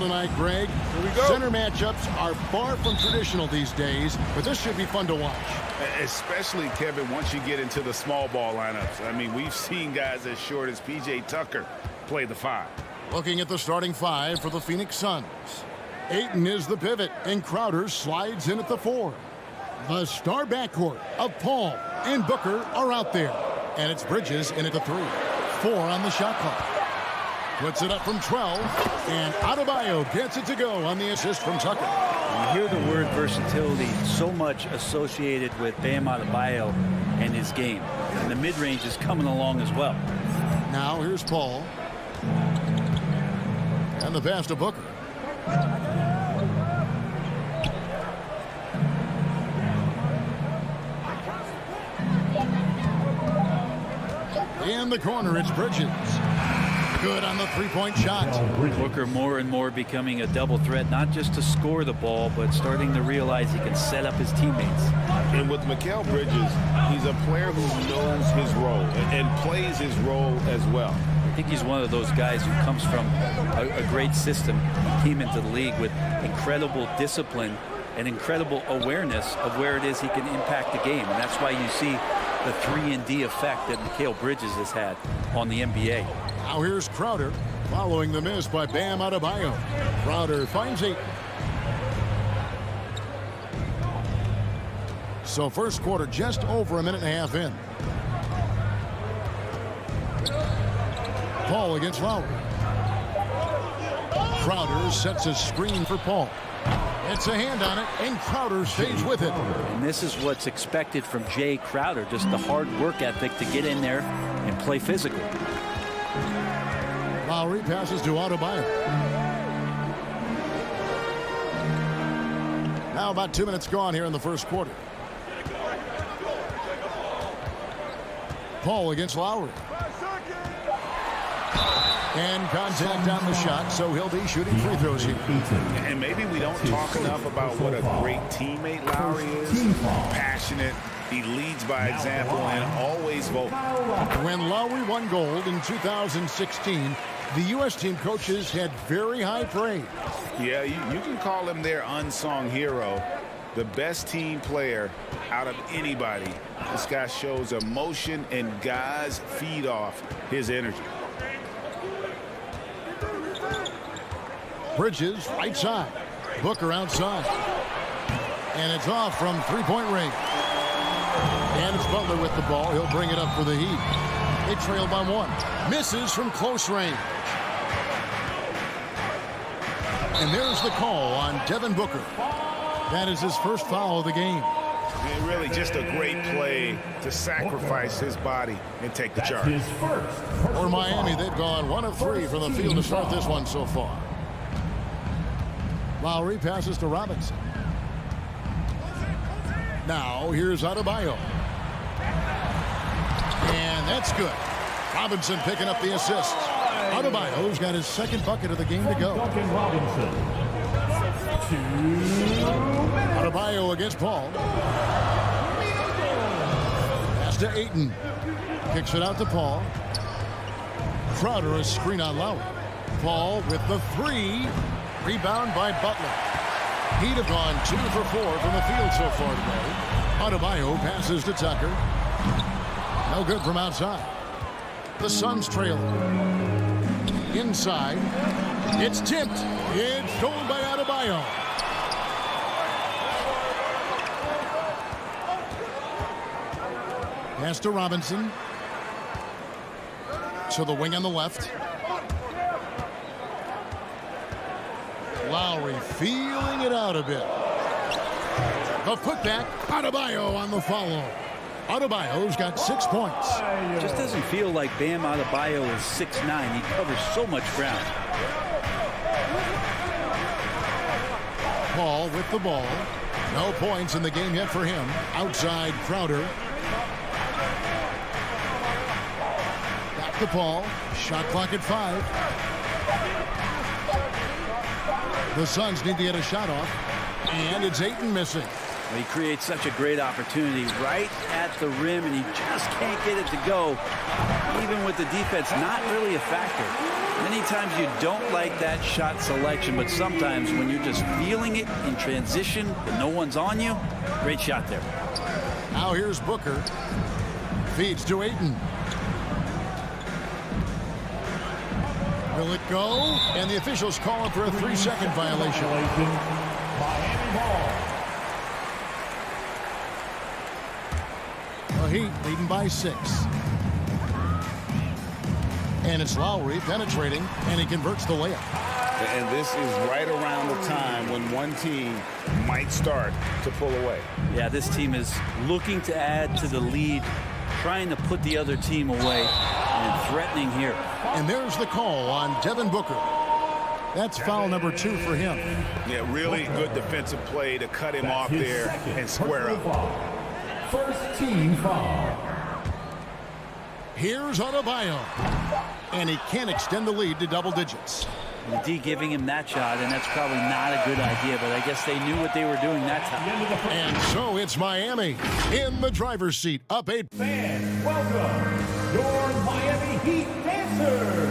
tonight, Greg. Here we go. Center matchups are far from traditional these days, but this should be fun to watch. Especially, Kevin, once you get into the small ball lineups. I mean, we've seen guys as short as P.J. Tucker play the 5. Looking at the starting 5 for the Phoenix Suns. Ayton is the pivot, and Crowder slides in at the 4. The star backcourt of Paul and Booker are out there. And it's Bridges in at the 3. 4 on the shot clock. Puts it up from 12, and Adebayo gets it to go on the assist from Tucker. You hear the word versatility so much associated with Bam Adebayo and his game. And the mid-range is coming along as well. Now here's Paul. And the pass to Booker. In the corner, it's Bridges. Good on the three-point shot. Booker more and more becoming a double threat, not just to score the ball, but starting to realize he can set up his teammates. And with Mikal Bridges, he's a player who knows his role and plays his role as well. I think he's one of those guys who comes from a great system. He came into the league with incredible discipline and incredible awareness of where it is he can impact the game. And that's why you see the 3-and-D effect that Mikal Bridges has had on the NBA. Now here's Crowder following the miss by Bam Adebayo. Crowder finds Ayton. So first quarter just over a minute and a half in. Paul against Lowry. Crowder sets a screen for Paul. It's a hand on it, and Crowder stays with it. And this is what's expected from Jay Crowder, just the hard work ethic to get in there and play physically. Lowry passes to Adebayo. Now about 2 minutes gone here in the first quarter. Paul against Lowry. And contact on the shot, so he'll be shooting free throws here. And maybe we don't talk enough about what a great teammate Lowry is. Passionate, he leads by example, and always vocal. When Lowry won gold in 2016, the U.S. team coaches had very high praise. Yeah, you can call him their unsung hero. The best team player out of anybody. This guy shows emotion, and guys feed off his energy. Bridges right side. Booker outside. And it's off from three-point range. And it's Butler with the ball. He'll bring it up for the Heat. They trail by 1. Misses from close range. And there's the call on Devin Booker. That is his first foul of the game. And really just a great play to sacrifice his body and take the charge. For Miami, they've gone 1 of 3 from the field to start this one so far. Lowry passes to Robinson. Now here's Adebayo. And that's good. Robinson picking up the assist. Adebayo's got his second bucket of the game to go. Adebayo against Paul. Pass to Ayton. Kicks it out to Paul. Crowder a screen on Lowry. Paul with the 3. Rebound by Butler. He'd have gone 2 for 4 from the field so far today. Adebayo passes to Tucker. No good from outside. The Suns trail. Inside. It's tipped. It's stolen by Adebayo. Pass to Robinson. To the wing on the left. Lowry feeling it out a bit. The putback, Adebayo on the follow. Adebayo's got 6 points. Just doesn't feel like Bam Adebayo is 6'9". He covers so much ground. Paul with the ball. No points in the game yet for him. Outside Crowder. Back to Paul. Shot clock at 5. The Suns need to get a shot off, and it's Ayton missing. Well, he creates such a great opportunity right at the rim, and he just can't get it to go. even with the defense, not really a factor. Many times you don't like that shot selection, but sometimes when you're just feeling it in transition, and no one's on you, great shot there. Now here's Booker. Feeds to Ayton. Will it go? And the officials call it for a 3-second violation. Miami ball. The Heat leading by 6. And it's Lowry penetrating, and he converts the layup. And this is right around the time when one team might start to pull away. Yeah, this team is looking to add to the lead, trying to put the other team away, and threatening here. And there's the call on Devin Booker. That's foul number 2 for him. Yeah, really good defensive play to cut him off there and square up. First team foul. Here's Adebayo. And he can't extend the lead to double digits. The D giving him that shot, and that's probably not a good idea, but I guess they knew what they were doing that time. And so it's Miami in the driver's seat, up 8. Fans, welcome your Miami Heat dancers.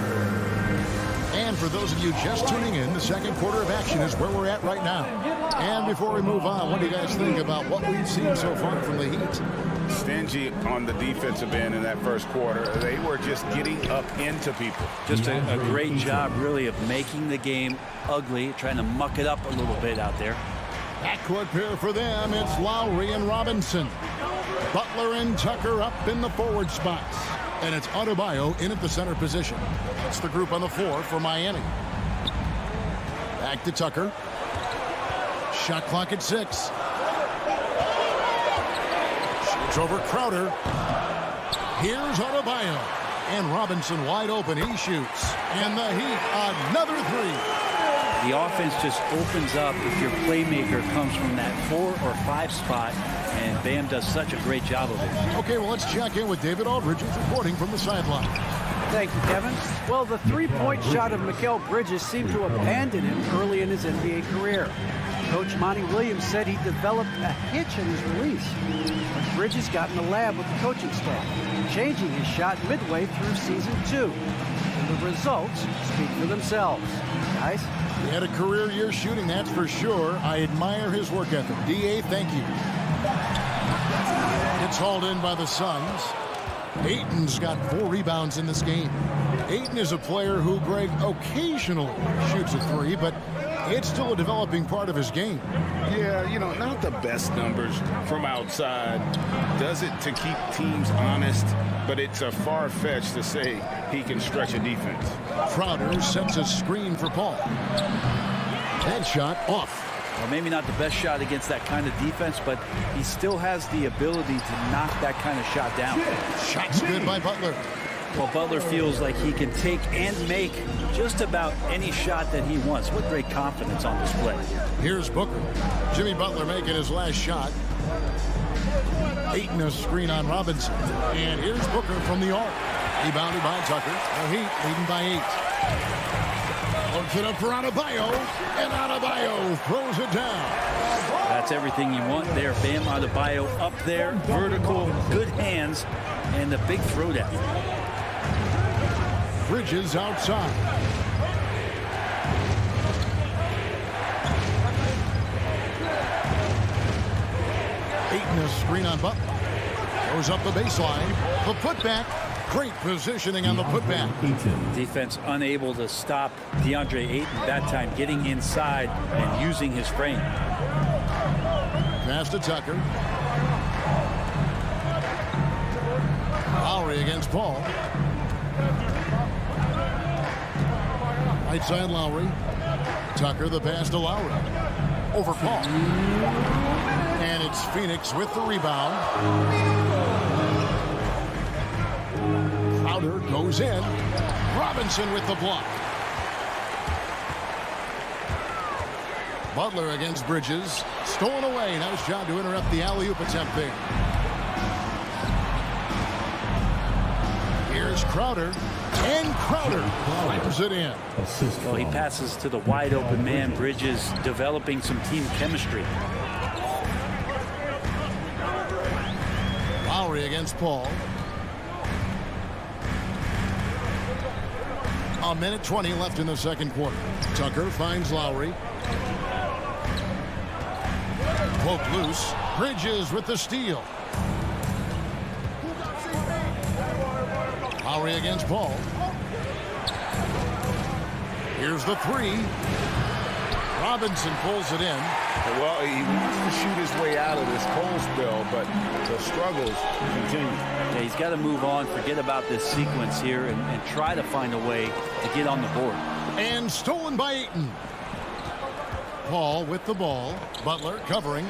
And for those of you just tuning in, the second quarter of action is where we're at right now. And before we move on, what do you guys think about what we've seen so far from the Heat? Stingy on the defensive end in that first quarter. They were just getting up into people. Just a great job, really, of making the game ugly, trying to muck it up a little bit out there. Backcourt pair for them, it's Lowry and Robinson. Butler and Tucker up in the forward spots. And it's Adebayo in at the center position. It's the group on the floor for Miami. Back to Tucker. Shot clock at 6. Shoots over Crowder. Here's Adebayo. And Robinson wide open. He shoots. And the Heat, another 3. The offense just opens up if your playmaker comes from that 4 or 5 spot, and Bam does such a great job of it. Okay, well, let's check in with David Aldridge, who's reporting from the sideline. Thank you, Kevin. Well, the three-point shot of Mikal Bridges seemed to abandon him early in his NBA career. Coach Monty Williams said he developed a hitch in his release. But Bridges got in the lab with the coaching staff, changing his shot midway through season 2. And the results speak for themselves. Guys? He had a career year shooting, that's for sure. I admire his work ethic. D.A., thank you. It's hauled in by the Suns. Ayton's got 4 rebounds in this game. Ayton is a player who, Greg, occasionally shoots a 3, but it's still a developing part of his game. Yeah, you know, not the best numbers from outside. Does it to keep teams honest, but it's a far-fetched to say he can stretch a defense. Crowder sets a screen for Paul. Headshot off. Well, maybe not the best shot against that kind of defense, but he still has the ability to knock that kind of shot down. Shot's good by Butler. Well, Butler feels like he can take and make just about any shot that he wants. What great confidence on display. Here's Booker. Jimmy Butler making his last shot. Ayton a screen on Robinson. And here's Booker from the arc. Rebounded by Tucker. The Heat leading by 8. Looks it up for Adebayo. And Adebayo throws it down. That's everything you want there. Bam Adebayo up there. Vertical, good hands, and the big throwdown. Bridges outside. Ayton a screen on Butler. Goes up the baseline. The putback. Great positioning on the putback. Defense unable to stop DeAndre Ayton that time, getting inside and using his frame. Pass to Tucker. Lowry against Paul. Right side Lowry. Tucker the pass to Lowry. Over Paul. And it's Phoenix with the rebound. Crowder goes in. Robinson with the block. Butler against Bridges. Stolen away. Nice job to interrupt the alley-oop attempt there. Here's Crowder. And Crowder fires it in. Well, he passes to the wide open man. Bridges developing some team chemistry. Lowry against Paul. A minute 20 left in the second quarter. Tucker finds Lowry. Poke loose. Bridges with the steal. Lowry against Paul. Here's the three. Robinson pulls it in. Well, he wants to shoot his way out of this cold spell, but the struggles continue. Yeah, he's got to move on, forget about this sequence here, and try to find a way to get on the board. And stolen by Ayton. Paul with the ball. Butler covering.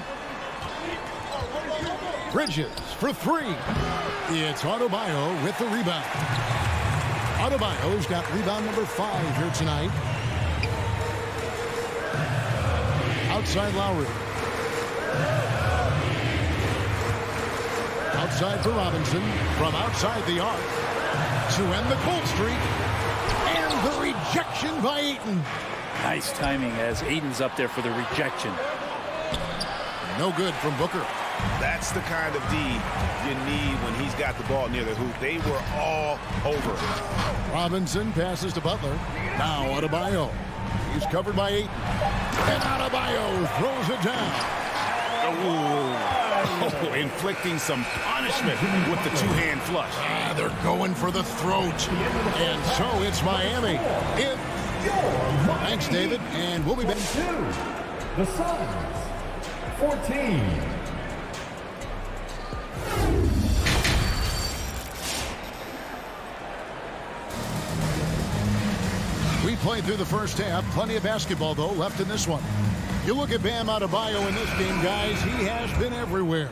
Bridges for three. It's Adebayo with the rebound. Adebayo's got rebound number 5 here tonight. Outside Lowry. Outside for Robinson. From outside the arc. To end the cold streak. And the rejection by Ayton. Nice timing as Ayton's up there for the rejection. No good from Booker. That's the kind of D you need when he's got the ball near the hoop. They were all over. Robinson passes to Butler. Now Adebayo. He's covered by Ayton. And Adebayo throws it down. Oh, inflicting some punishment with the two-hand flush. They're going for the throat. And so it's Miami. Thanks, David. And we'll be back. The Suns, 14. We played through the first half. Plenty of basketball, though, left in this one. You look at Bam Adebayo in this game, guys. He has been everywhere.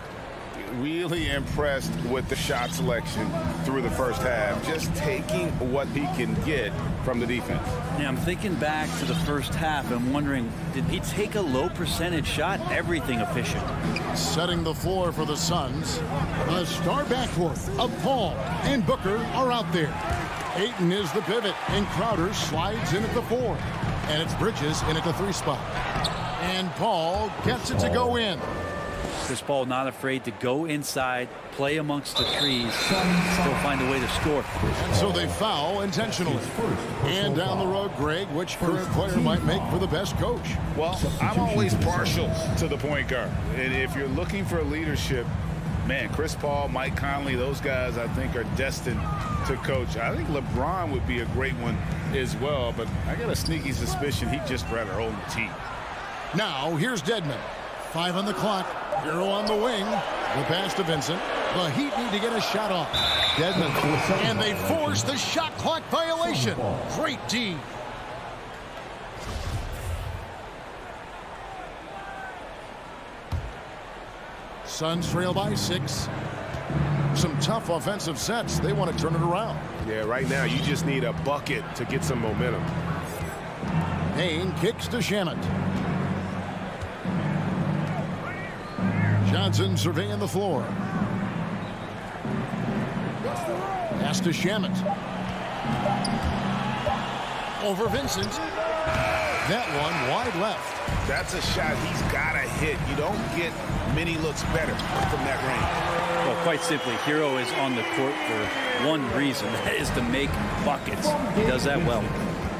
Really impressed with the shot selection through the first half. Just taking what he can get from the defense. Yeah, I'm thinking back to the first half and wondering, did he take a low percentage shot? Everything efficient. Setting the floor for the Suns. A star backcourt of Paul and Booker are out there. Ayton is the pivot, and Crowder slides in at the 4. And it's Bridges in at the 3 spot. And Paul gets it to go in. Chris Paul not afraid to go inside, play amongst the trees, still find a way to score. And so they foul intentionally. And down the road, Greg, which current player might make for the best coach? Well, I'm always partial to the point guard. And if you're looking for leadership, man, Chris Paul, Mike Conley, those guys I think are destined to coach. I think LeBron would be a great one as well, but I got a sneaky suspicion he'd just rather hold the team. Now, here's Dedmon. 5 on the clock. Hero on the wing. The pass to Vincent. The Heat need to get a shot off. Dedmon. And they force the shot clock violation. Great D. Suns trail by 6. Some tough offensive sets. They want to turn it around. Yeah, right now you just need a bucket to get some momentum. Payne kicks to Shamet. Johnson surveying the floor. Pass to Shamet. Over Vincent. That one wide left. That's a shot he's got to hit. You don't get many looks better from that range. Well, quite simply, Hero is on the court for one reason. That is to make buckets. He does that well.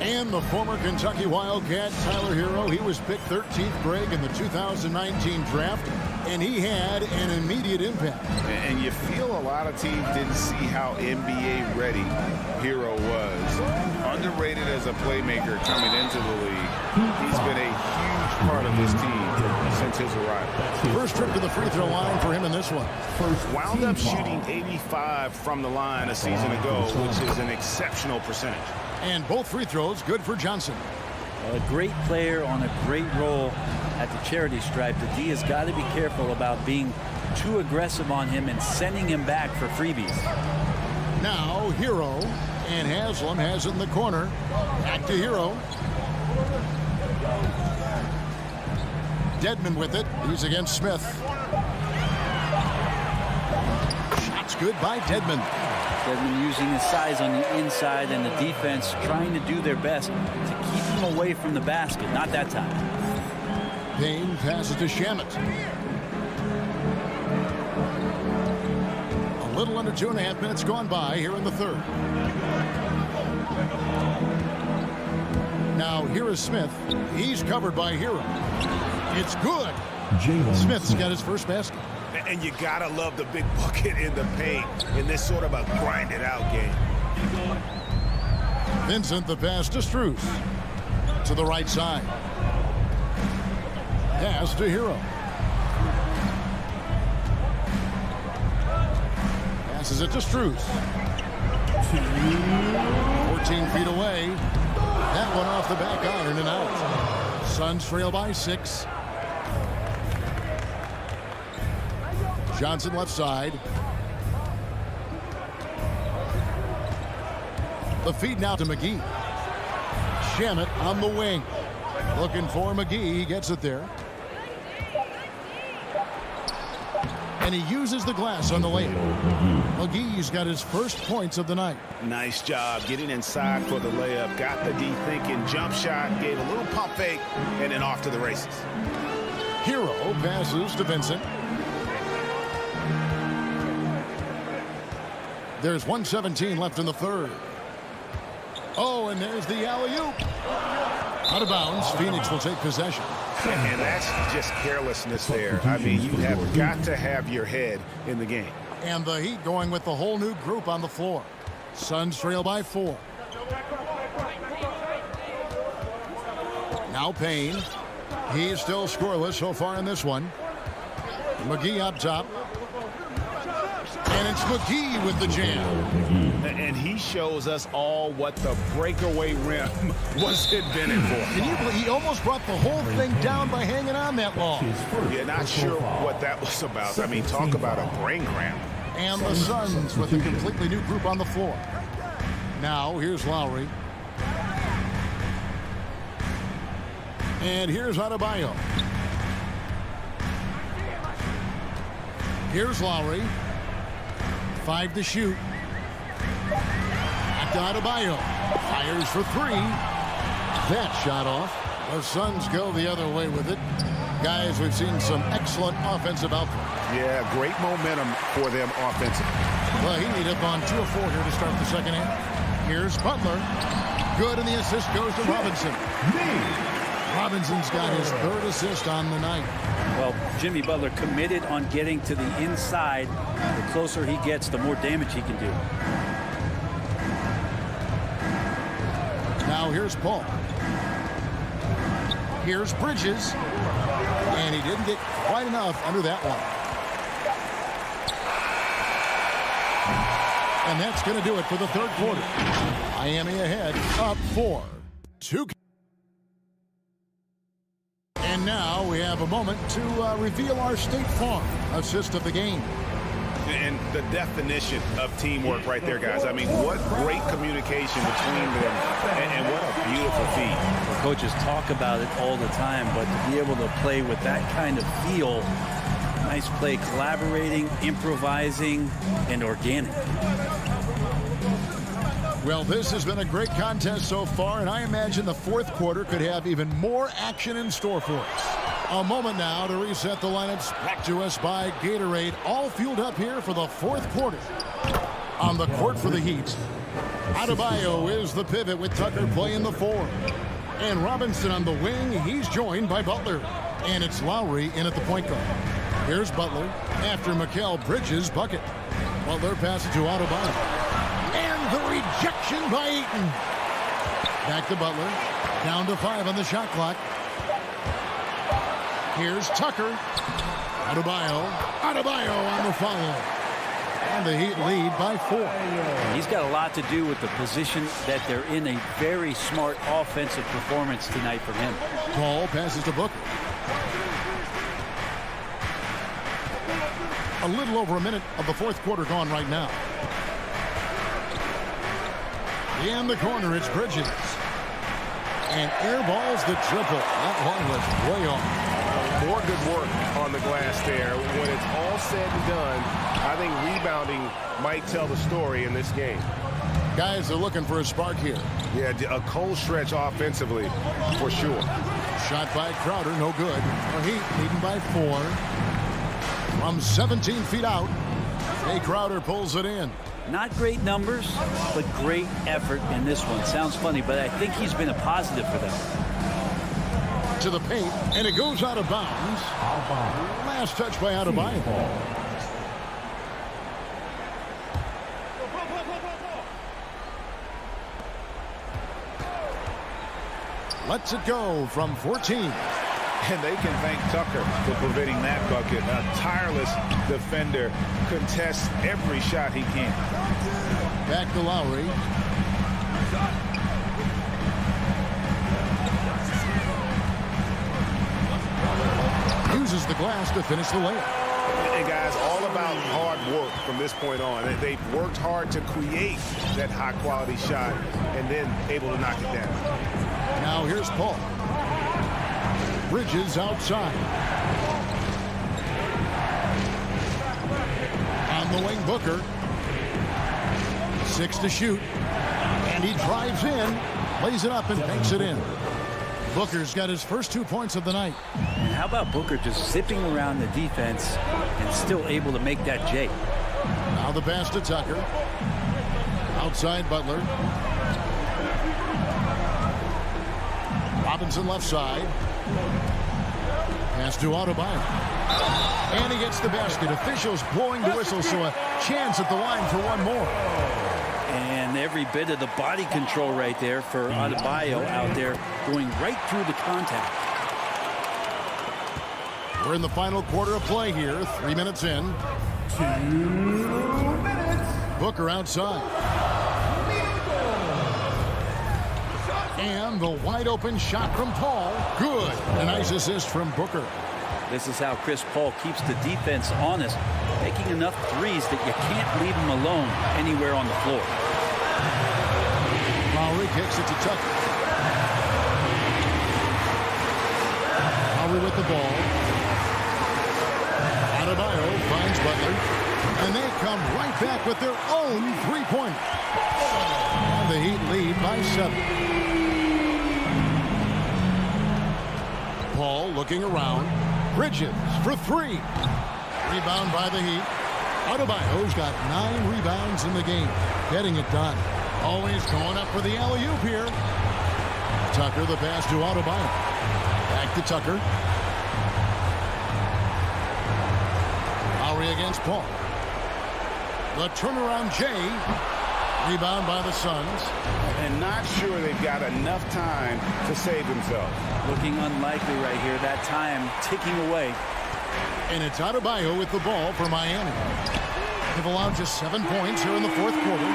And the former Kentucky Wildcat, Tyler Hero, he was picked 13th, Greg, in the 2019 draft, and he had an immediate impact. And you feel a lot of teams didn't see how NBA ready Hero was. Underrated as a playmaker coming into the league. He's been a huge part of this team since his arrival. First trip to the free throw line for him in this one. Wound up shooting 85 from the line a season ago, which is an exceptional percentage. And both free throws good for Johnson. A great player on a great role at the charity stripe. The D has got to be careful about being too aggressive on him and sending him back for freebies. Now Hero, and Haslam has it in the corner. Back to Hero. Dedmon with it. He's against Smith. Shots good by Dedmon. Dedmon using his size on the inside and the defense trying to do their best to keep him away from the basket. Not that time. Payne passes to Shamet. A little under 2.5 minutes gone by here in the third. Now here is Smith. He's covered by Hero. It's good. Jalen Smith's got his first basket. And you gotta love the big bucket in the paint in this sort of a grinded out game. Vincent, the pass to Strus. To the right side. Pass to Hero. Passes it to Strus. 14 feet away. That one off the back iron and out. Suns trail by 6. Johnson left side. The feed now to McGee. Shamet on the wing. Looking for McGee. He gets it there. And he uses the glass on the layup. McGee's got his first points of the night. Nice job getting inside for the layup. Got the D thinking. Jump shot. Gave a little pump fake. And then off to the races. Hero passes to Vincent. There's 1:17 left in the third. Oh, and there's the alley-oop. Out of bounds. Phoenix will take possession. And that's just carelessness there. I mean, you have got to have your head in the game. And the Heat going with the whole new group on the floor. Suns trail by 4. Now Payne. He's still scoreless so far in this one. McGee up top. And it's McGee with the jam. And he shows us all what the breakaway rim was invented for. Can you believe he almost brought the whole thing down by hanging on that long? Yeah, not sure what that was about. I mean, talk about a brain cramp. And the Suns with a completely new group on the floor. Now, here's Lowry. And here's Adebayo. Here's Lowry. 5 to shoot. Back to Adebayo. Fires for 3. That shot off. The Suns go the other way with it. Guys, we've seen some excellent offensive output. Yeah, great momentum for them offensively. Well, he needed on 2 of 4 here to start the second half. Here's Butler. Good, and the assist goes to Robinson. Robinson's got his 3rd assist on the night. Well, Jimmy Butler committed on getting to the inside. The closer he gets, the more damage he can do. Now here's Paul. Here's Bridges. And he didn't get quite enough under that one. And that's going to do it for the third quarter. Miami ahead, up 4-2. And now we have a moment to reveal our State Farm assist of the game. And the definition of teamwork right there, guys. I mean, what great communication between them, and what a beautiful feat. The coaches talk about it all the time, but to be able to play with that kind of feel, nice play, collaborating, improvising, and organic. Well, this has been a great contest so far, and I imagine the fourth quarter could have even more action in store for us. A moment now to reset the lineups. Back to us by Gatorade, all fueled up here for the fourth quarter. On the court for the Heat, Adebayo is the pivot with Tucker playing the 4. And Robinson on the wing, he's joined by Butler. And it's Lowry in at the point guard. Here's Butler after Mikal Bridges' bucket. Butler passes to Adebayo. And the rejection by Ayton. Back to Butler. Down to 5 on the shot clock. Here's Tucker. Adebayo on the foul. And the Heat lead by 4. He's got a lot to do with the position that they're in. A very smart offensive performance tonight for him. Paul passes to Booker. A little over a minute of the fourth quarter gone right now. In the corner, it's Bridges. And airballs the triple. That one was way off. More good work on the glass there. When it's all said and done, I think rebounding might tell the story in this game. Guys are looking for a spark here. Yeah, a cold stretch offensively, for sure. Shot by Crowder, no good. The Heat leading by 4. From 17 feet out, Jay Crowder pulls it in. Not great numbers, but great effort in this one. Sounds funny, but I think he's been a positive for them. To the paint, and it goes out of bounds. Last touch by Adebayo. Lets it go from 14. And they can thank Tucker for preventing that bucket. A tireless defender, contests every shot he can. Back to Lowry. Uses the glass to finish the layup. And guys, all about hard work from this point on. They've worked hard to create that high-quality shot and then able to knock it down. Now here's Paul. Bridges outside. On the wing, Booker. 6 to shoot. And he drives in, lays it up, and banks it in. Booker's got his first 2 points of the night. And how about Booker just zipping around the defense and still able to make that J? Now the pass to Tucker. Outside Butler. Robinson left side. Pass to Adebayo. And he gets the basket. Officials blowing the whistle, so a chance at the line for one more. And every bit of the body control right there for Adebayo out there, going right through the contact. We're in the final quarter of play here. 3 minutes in. 2 minutes. Booker outside. And the wide open shot from Paul. Good. A nice assist from Booker. This is how Chris Paul keeps the defense honest, making enough threes that you can't leave him alone anywhere on the floor. Lowry kicks it to Tucker. Lowry with the ball. Adebayo finds Butler. And they come right back with their own three-pointer. And the Heat lead by 7. Paul looking around. Bridges for 3. Rebound by the Heat. Adebayo's got 9 rebounds in the game. Getting it done. Always going up for the alley-oop here. Tucker the pass to Adebayo. Back to Tucker. Lowry against Paul. The turnaround J. Rebound by the Suns. And not sure they've got enough time to save themselves. Looking unlikely right here. That time ticking away. And it's Adebayo with the ball for Miami. They've allowed just 7 points here in the fourth quarter.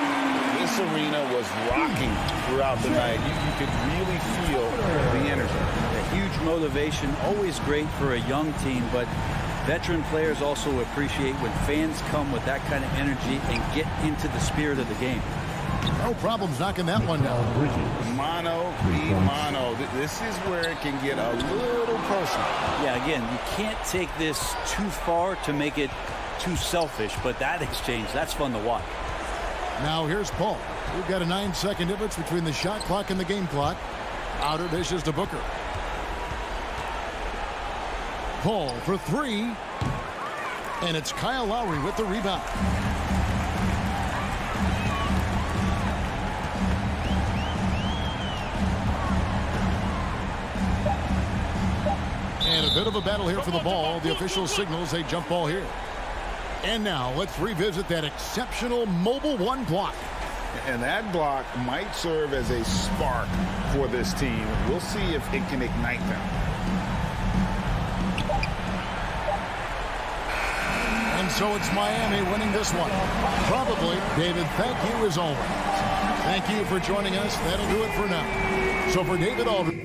This arena was rocking throughout the night. You could really feel the energy. A huge motivation. Always great for a young team, but veteran players also appreciate when fans come with that kind of energy and get into the spirit of the game. No problems knocking that one down. Mano be mano. This is where it can get a little personal. Yeah, again, you can't take this too far to make it too selfish, but that exchange, that's fun to watch. Now here's Paul. We've got a 9-second difference between the shot clock and the game clock. Outer dishes to Booker. Paul for 3. And it's Kyle Lowry with the rebound. And a bit of a battle here for the ball. The official signals a jump ball here. And now let's revisit that exceptional mobile 1 block. And that block might serve as a spark for this team. We'll see if it can ignite them. And so it's Miami winning this one. Probably. David, thank you as always. Thank you for joining us. That'll do it for now. So for David Aldridge.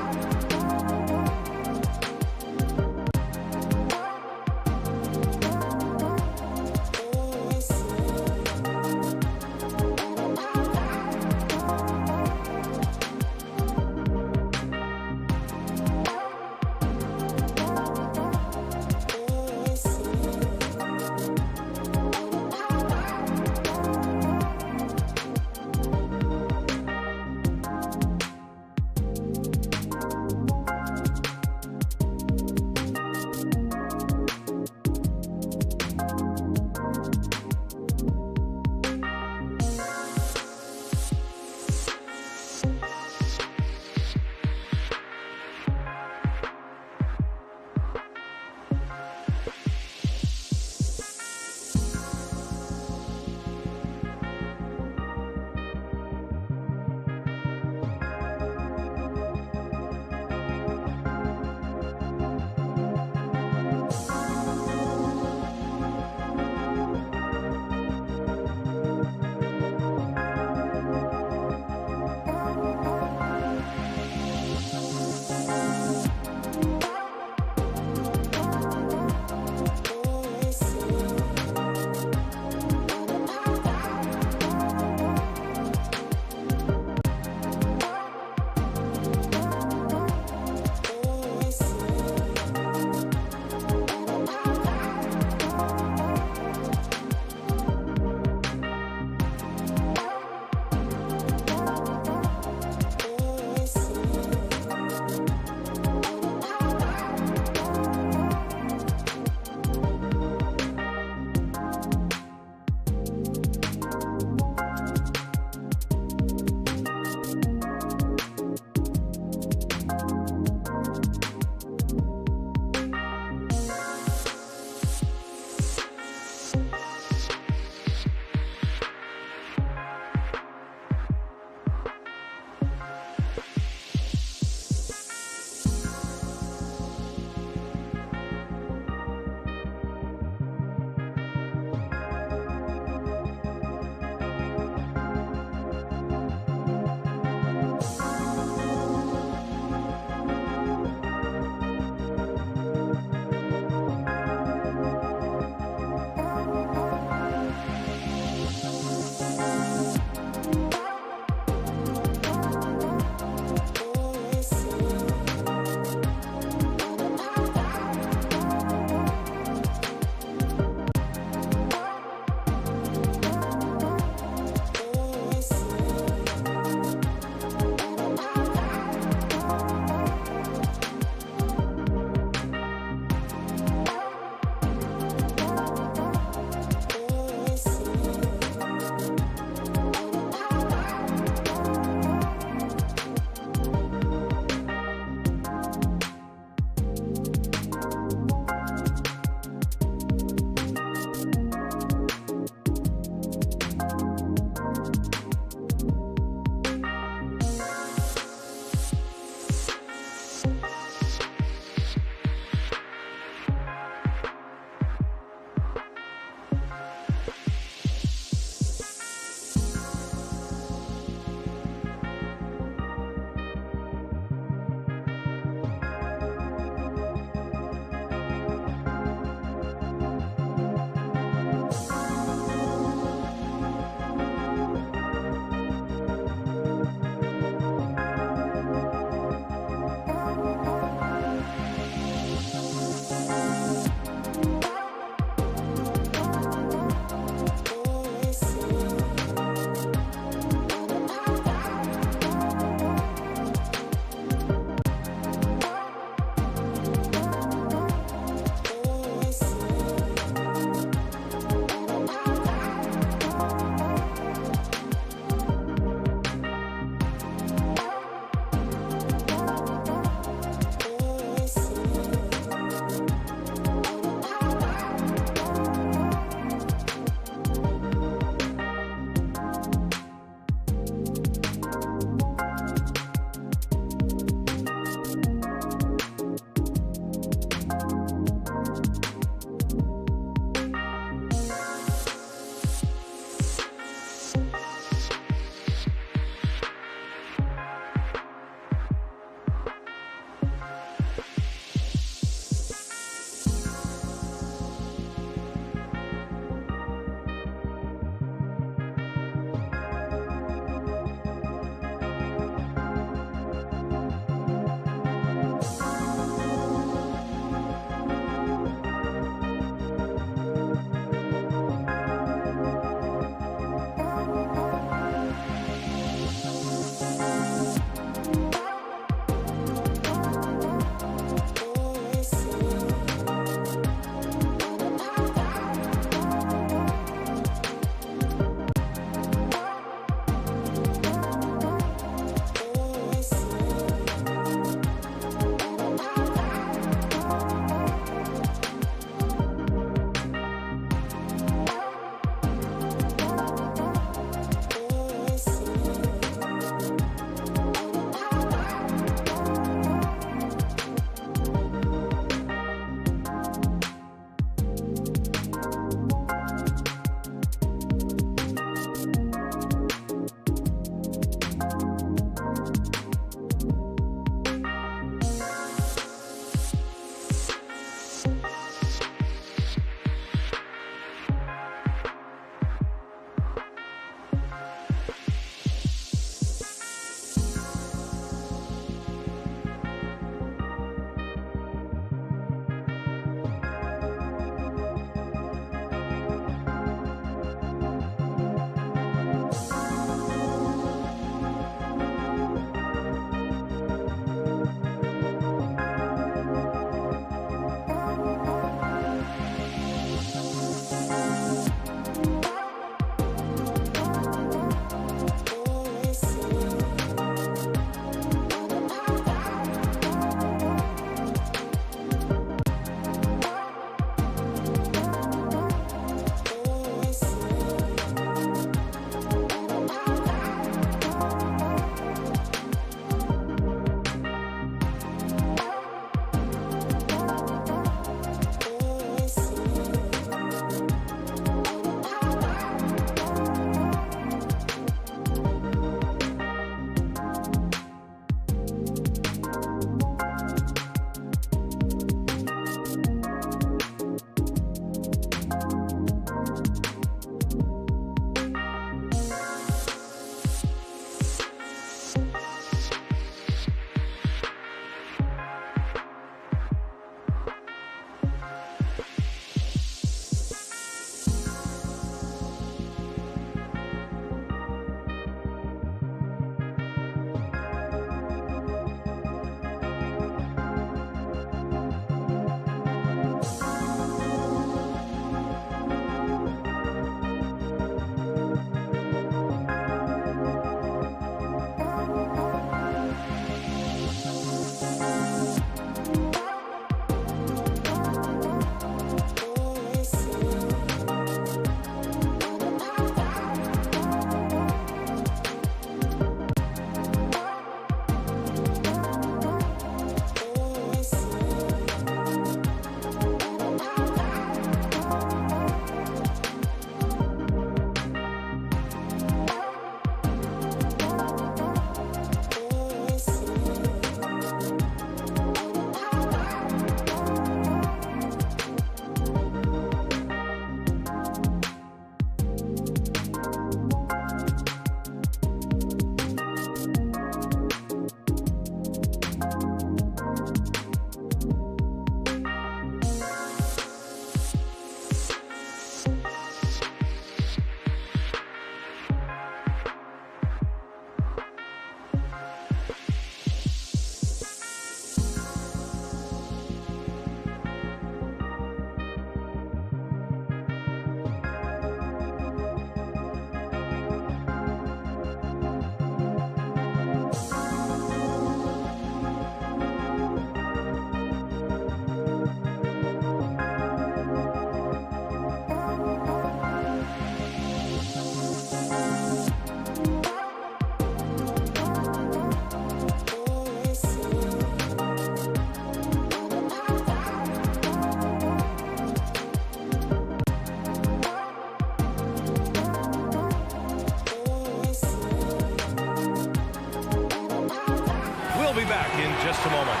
We'll be back in just a moment.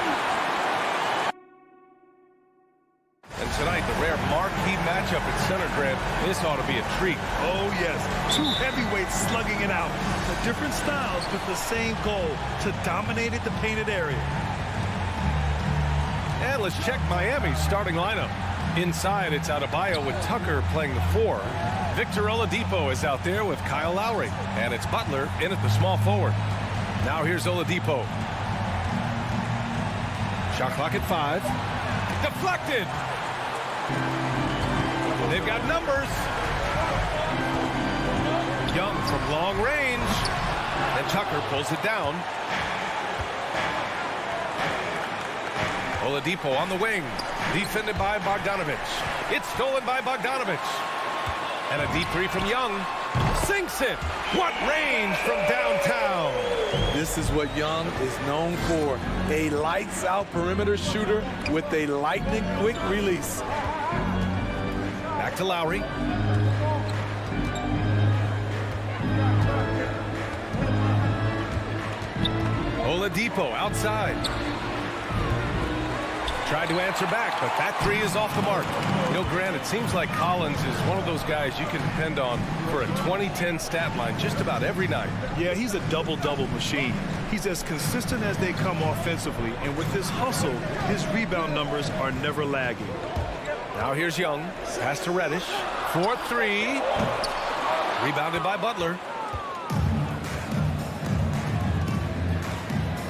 And tonight, the rare marquee matchup at center, Grant. This ought to be a treat. Oh, yes. Two heavyweights slugging it out. The different styles with the same goal, to dominate at the painted area. And let's check Miami's starting lineup. Inside, it's Adebayo with Tucker playing the 4. Victor Oladipo is out there with Kyle Lowry. And it's Butler in at the small forward. Now here's Oladipo. Shot clock at 5. Deflected. They've got numbers. Young from long range. And Tucker pulls it down. Oladipo on the wing. Defended by Bogdanovic. It's stolen by Bogdanovic. And a deep 3 from Young. Sinks it. What range from downtown. This is what Young is known for. A lights-out perimeter shooter with a lightning-quick release. Back to Lowry. Oladipo outside. Tried to answer back, but that 3 is off the mark. You know, Grant, it seems like Collins is one of those guys you can depend on for a 2010 stat line just about every night. Yeah, he's a double-double machine. He's as consistent as they come offensively, and with his hustle, his rebound numbers are never lagging. Now here's Young. Pass to Reddish. 4-3. Rebounded by Butler.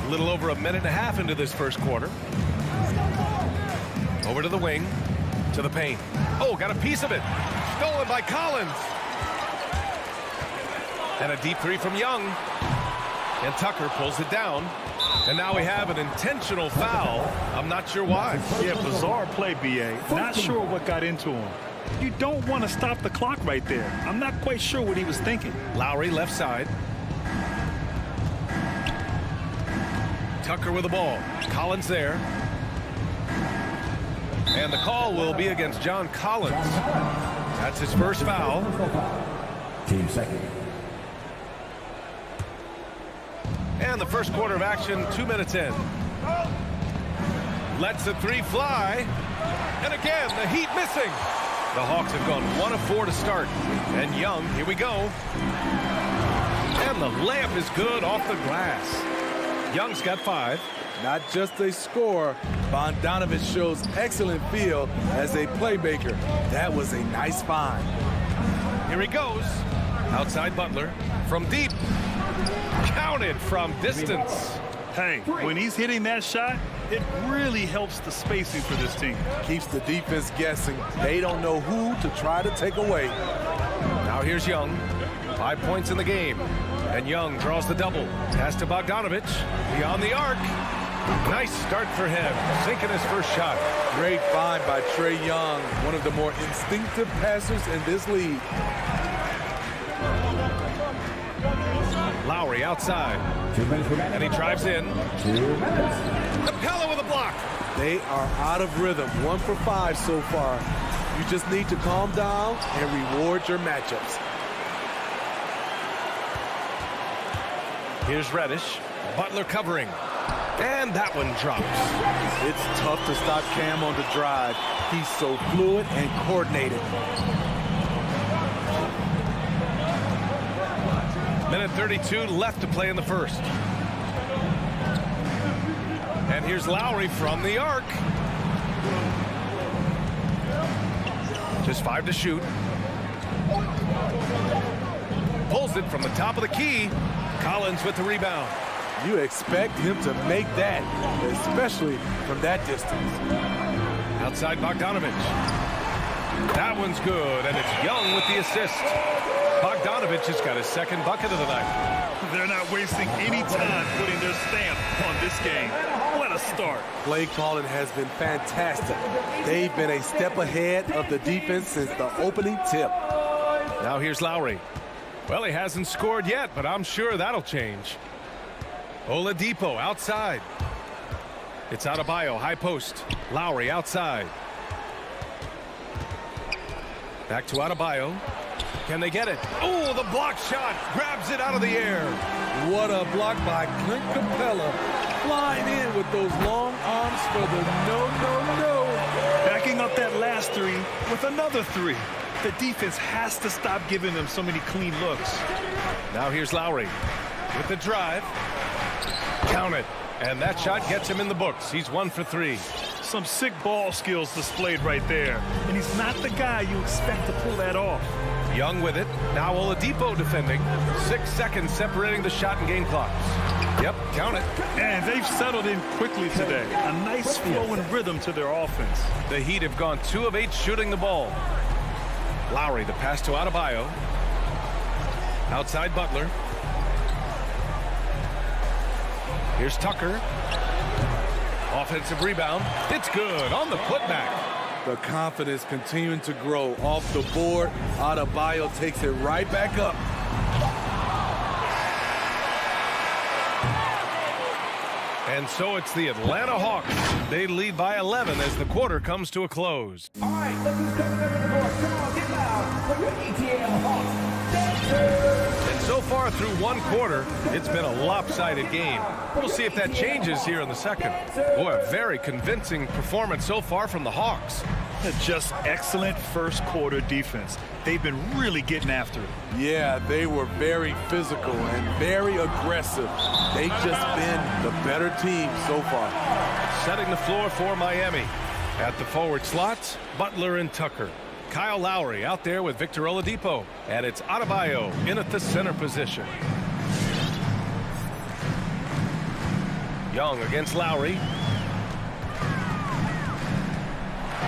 A little over a minute and a half into this first quarter. Over to the wing. To the paint. Oh, got a piece of it. Stolen by Collins. And a deep 3 from Young. And Tucker pulls it down. And now we have an intentional foul. I'm not sure why. Yeah, bizarre play, B.A. Not sure what got into him. You don't want to stop the clock right there. I'm not quite sure what he was thinking. Lowry left side. Tucker with the ball. Collins there. And the call will be against John Collins. That's his first foul. Team second. And the first quarter of action, 2 minutes in. Lets the 3 fly. And again, the Heat missing. The Hawks have gone 1 of 4 to start. And Young, here we go. And the layup is good off the glass. Young's got 5. Not just a scorer, Bogdanovic shows excellent feel as a playmaker. That was a nice find. Here he goes. Outside Butler. From deep. Counted from distance. Hey, when he's hitting that shot, it really helps the spacing for this team. Keeps the defense guessing. They don't know who to try to take away. Now here's Young. 5 points in the game. And Young draws the double. Pass to Bogdanovic. Beyond the arc. Nice start for him. Sinking his first shot. Great find by Trae Young, one of the more instinctive passers in this league. Lowry outside. 2 minutes remaining. And he drives in. 2 minutes. Capella with a block. They are out of rhythm. 1 for 5 so far. You just need to calm down and reward your matchups. Here's Reddish. Butler covering. And that one drops. It's tough to stop Cam on the drive. He's so fluid and coordinated. Minute 32 left to play in the first. And here's Lowry from the arc. Just 5 to shoot. Pulls it from the top of the key. Collins with the rebound. You expect him to make that, especially from that distance. Outside Bogdanovic. That one's good, and it's Young with the assist. Bogdanovic has got his second bucket of the night. They're not wasting any time putting their stamp on this game. What a start. Play calling has been fantastic. They've been a step ahead of the defense since the opening tip. Now here's Lowry. Well, he hasn't scored yet, but I'm sure that'll change. Oladipo outside. It's Adebayo, high post. Lowry outside. Back to Adebayo. Can they get it? Oh, the block shot. Grabs it out of the air. What a block by Clint Capella. flying in with those long arms for the no. Backing up that last three with another three. The defense has to stop giving them so many clean looks. Now here's Lowry with the drive. Count it. And that shot gets him in the books. He's 1 for 3. Some sick ball skills displayed right there. And he's not the guy you expect to pull that off. Young with it. Now Oladipo defending. 6 seconds separating the shot and game clocks. Yep, count it. And they've settled in quickly today. A nice flow and rhythm to their offense. The Heat have gone 2 of 8 shooting the ball. Lowry, the pass to Adebayo. Outside Butler. Here's Tucker. Offensive rebound. It's good on the putback. The confidence continuing to grow off the board. Adebayo takes it right back up. And so it's the Atlanta Hawks. They lead by 11 as the quarter comes to a close. All right, let's just go to the board. Come on, get loud for your ETL Hawks. And so far through one quarter, it's been a lopsided game. We'll see if that changes here in the second. Boy, a very convincing performance so far from the Hawks. Just excellent first quarter defense. They've been really getting after it. Yeah, they were very physical and very aggressive. They've just been the better team so far. Setting the floor for Miami. At the forward slots, Butler and Tucker. Kyle Lowry out there with Victor Oladipo. And it's Adebayo in at the center position. Young against Lowry.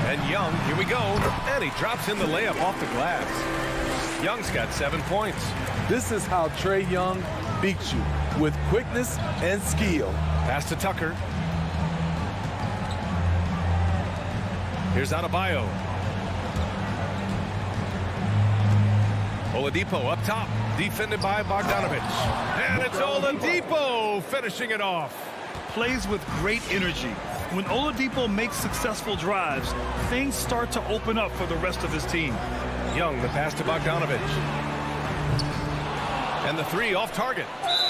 And Young, here we go. And he drops in the layup off the glass. Young's got 7 points. This is how Trae Young beats you, with quickness and skill. Pass to Tucker. Here's Adebayo. Oladipo up top, defended by Bogdanovic. And it's Oladipo finishing it off. Plays with great energy. When Oladipo makes successful drives, things start to open up for the rest of his team. Young, the pass to Bogdanovic. And the 3 off target.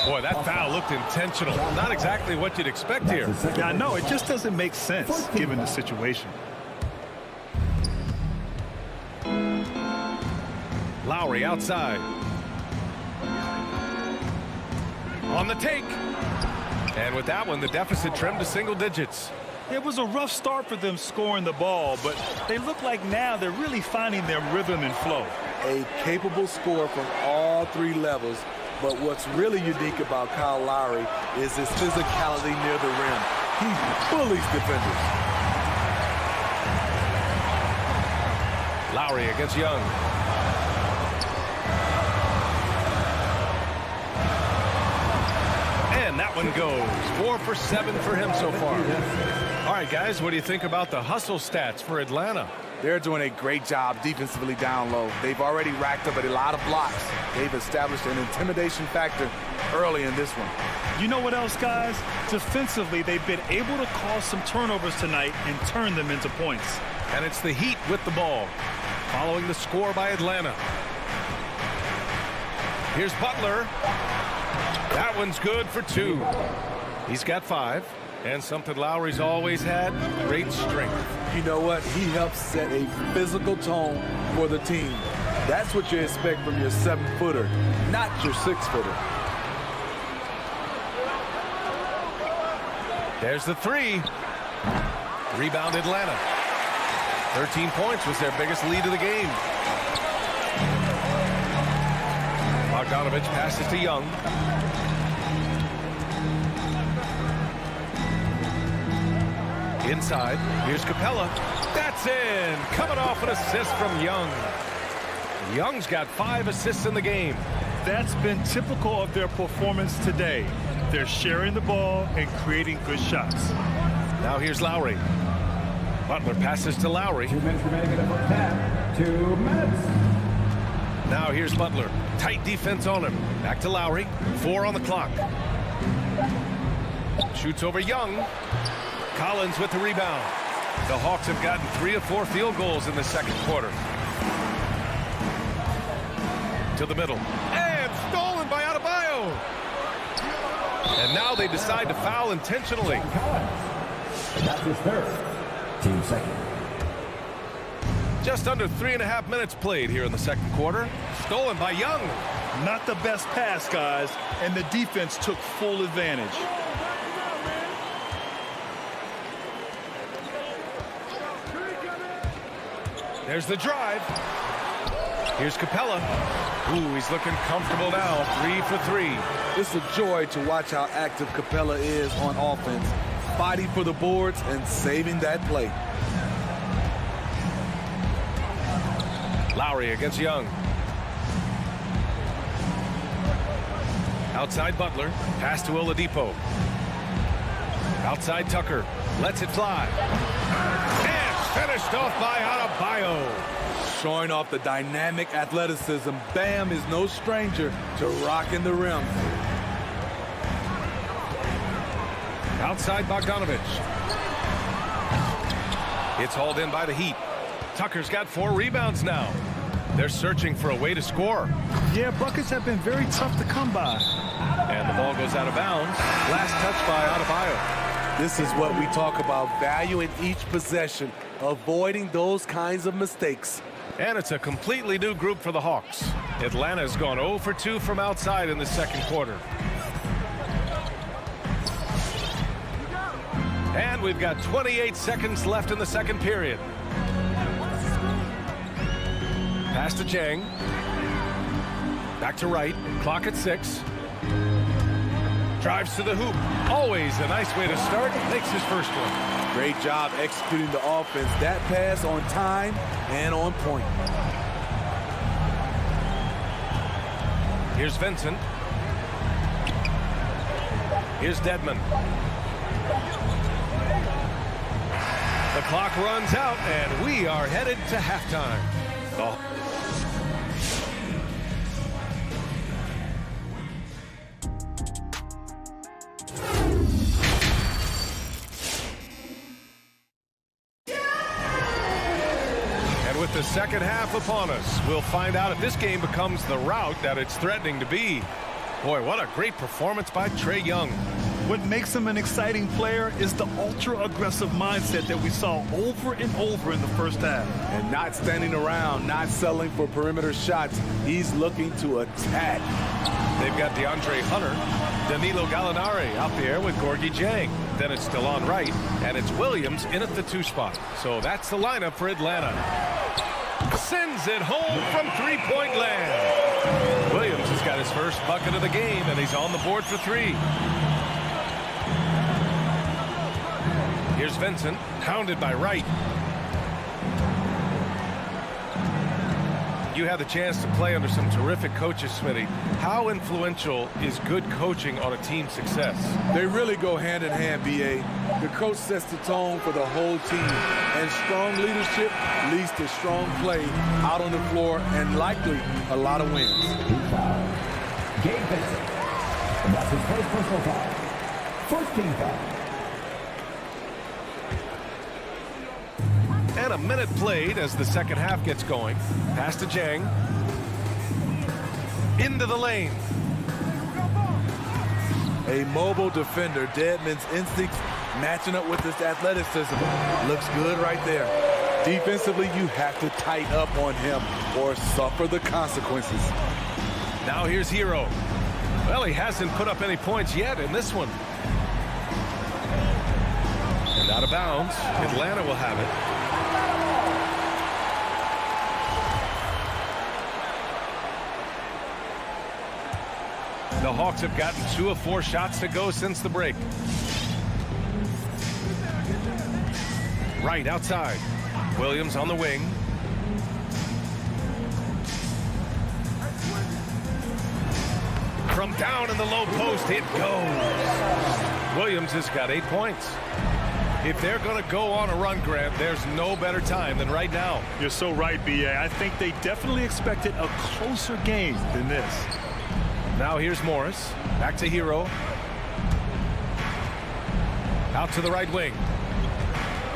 Boy, that foul looked intentional. Not exactly what you'd expect here. Yeah, I know. It just doesn't make sense given the situation. Lowry outside. On the take. And with that one, the deficit trimmed to single digits. It was a rough start for them scoring the ball, but they look like now they're really finding their rhythm and flow. A capable scorer from all 3 levels, but what's really unique about Kyle Lowry is his physicality near the rim. He bullies defenders. Lowry against Young. And that one goes. 4 for 7 for him so far. All right, guys, what do you think about the hustle stats for Atlanta? They're doing a great job defensively down low. They've already racked up a lot of blocks. They've established an intimidation factor early in this one. You know what else, guys? Defensively, they've been able to cause some turnovers tonight and turn them into points. And it's the Heat with the ball, following the score by Atlanta. Here's Butler. That one's good for 2. He's got 5. And something Lowry's always had, great strength. You know what? He helps set a physical tone for the team. That's what you expect from your 7-footer, not your 6-footer. There's the 3. Rebound Atlanta. 13 points was their biggest lead of the game. Bogdanovic passes to Young. Inside, here's Capella. That's in. Coming off an assist from Young. Young's got 5 assists in the game. That's been typical of their performance today. They're sharing the ball and creating good shots. Now here's Lowry. Butler passes to Lowry. 2 minutes remaining in the first half. 2 minutes. Now here's Butler. Tight defense on him. Back to Lowry. 4 on the clock. Shoots over Young. Collins with the rebound. The Hawks have gotten 3 of 4 field goals in the second quarter. To the middle. And stolen by Adebayo. And now they decide to foul intentionally. That's his third. Team second. Just under 3.5 minutes played here in the second quarter. Stolen by Young. Not the best pass, guys, and the defense took full advantage. There's the drive. Here's Capella. Ooh, he's looking comfortable now. 3 for 3. It's a joy to watch how active Capella is on offense, fighting for the boards and saving that play. Lowry against Young. Outside Butler. Pass to Oladipo. Outside Tucker. Lets it fly. And finished off by Adebayo. Showing off the dynamic athleticism, Bam is no stranger to rocking the rim. Outside Bogdanovich. It's hauled in by the Heat. Tucker's got 4 rebounds now. They're searching for a way to score. Yeah, buckets have been very tough to come by. And the ball goes out of bounds. Last touch by Adebayo. This is what we talk about, valuing each possession, avoiding those kinds of mistakes. And it's a completely new group for the Hawks. Atlanta's gone 0 for 2 from outside in the second quarter. And we've got 28 seconds left in the second period. Pass to Chang. Back to Wright. Clock at 6. Drives to the hoop. Always a nice way to start. Makes his first one. Great job executing the offense. That pass on time and on point. Here's Vincent. Here's Dedmon. The clock runs out, and we are headed to halftime. Oh. With the second half upon us, we'll find out if this game becomes the rout that it's threatening to be. Boy, what a great performance by Trae Young. What makes him an exciting player is the ultra-aggressive mindset that we saw over and over in the first half. And not standing around, not settling for perimeter shots. He's looking to attack. They've got DeAndre Hunter, Danilo Gallinari out there with Gorgie Jang. Then it's Delon Wright, and it's Williams in at the 2 spot. So that's the lineup for Atlanta. Sends it home from 3-point land. Williams has got his first bucket of the game, and he's on the board for 3. Here's Vincent, hounded by Wright. You had the chance to play under some terrific coaches, Smitty. How influential is good coaching on a team's success? They really go hand in hand, B.A. The coach sets the tone for the whole team, and strong leadership leads to strong play out on the floor and likely a lot of wins. Gabe Vincent. And that's his first personal foul. First team foul. And a minute played as the second half gets going. Pass to Jang. Into the lane. A mobile defender. Dedmon's instincts matching up with his athleticism. Looks good right there. Defensively, you have to tighten up on him or suffer the consequences. Now here's Hero. Well, he hasn't put up any points yet in this one. And out of bounds. Atlanta will have it. The Hawks have gotten 2 of 4 shots to go since the break. Right outside. Williams on the wing. From down in the low post, it goes. Williams has got 8 points. If they're going to go on a run, Grant, there's no better time than right now. You're so right, B.A. I think they definitely expected a closer game than this. Now here's Morris. Back to Hero. Out to the right wing.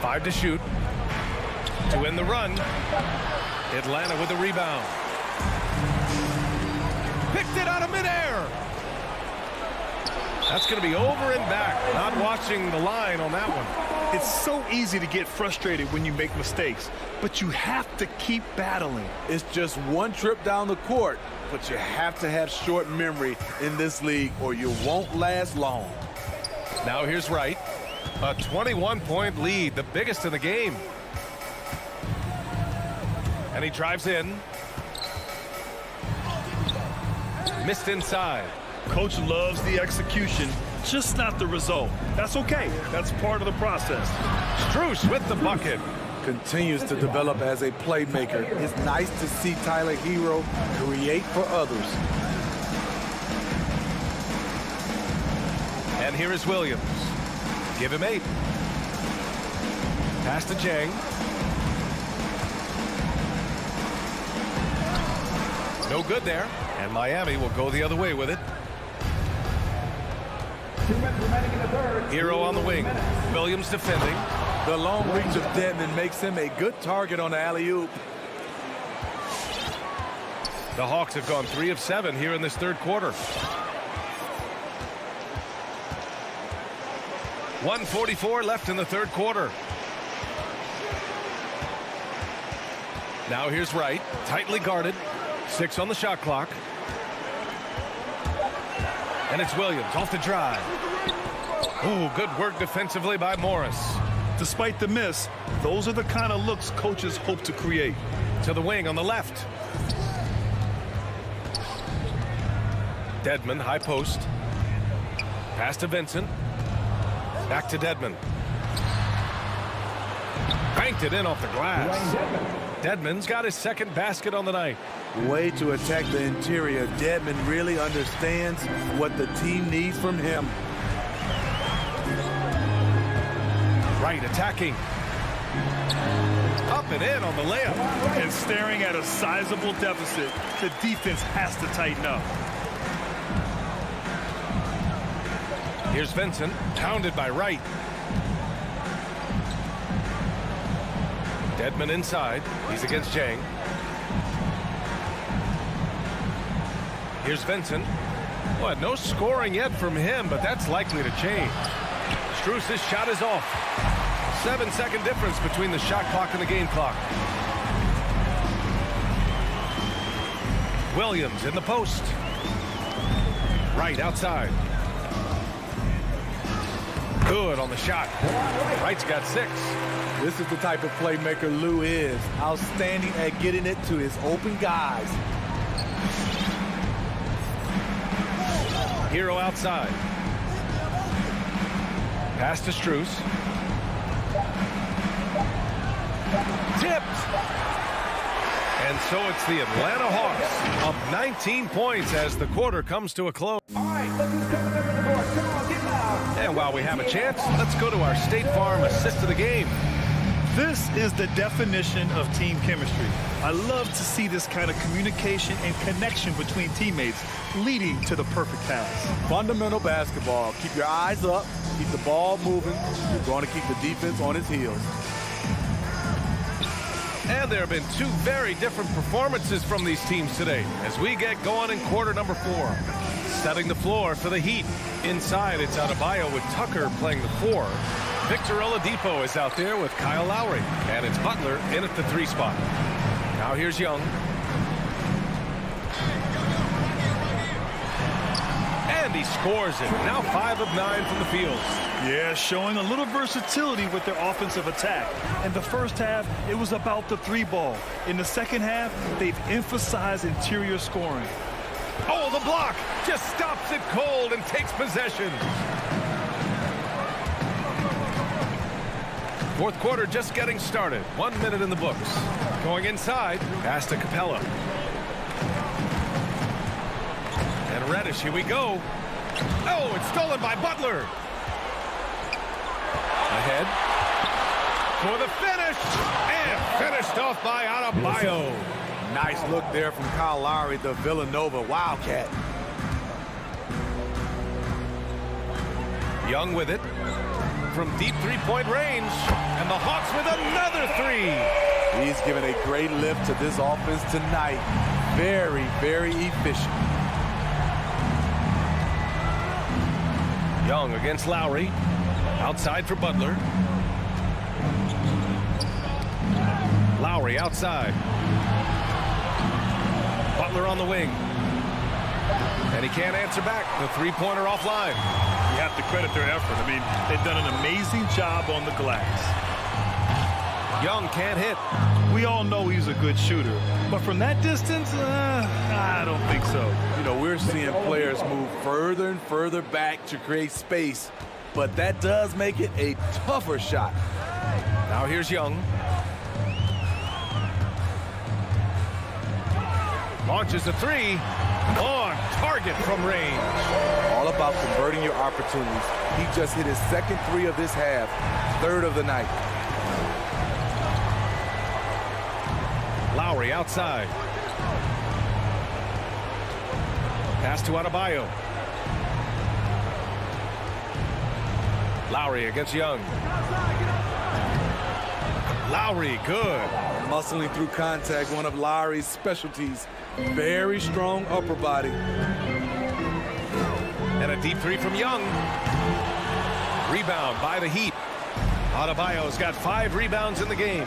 5 to shoot. To win the run. Atlanta with the rebound. Picked it out of midair. That's going to be over and back. Not watching the line on that one. It's so easy to get frustrated when you make mistakes, but you have to keep battling. It's just one trip down the court, but you have to have short memory in this league or you won't last long. Now here's Wright. A 21-point lead, the biggest in the game. And he drives in. Missed inside. Coach loves the execution, just not the result. That's okay. That's part of the process. Strus with the bucket. Continues to develop as a playmaker. It's nice to see Tyler Hero create for others. And here is Williams. Give him 8. Pass to Jang. No good there. And Miami will go the other way with it. 2 minutes remaining in the third. Hero on the wing. Williams defending. The long reach of Dedmon makes him a good target on the alley-oop. The Hawks have gone 3 of 7 here in this third quarter. 1:44 left in the third quarter. Now here's Wright, tightly guarded. 6 on the shot clock. And it's Williams off the drive. Ooh, good work defensively by Morris. Despite the miss, those are the kind of looks coaches hope to create. To the wing on the left. Dedmon, high post. Pass to Vincent. Back to Dedmon. Banked it in off the glass. Dedmon's got his second basket on the night. Way to attack the interior. Dedmon really understands what the team needs from him. Wright attacking. Up and in on the layup. And staring at a sizable deficit, the defense has to tighten up. Here's Vincent, pounded by Wright. Dedmon inside. He's against Jang. Here's Vincent. Well, no scoring yet from him, but that's likely to change. Strus' shot is off. 7-second difference between the shot clock and the game clock. Williams in the post. Wright outside. Good on the shot. Wright's got 6. This is the type of playmaker Lou is. Outstanding at getting it to his open guys. Hero outside. Pass to Strus. Tipped. And so it's the Atlanta Hawks up 19 points as the quarter comes to a close. All right, look who's coming up to the board. Come on, get loud. And while we have a chance, let's go to our State Farm assist of the game. This is the definition of team chemistry. I love to see this kind of communication and connection between teammates leading to the perfect pass. Fundamental basketball. Keep your eyes up. Keep the ball moving. You're going to keep the defense on its heels. And there have been 2 very different performances from these teams today as we get going in quarter number 4. Setting the floor for the Heat. Inside, it's Adebayo with Tucker playing the 4. Victor Oladipo is out there with Kyle Lowry. And it's Butler in at the 3 spot. Now here's Young. And he scores it. Now 5 of 9 from the field. Yeah, showing a little versatility with their offensive attack. In the first half, it was about the 3 ball. In the second half, they've emphasized interior scoring. Oh, the block just stops it cold and takes possession. Fourth quarter just getting started. 1 minute in the books. Going inside. Pass to Capella. And Reddish, here we go. Oh, it's stolen by Butler. Ahead. For the finish. And finished off by Adebayo. Nice look there from Kyle Lowry, the Villanova Wildcat. Young with it. From deep three-point range. And the Hawks with another 3. He's given a great lift to this offense tonight. Very, very efficient. Young against Lowry. Outside for Butler. Lowry outside. Butler on the wing. And he can't answer back. The three-pointer offline. You have to credit their effort. I mean, they've done an amazing job on the glass. Young can't hit. We all know he's a good shooter, but from that distance, I don't think so. You know, we're seeing players move further and further back to create space, but that does make it a tougher shot. Now here's Young. Launches a three. On target from range. All about converting your opportunities. He just hit his second three of this half, third of the night. Lowry outside. Pass to Adebayo. Lowry against Young. Lowry, good. Muscling through contact, one of Lowry's specialties. Very strong upper body. And a deep three from Young. Rebound by the Heat. Adebayo's got 5 rebounds in the game.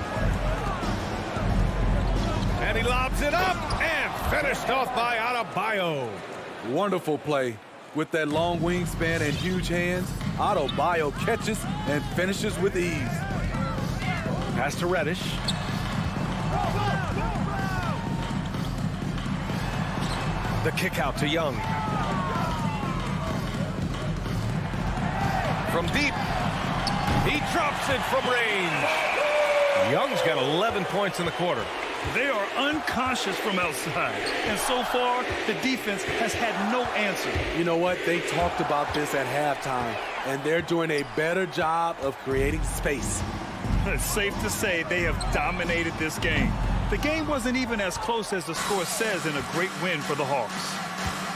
And he lobs it up and finished off by Adebayo. Wonderful play. With that long wingspan and huge hands, Adebayo catches and finishes with ease. Pass to Reddish. The kick out to Young. From deep. He drops it from range. Young's got 11 points in the quarter. They are unconscious from outside, and so far, the defense has had no answer. You know what? They talked about this at halftime, and they're doing a better job of creating space. It's safe to say they have dominated this game. The game wasn't even as close as the score says in a great win for the Hawks.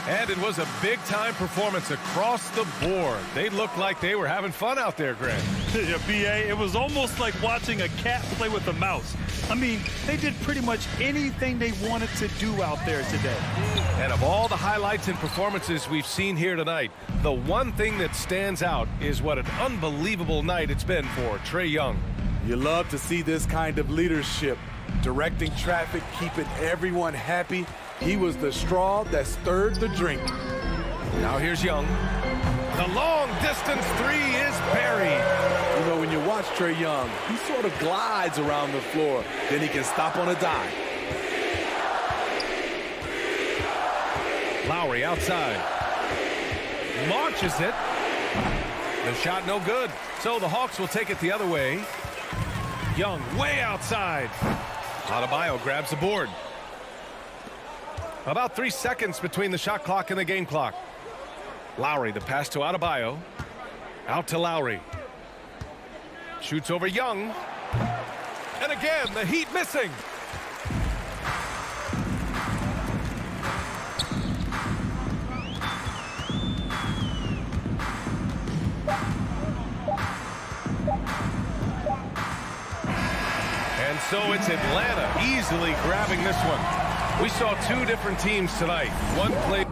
And it was a big-time performance across the board. They looked like they were having fun out there, Grant. Yeah, B.A., it was almost like watching a cat play with a mouse. I mean, they did pretty much anything they wanted to do out there today. And of all the highlights and performances we've seen here tonight, the one thing that stands out is what an unbelievable night it's been for Trae Young. You love to see this kind of leadership, directing traffic, keeping everyone happy. He was the straw that stirred the drink. Now here's Young. The long-distance three is buried. You know, when you watch Trae Young, he sort of glides around the floor. Then he can stop on a dime. Lowry outside. Launches it. The shot no good. So the Hawks will take it the other way. Young way outside. Adebayo grabs the board. About 3 seconds between the shot clock and the game clock. Lowry, the pass to Adebayo. Out to Lowry. Shoots over Young. And again, the Heat missing. And so it's Atlanta easily grabbing this one. We saw 2 different teams tonight. One played.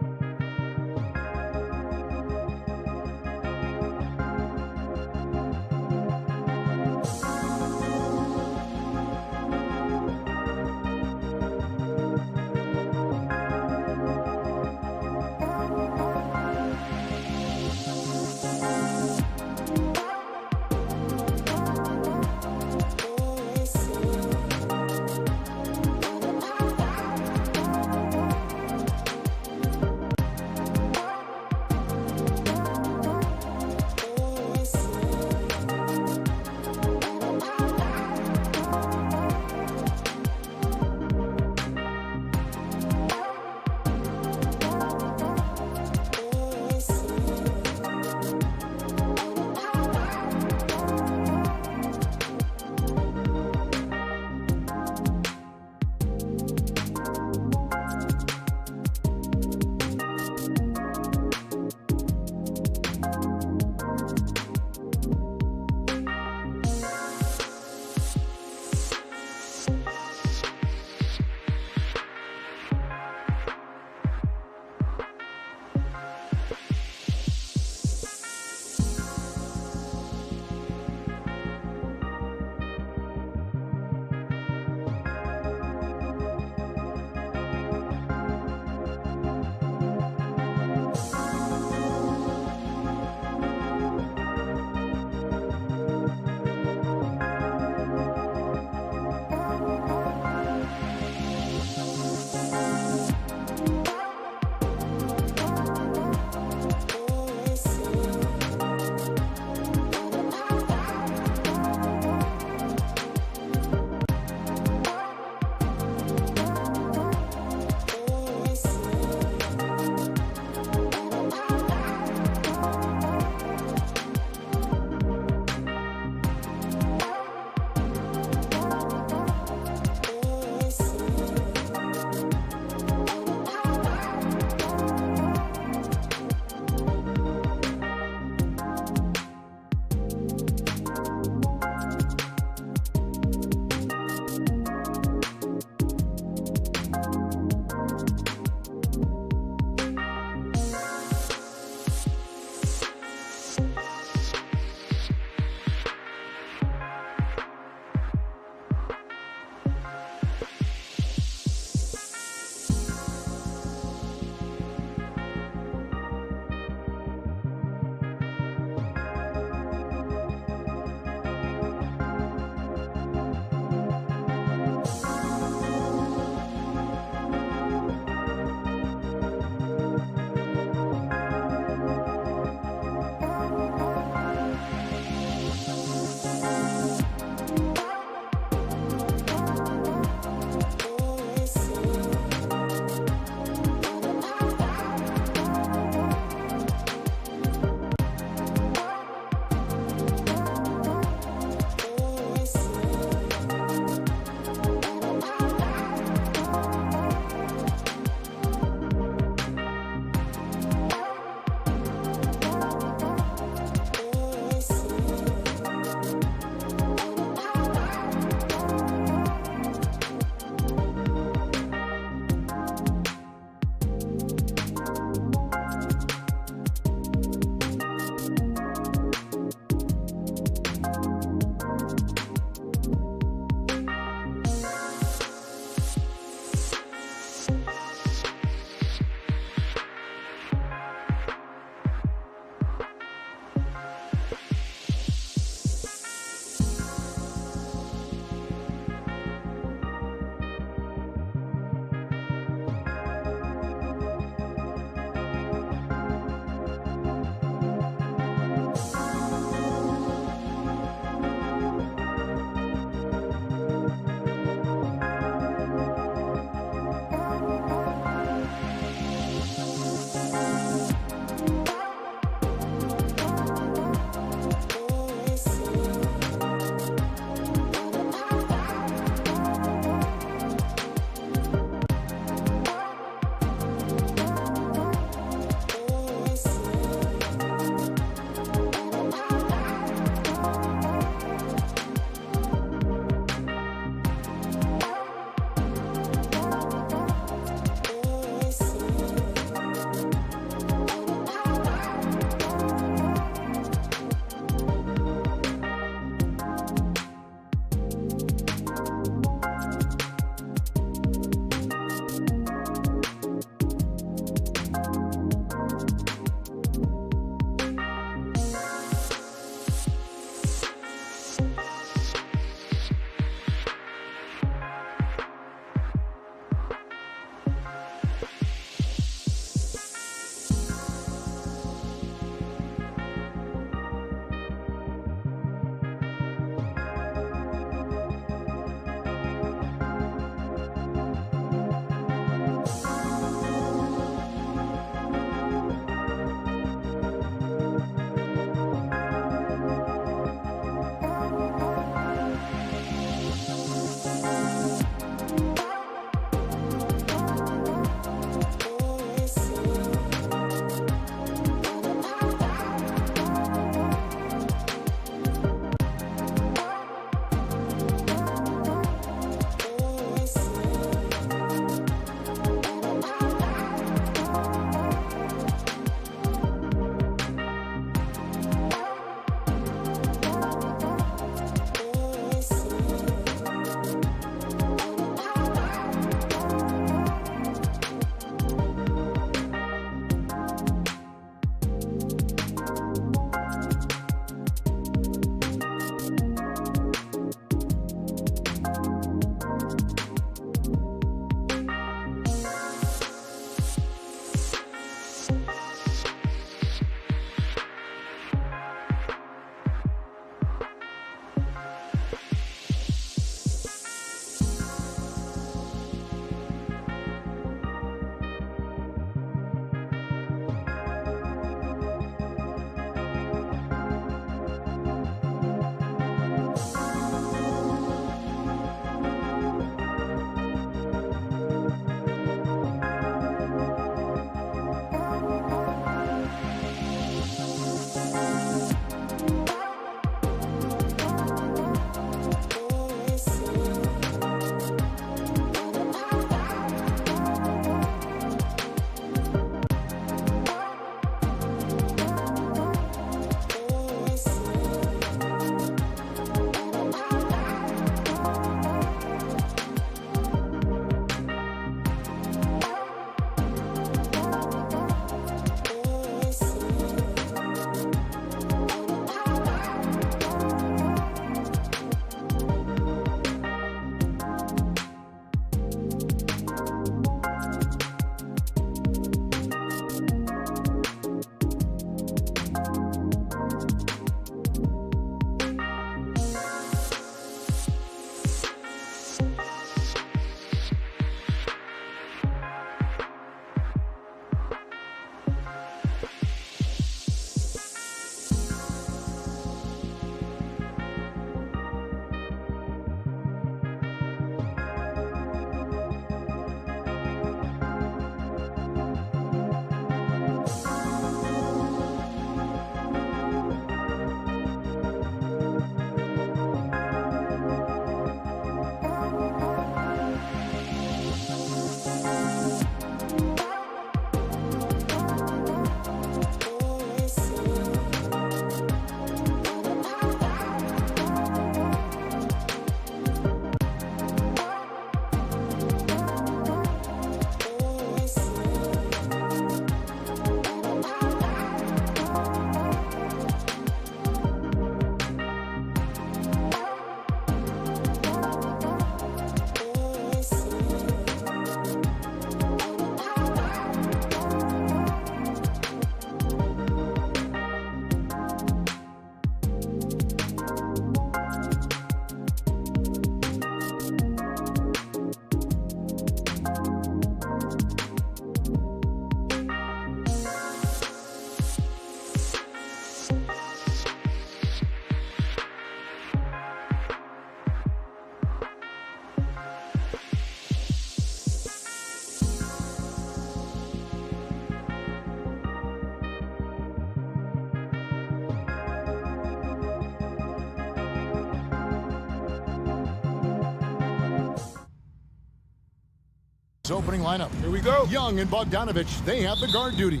Opening lineup. Here we go. Young and Bogdanovich, they have the guard duties.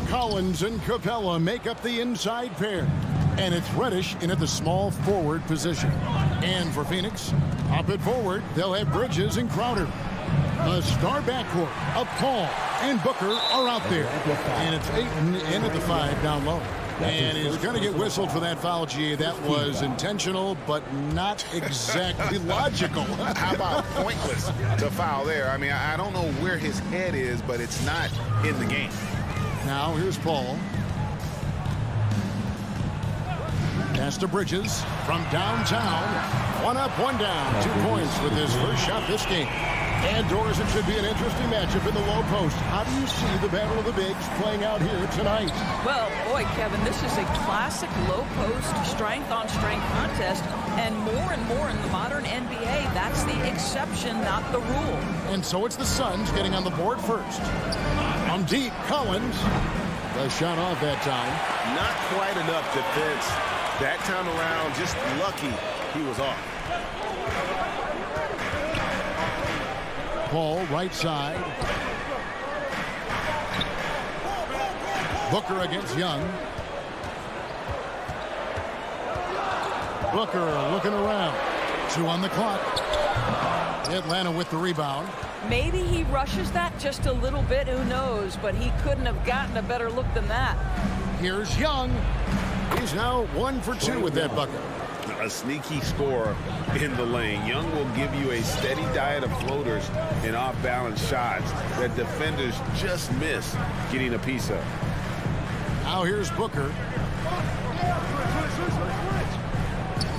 Collins and Capella make up the inside pair. And it's Reddish in at the small forward position. And for Phoenix, up at forward, they'll have Bridges and Crowder. The star backcourt of Paul and Booker are out there. And it's Ayton in at the 5 down low. And he's going to get whistled for that foul, G. That was intentional, but not exactly logical. How about pointless to foul there? I mean, I don't know where his head is, but it's not in the game. Now here's Paul. Pass to Bridges from downtown. 1 up, 1 down. 2 points with his first shot this game. And Doris, it should be an interesting matchup in the low post. How do you see the battle of the bigs playing out here tonight? Well, boy, Kevin, this is a classic low post strength-on-strength contest. And more in the modern NBA, that's the exception, not the rule. And so it's the Suns getting on the board first. On deep, Collins. The shot off that time. Not quite enough defense. That time around, just lucky he was off. Paul, right side. Booker against Young. Booker looking around. 2 on the clock. Atlanta with the rebound. Maybe he rushes that just a little bit, who knows, but he couldn't have gotten a better look than that. Here's Young. He's now 1 for 2 with that bucket. A sneaky scorer in the lane. Young will give you a steady diet of floaters and off-balance shots that defenders just miss getting a piece of. Now here's Booker.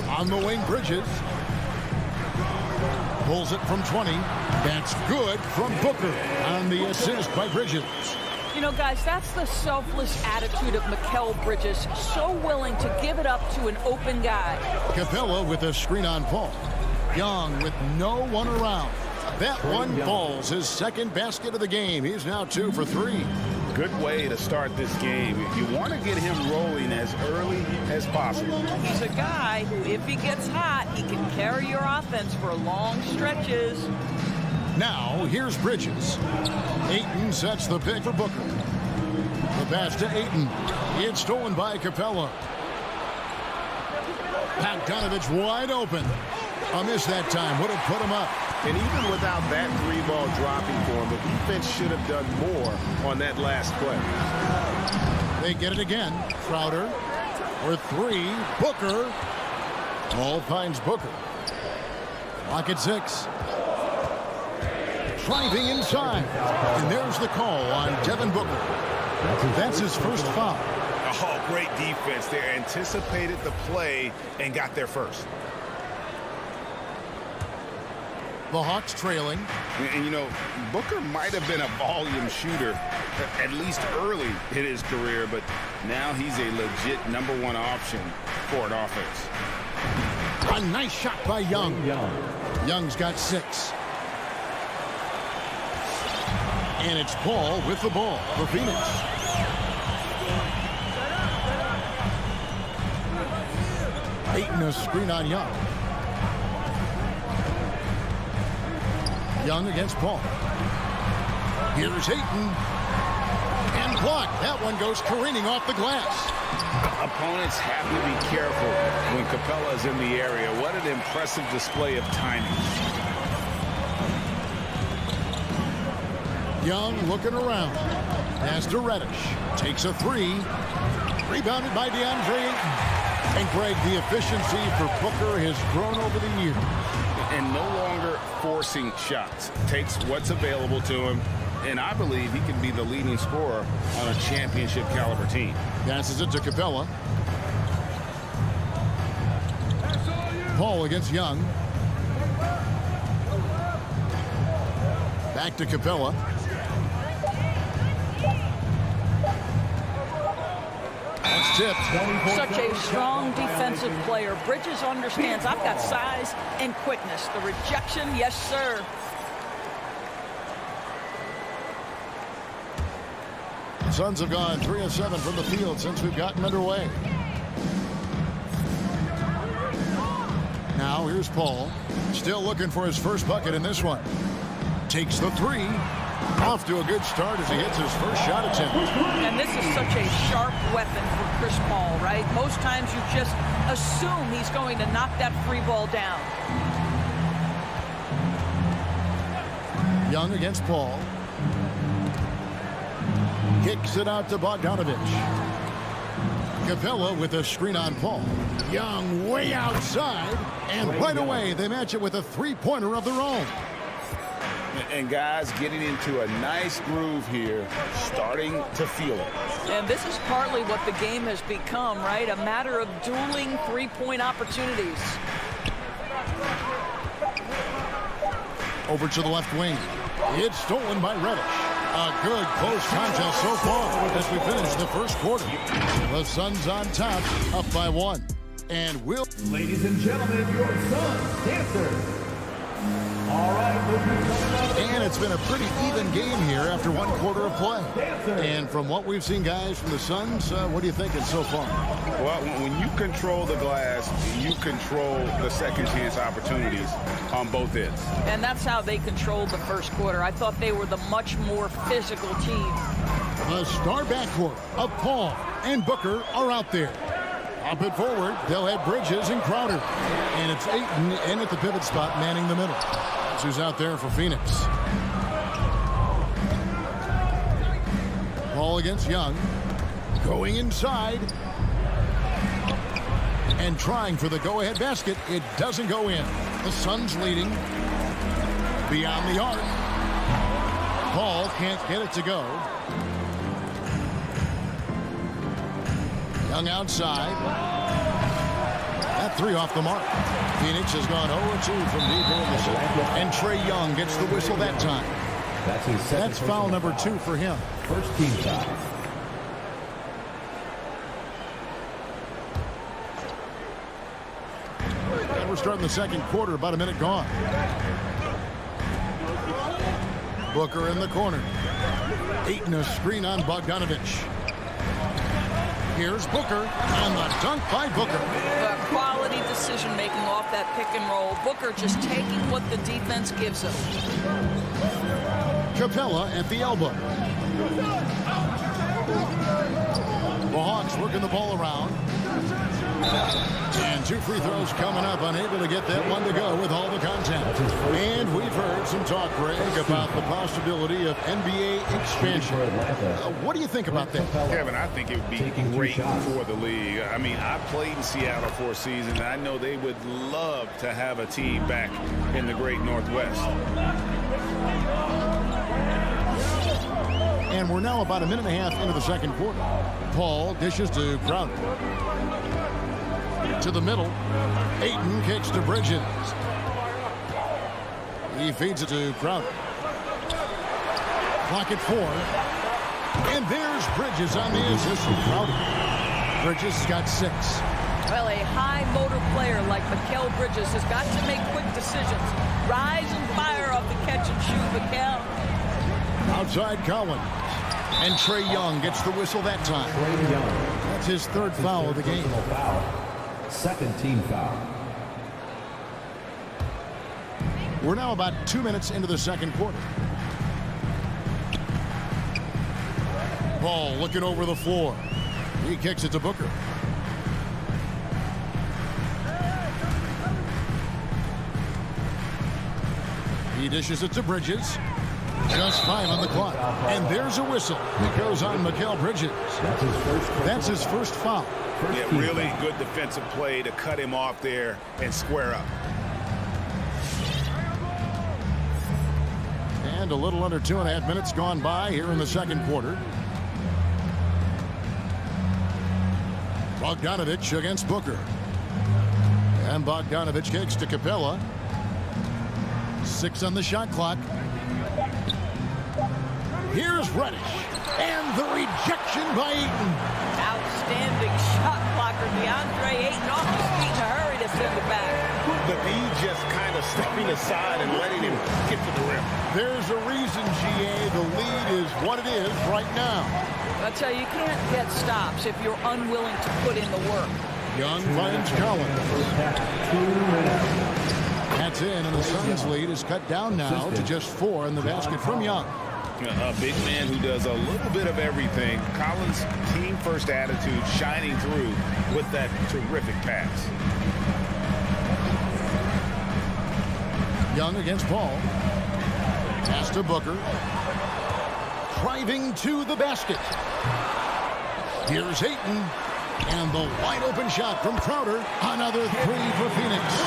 On the wing, Bridges. Pulls it from 20. That's good from Booker on the assist by Bridges. You know, guys, that's the selfless attitude of Mikal Bridges. So willing to give it up to an open guy. Capella with a screen on Paul. Young with no one around. That one falls his second basket of the game. He's now 2 for 3. Good way to start this game. You want to get him rolling as early as possible. He's a guy who, if he gets hot, he can carry your offense for long stretches. Now, here's Bridges. Ayton sets the pick for Booker. The pass to Ayton. It's stolen by Capella. Bogdanovich wide open. A miss that time. Would have put him up. And even without that 3-ball dropping for him, the defense should have done more on that last play. They get it again. Crowder for 3. Booker. Ball finds Booker. Clock at 6. Driving inside. And there's the call on Devin Booker. That's his first foul. Oh, great defense there. Anticipated the play and got there first. The Hawks trailing. And, you know, Booker might have been a volume shooter, at least early in his career, but now he's a legit #1 option for an offense. A nice shot by Young. Young's got 6. And it's Paul with the ball for Phoenix. Ayton a screen on Young. Young against Paul. Here's Ayton. And blocked. That one goes careening off the glass. Opponents have to be careful when Capella's in the area. What an impressive display of timing. Young looking around. Pass to Reddish. Takes a 3. Rebounded by DeAndre Ayton. And Greg, the efficiency for Booker has grown over the years. And no longer forcing shots. Takes what's available to him. And I believe he can be the leading scorer on a championship caliber team. Passes it to Capella. Paul against Young. Back to Capella. That's tipped. Such a strong defensive player. Bridges understands I've got size and quickness. The rejection, yes, sir. Suns have gone 3 of 7 from the field since we've gotten underway. Now here's Paul. Still looking for his first bucket in this one. Takes the three. Off to a good start as he hits his first shot attempt. And this is such a sharp weapon for Chris Paul, right? Most times you just assume he's going to knock that free ball down. Young against Paul. Kicks it out to Bogdanovich. Capella with a screen on Paul. Young way outside. And right away they match it with a three-pointer of their own. And guys getting into a nice groove here, starting to feel it. And this is partly what the game has become, right? A matter of dueling three-point opportunities. Over to the left wing. It's stolen by Reddish. A good close contest so far as we finish the first quarter. The Suns on top, up by 1. And will. Ladies and gentlemen, your Suns dancers. All right, and it's been a pretty even game here after 1 quarter of play. And from what we've seen, guys, from the Suns, what are you thinking so far? Well, when you control the glass, you control the second chance opportunities on both ends. And that's how they controlled the first quarter. I thought they were the much more physical team. The star backcourt of Paul and Booker are out there. Up and forward, they'll have Bridges and Crowder. And it's Ayton in at the pivot spot, manning the middle. That's who's out there for Phoenix. Paul against Young. Going inside. And trying for the go-ahead basket. It doesn't go in. The Suns leading. Beyond the arc. Paul can't get it to go. Young outside. That three off the mark. Phoenix has gone 0-2 from deep in the center. And Trae Young gets the whistle that time. That's foul number 2 for him. First team foul. And we're starting the second quarter, about a minute gone. Booker in the corner. Ayton a screen on Bogdanovich. Here's Booker, and the dunk by Booker. The quality decision-making off that pick and roll. Booker just taking what the defense gives him. Capella at the elbow. The Hawks working the ball around. And 2 free throws coming up, unable to get that one to go with all the contact. And we've heard some talk, Greg, about the possibility of NBA expansion. What do you think about that? Kevin, I think it would be great for the league. I mean, I played in Seattle for a season, and I know they would love to have a team back in the great Northwest. And we're now about a minute and a half into the second quarter. Paul dishes to Crowder. To the middle. Ayton kicks to Bridges. He feeds it to Crowder. Clock at 4. And there's Bridges on the assist from Crowder. Bridges got 6. Well, a high motor player like Mikal Bridges has got to make quick decisions. Rise and fire off the catch and shoot, Mikal. Outside Collins. And Trae Young gets the whistle that time. That's his 3rd foul of the game. Second team foul. We're now about 2 minutes into the second quarter. Paul looking over the floor. He kicks it to Booker. He dishes it to Bridges. Just 5 on the clock. And there's a whistle. It goes on Mikal Bridges. That's his first foul. Yeah, really good defensive play to cut him off there and square up. And a little under 2.5 minutes gone by here in the second quarter. Bogdanovich against Booker. And Bogdanovich kicks to Capella. 6 on the shot clock. Here's Reddish. And the rejection by Ayton. Outstanding shot blocker, DeAndre Ayton off his feet in a hurry to send it back. But he just kind of stepping aside and letting him get to the rim. There's a reason, GA, the lead is what it is right now. I tell you, you can't get stops if you're unwilling to put in the work. Young finds Collins. That's in the Suns' lead is cut down now to just 4 in the basket from Young. A big man who does a little bit of everything. Collins' team-first attitude shining through with that terrific pass. Young against Paul. Pass to Booker. Driving to the basket. Here's Ayton. And the wide-open shot from Crowder. Another 3 for Phoenix.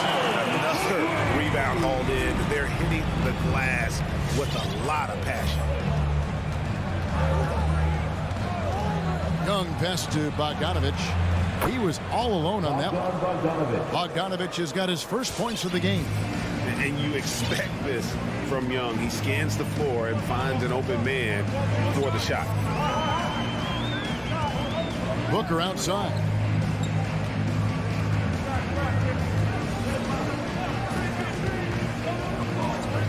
Another rebound hauled in. They're hitting the glass with a lot of passion. Young pass to Bogdanovich. He was all alone on that one. Bogdanovich has got his first points of the game. And you expect this from Young. He scans the floor and finds an open man for the shot. Booker outside.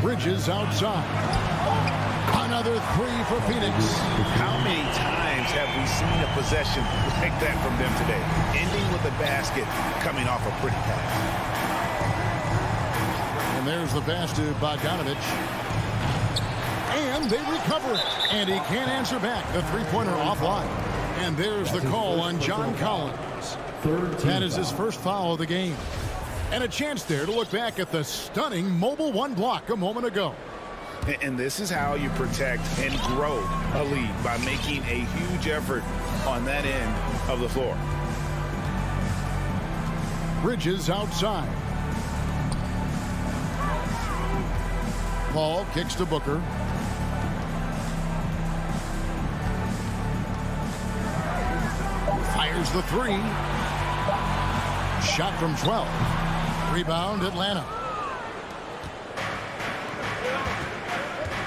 Bridges outside. Another 3 for Phoenix. How many times have we seen a possession like that from them today? Ending with a basket, coming off a pretty pass. And there's the pass to Bogdanovich. And they recover it. And he can't answer back. The three-pointer offline. And there's the call on John Collins. That is his first foul of the game. And a chance there to look back at the stunning mobile one block a moment ago. And this is how you protect and grow a lead, by making a huge effort on that end of the floor. Bridges outside. Paul kicks to Booker. Fires the 3. Shot from 12. Rebound Atlanta.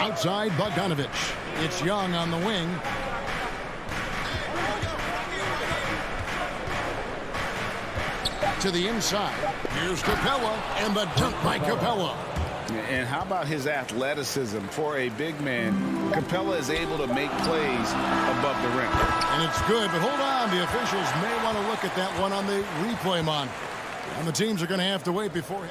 Outside Bogdanovich. It's Young on the wing. To the inside. Here's Capella, and the dunk by Capella. And how about his athleticism? For a big man, Capella is able to make plays above the rim. And it's good, but hold on. The officials may want to look at that one on the replay monitor. And the teams are going to have to wait before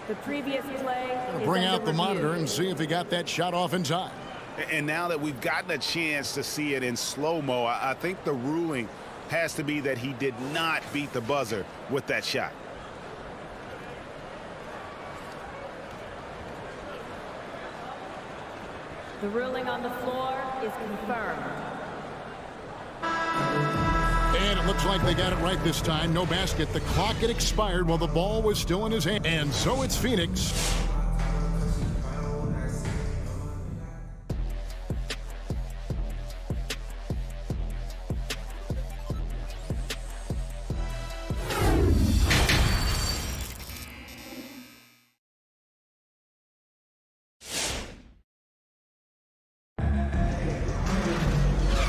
the previous play. Bring out the monitor and see if he got that shot off in time. And now that we've gotten a chance to see it in slow-mo, I think the ruling has to be that he did not beat the buzzer with that shot. The ruling on the floor is confirmed. And it looks like they got it right this time. No basket. The clock had expired while the ball was still in his hand. And so it's Phoenix.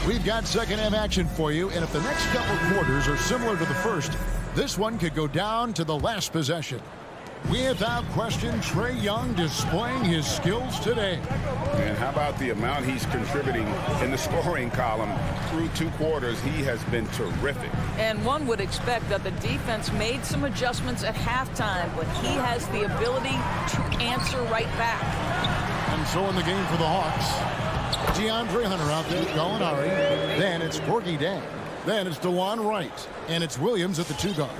We've got second half action for you, and if the next couple quarters are similar to the first, this one could go down to the last possession. Without question, Trae Young displaying his skills today. And how about the amount he's contributing in the scoring column? Through 2 quarters, he has been terrific. And one would expect that the defense made some adjustments at halftime, but he has the ability to answer right back. And so in the game for the Hawks, DeAndre Hunter out there, Gallinari. Then it's Porgy Day. Then it's DeJuan Wright. And it's Williams at the 2 guard.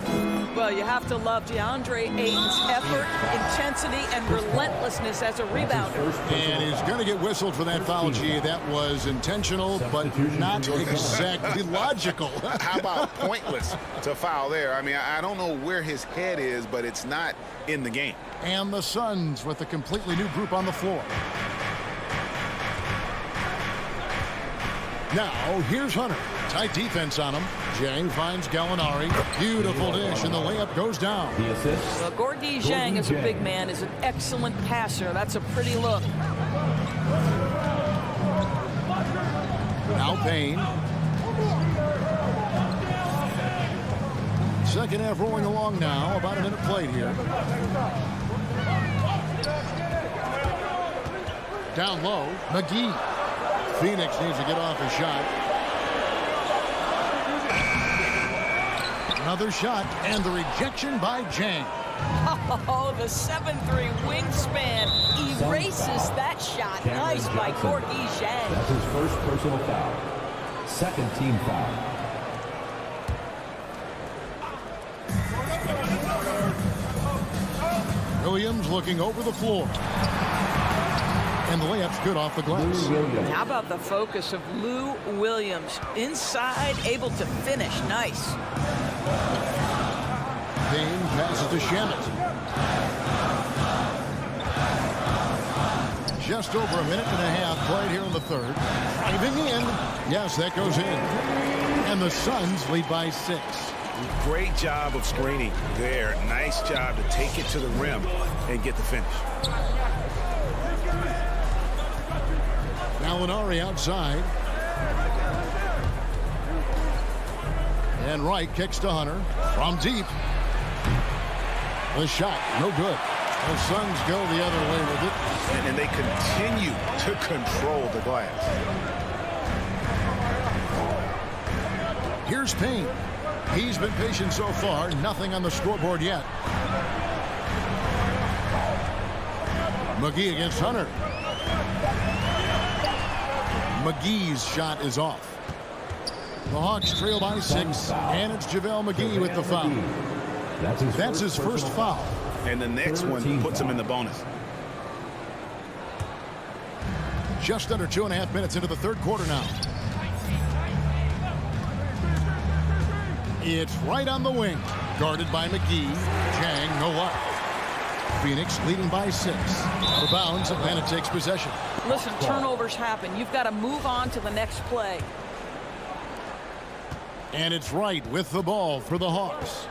Well, you have to love DeAndre Ayton's effort, intensity, and relentlessness as a rebounder. And he's going to get whistled for that foul, G. That was intentional, but not exactly logical. How about pointless to foul there? I mean, I don't know where his head is, but it's not in the game. And the Suns with a completely new group on the floor. Now, here's Hunter. Tight defense on him. Zhang finds Gallinari. Beautiful dish, and the layup goes down. Well, Gorgui Zhang, as a big man, is an excellent passer. That's a pretty look. Now Payne. Second half rolling along now. About a minute played here. Down low, McGee. Phoenix needs to get off a shot. Another shot, and the rejection by Zhang. Oh, the 7'3" wingspan erases that shot. Cameron Nice by Johnson. Corky Zhang. That's his first personal foul. Second team foul. Williams looking over the floor. And the layup's good off the glass. How about the focus of Lou Williams? Inside, able to finish. Nice. Dane passes to Shamet. Just over a minute and a half played here in the third. Driving in. Yes, that goes in. And the Suns lead by 6. Great job of screening there. Nice job to take it to the rim and get the finish. Gallinari outside. And Wright kicks to Hunter from deep. The shot, no good. The Suns go the other way with it. And they continue to control the glass. Here's Payne. He's been patient so far. Nothing on the scoreboard yet. McGee against Hunter. McGee's shot is off. The Hawks trail by 6, and it's JaVale McGee with the foul. That's his first foul. And the next one puts him in the bonus. Just under 2.5 minutes into the third quarter now. It's right on the wing. Guarded by McGee. Zhang, no luck. Phoenix leading by 6. For bounds, Atlanta takes possession. Listen, turnovers happen. You've got to move on to the next play. And it's Wright with the ball for the Hawks.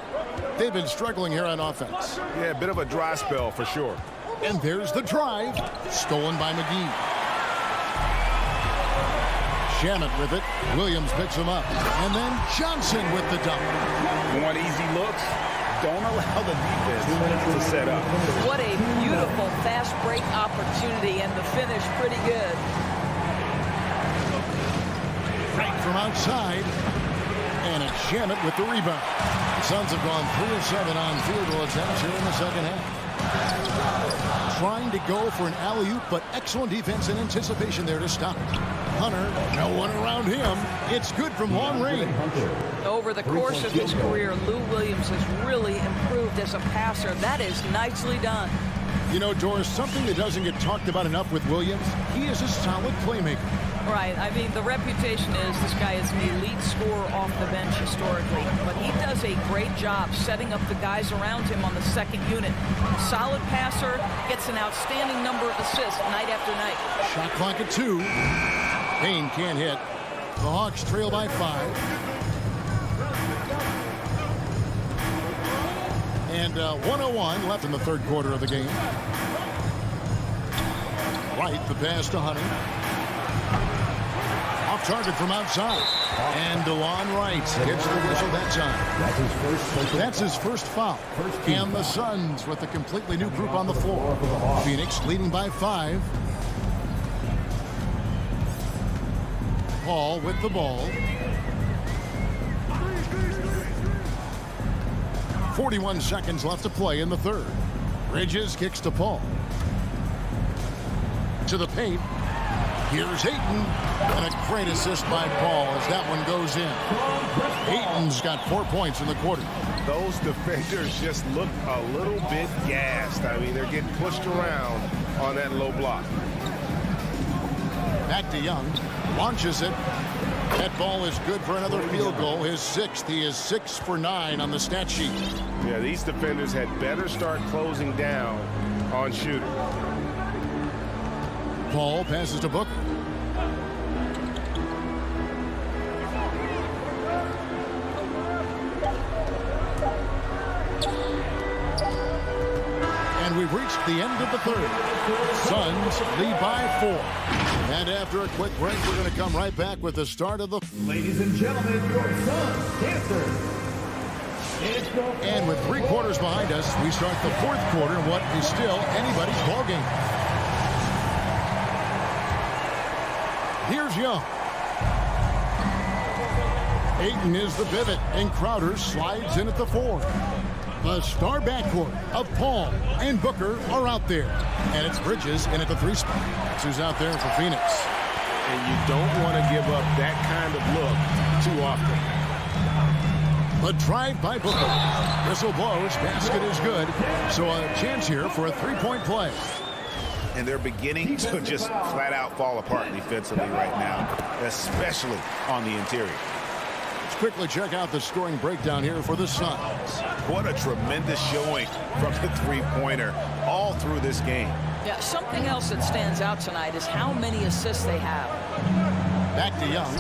They've been struggling here on offense. Yeah, a bit of a dry spell for sure. And there's the drive. Stolen by McGee. Shamet with it. Williams picks him up. And then Johnson with the dunk. Want easy looks? Don't allow the defense to set up. What a beautiful fast break opportunity, and the finish pretty good. Right from outside. And it's Shamet with the rebound. Suns have gone 3 of 7 on field goal attempts here in the second half. Trying to go for an alley-oop, but excellent defense and anticipation there to stop it. Hunter, no one around him. It's good from long range. Over the course of his career, Lou Williams has really improved as a passer. That is nicely done. You know, Doris, something that doesn't get talked about enough with Williams, he is a solid playmaker. Right. I mean, the reputation is this guy is an elite scorer off the bench historically, but he does a great job setting up the guys around him on the second unit. Solid passer, gets an outstanding number of assists night after night. Shot clock at 2. Payne can't hit. The Hawks trail by 5. And 1:01 left in the third quarter of the game. Wright, the pass to Hunter. Off target from outside. And DeLon Wright gets the whistle that time. That's his first foul. And the Suns with a completely new group on the floor. Phoenix leading by 5. Paul with the ball. 41 seconds left to play in the third. Bridges kicks to Paul. To the paint. Here's Hayton. And a great assist by Paul as that one goes in. Hayton's got 4 points in the quarter. Those defenders just look a little bit gassed. I mean, they're getting pushed around on that low block. Back to Young. Launches it. That ball is good for another field goal. His 6th. He is 6 for 9 on the stat sheet. Yeah, these defenders had better start closing down on shooting. Paul passes to Booker. And we've reached the end of the third. Suns lead by 4. And after a quick break, we're going to come right back with the start of the... Ladies and gentlemen, your Suns dancers. And with 3 quarters behind us, we start the fourth quarter in what is still anybody's ballgame. Here's Young. Ayton is the pivot, and Crowder slides in at the 4. The star backcourt of Paul and Booker are out there. And it's Bridges in at the 3 spot. That's who's out there for Phoenix. And you don't want to give up that kind of look too often. The drive by Booker. Whistle blows. Basket is good. So a chance here for a 3-point play. And they're beginning to just flat out fall apart defensively right now, especially on the interior. Let's quickly check out the scoring breakdown here for the Suns. What a tremendous showing from the three-pointer all through this game. Yeah, something else that stands out tonight is how many assists they have. Back to Young.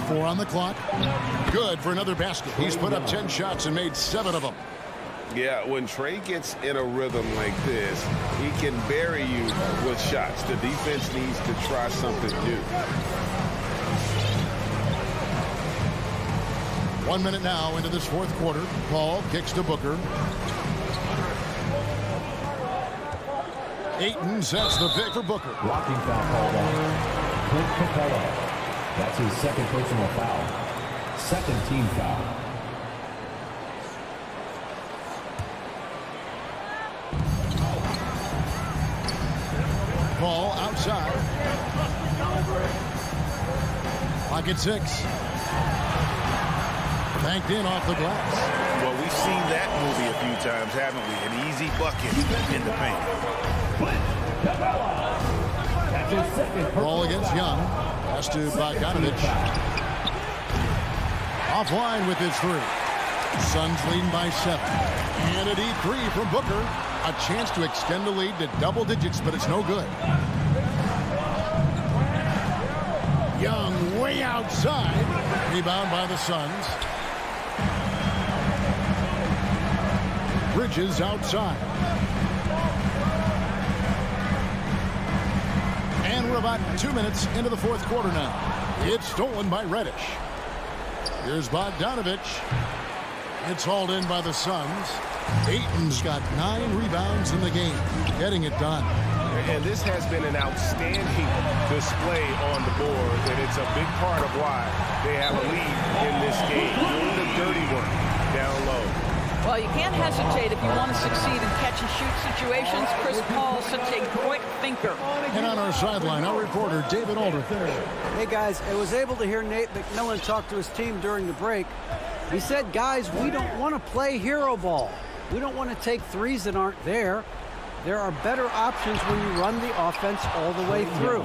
Four on the clock. Good for another basket. He's put up 10 shots and made 7 of them. Yeah, when Trey gets in a rhythm like this, he can bury you with shots. The defense needs to try something new. 1 minute now into this 4th quarter. Paul kicks to Booker. Ayton sets the pick for Booker. Blocking foul called on Clint Capella. That's his 2nd personal foul. 2nd team foul. Paul outside. Clock at 6. Banked in off the glass. Well, we've seen that movie a few times, haven't we? An easy bucket in the paint. Ball against Young. Pass to Bogdanovich. Offline with his 3. Suns leading by 7. And a deep 3 from Booker. A chance to extend the lead to double digits, but it's no good. Young way outside. Rebound by the Suns. Bridges outside. And we're about 2 minutes into the 4th quarter now. It's stolen by Reddish. Here's Bogdanovich. It's hauled in by the Suns. Ayton's got 9 rebounds in the game, getting it done. And this has been an outstanding display on the board, and it's a big part of why they have a lead in this game. Doing the dirty work down low. Well, you can't hesitate if you want to succeed in catch-and-shoot situations. Chris Paul, such a quick thinker. And on our sideline, our reporter, David Aldridge. Hey, guys, I was able to hear Nate McMillan talk to his team during the break. He said, guys, we don't want to play hero ball. We don't want to take threes that aren't there. There are better options when you run the offense all the way through.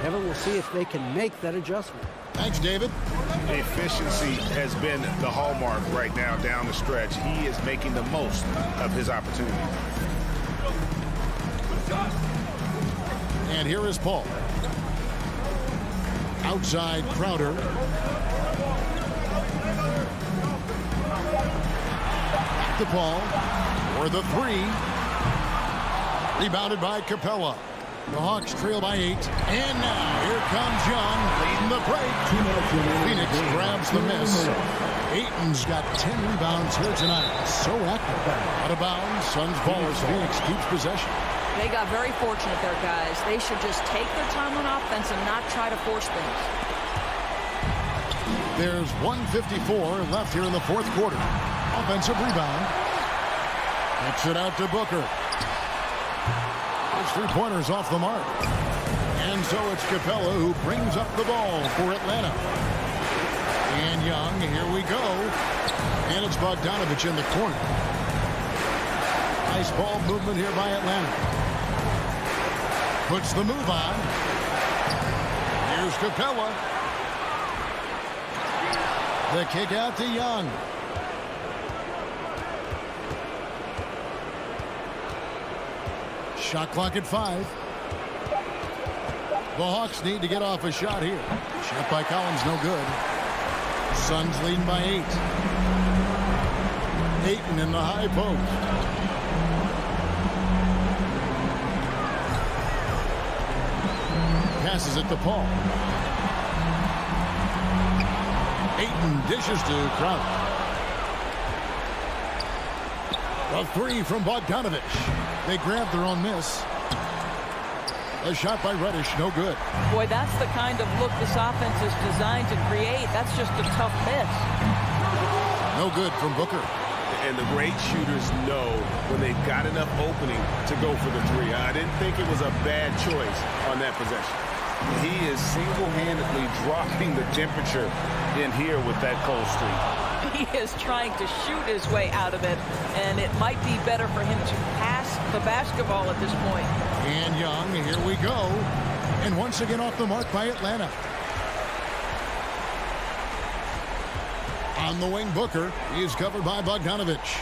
Kevin will see if they can make that adjustment. Thanks, David. Efficiency has been the hallmark right now down the stretch. He is making the most of his opportunity. And here is Paul. Outside Crowder. Back to Paul for the 3. Rebounded by Capella. The Hawks trail by 8. And now here comes Young leading the break. Phoenix grabs the miss. Ayton's got 10 rebounds here tonight. So active. Out of bounds. Suns ball as Phoenix keeps possession. They got very fortunate there, guys. They should just take their time on offense and not try to force things. There's 1:54 left here in the 4th quarter. Offensive rebound. Kicks it out to Booker. Those 3-pointers off the mark. And so it's Capella who brings up the ball for Atlanta. And Young, here we go. And it's Bogdanovich in the corner. Nice ball movement here by Atlanta. Puts the move on. Here's Capella. The kick out to Young. Shot clock at 5. The Hawks need to get off a shot here. Shot by Collins, no good. Suns leading by 8. Ayton in the high post. Passes it to Paul. Ayton dishes to Crowder. The 3 from Bogdanovich. They grab their own miss. A shot by Reddish, no good. Boy, that's the kind of look this offense is designed to create. That's just a tough miss. No good from Booker. And the great shooters know when they've got enough opening to go for the three. I didn't think it was a bad choice on that possession. He is single-handedly dropping the temperature in here with that cold streak. He is trying to shoot his way out of it, and it might be better for him to pass the basketball at this point. And Young, here we go. And once again off the mark by Atlanta. On the wing, Booker. He is covered by Bogdanovich.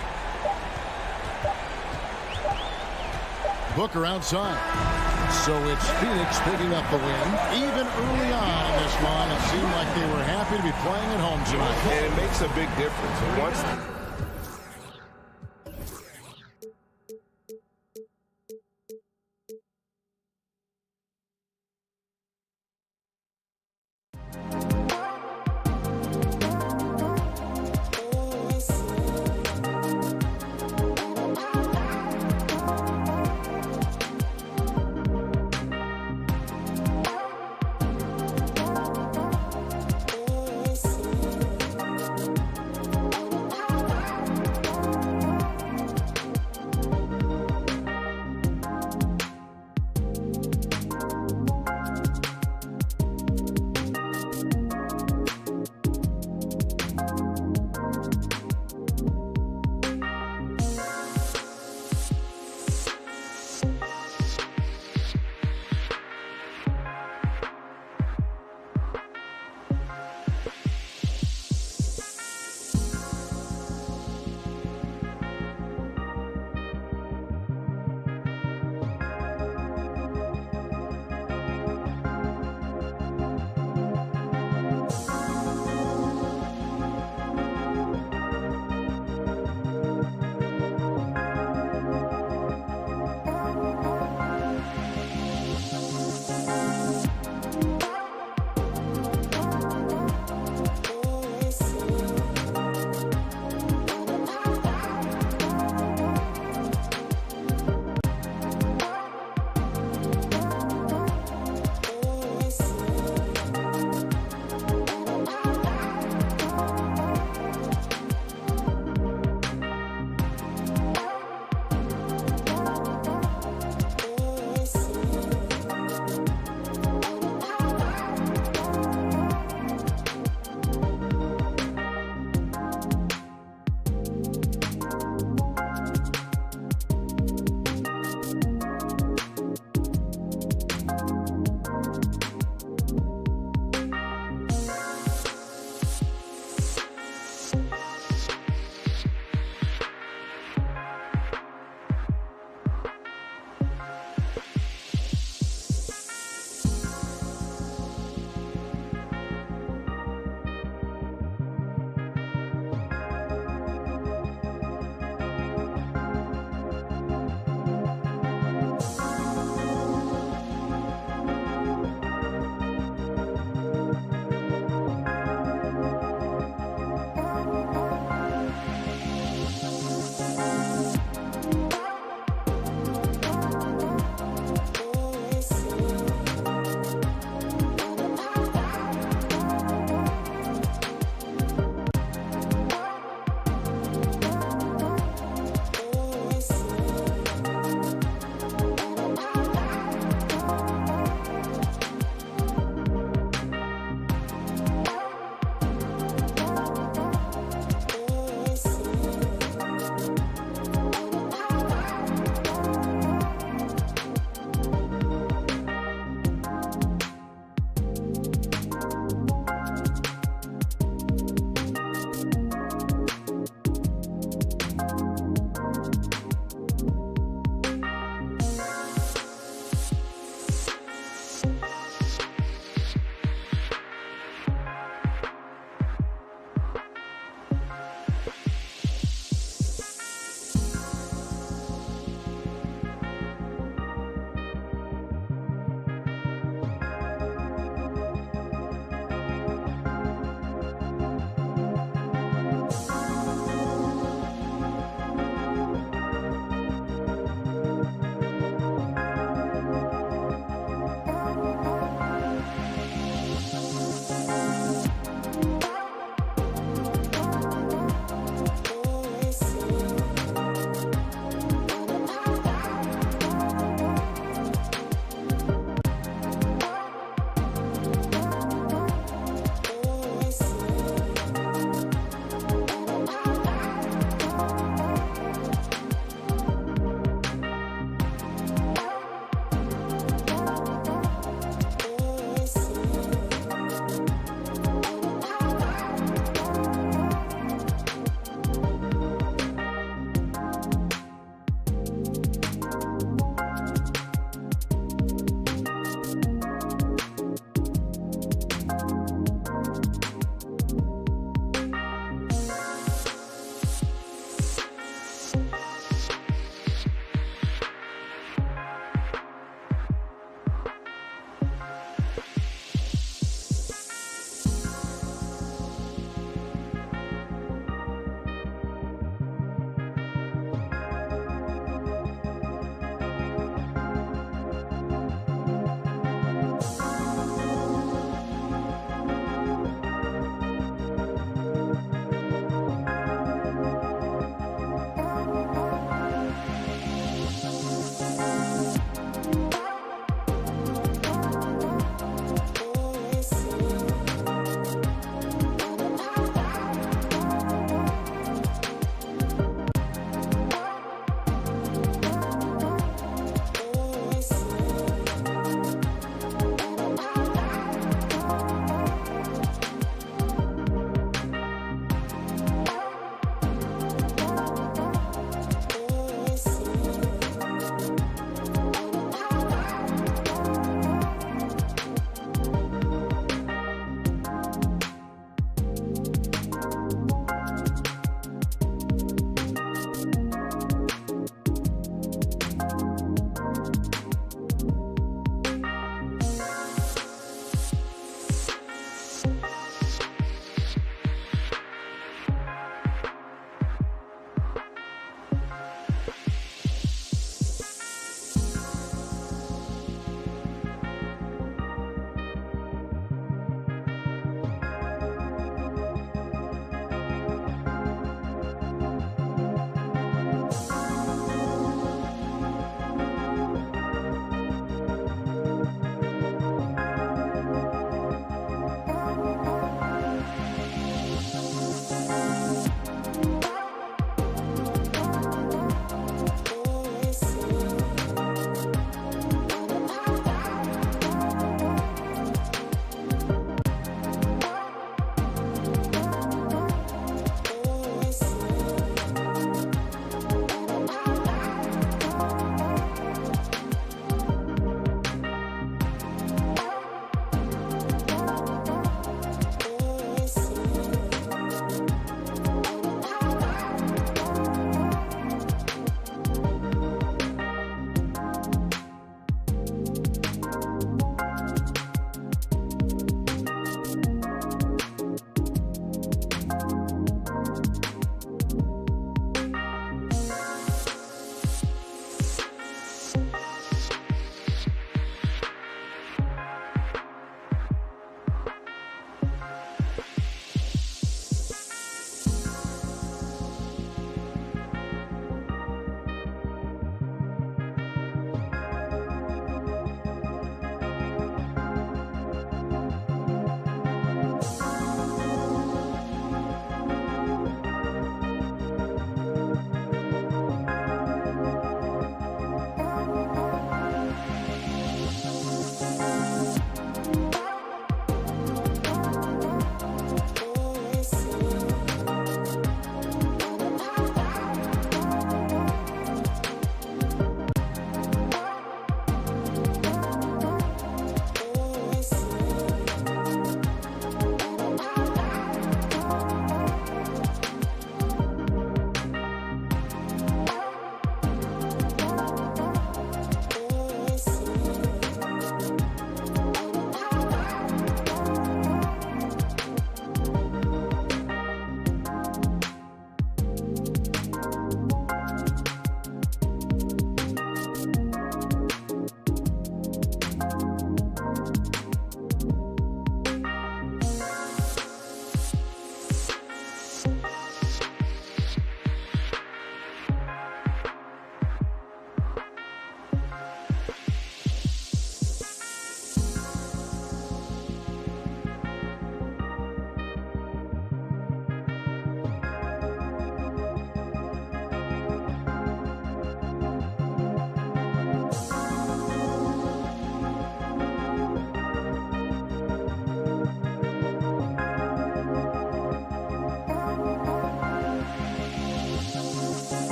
Booker outside. So it's Phoenix picking up the win. Even early on in this one, it seemed like they were happy to be playing at home tonight. And it makes a big difference. Once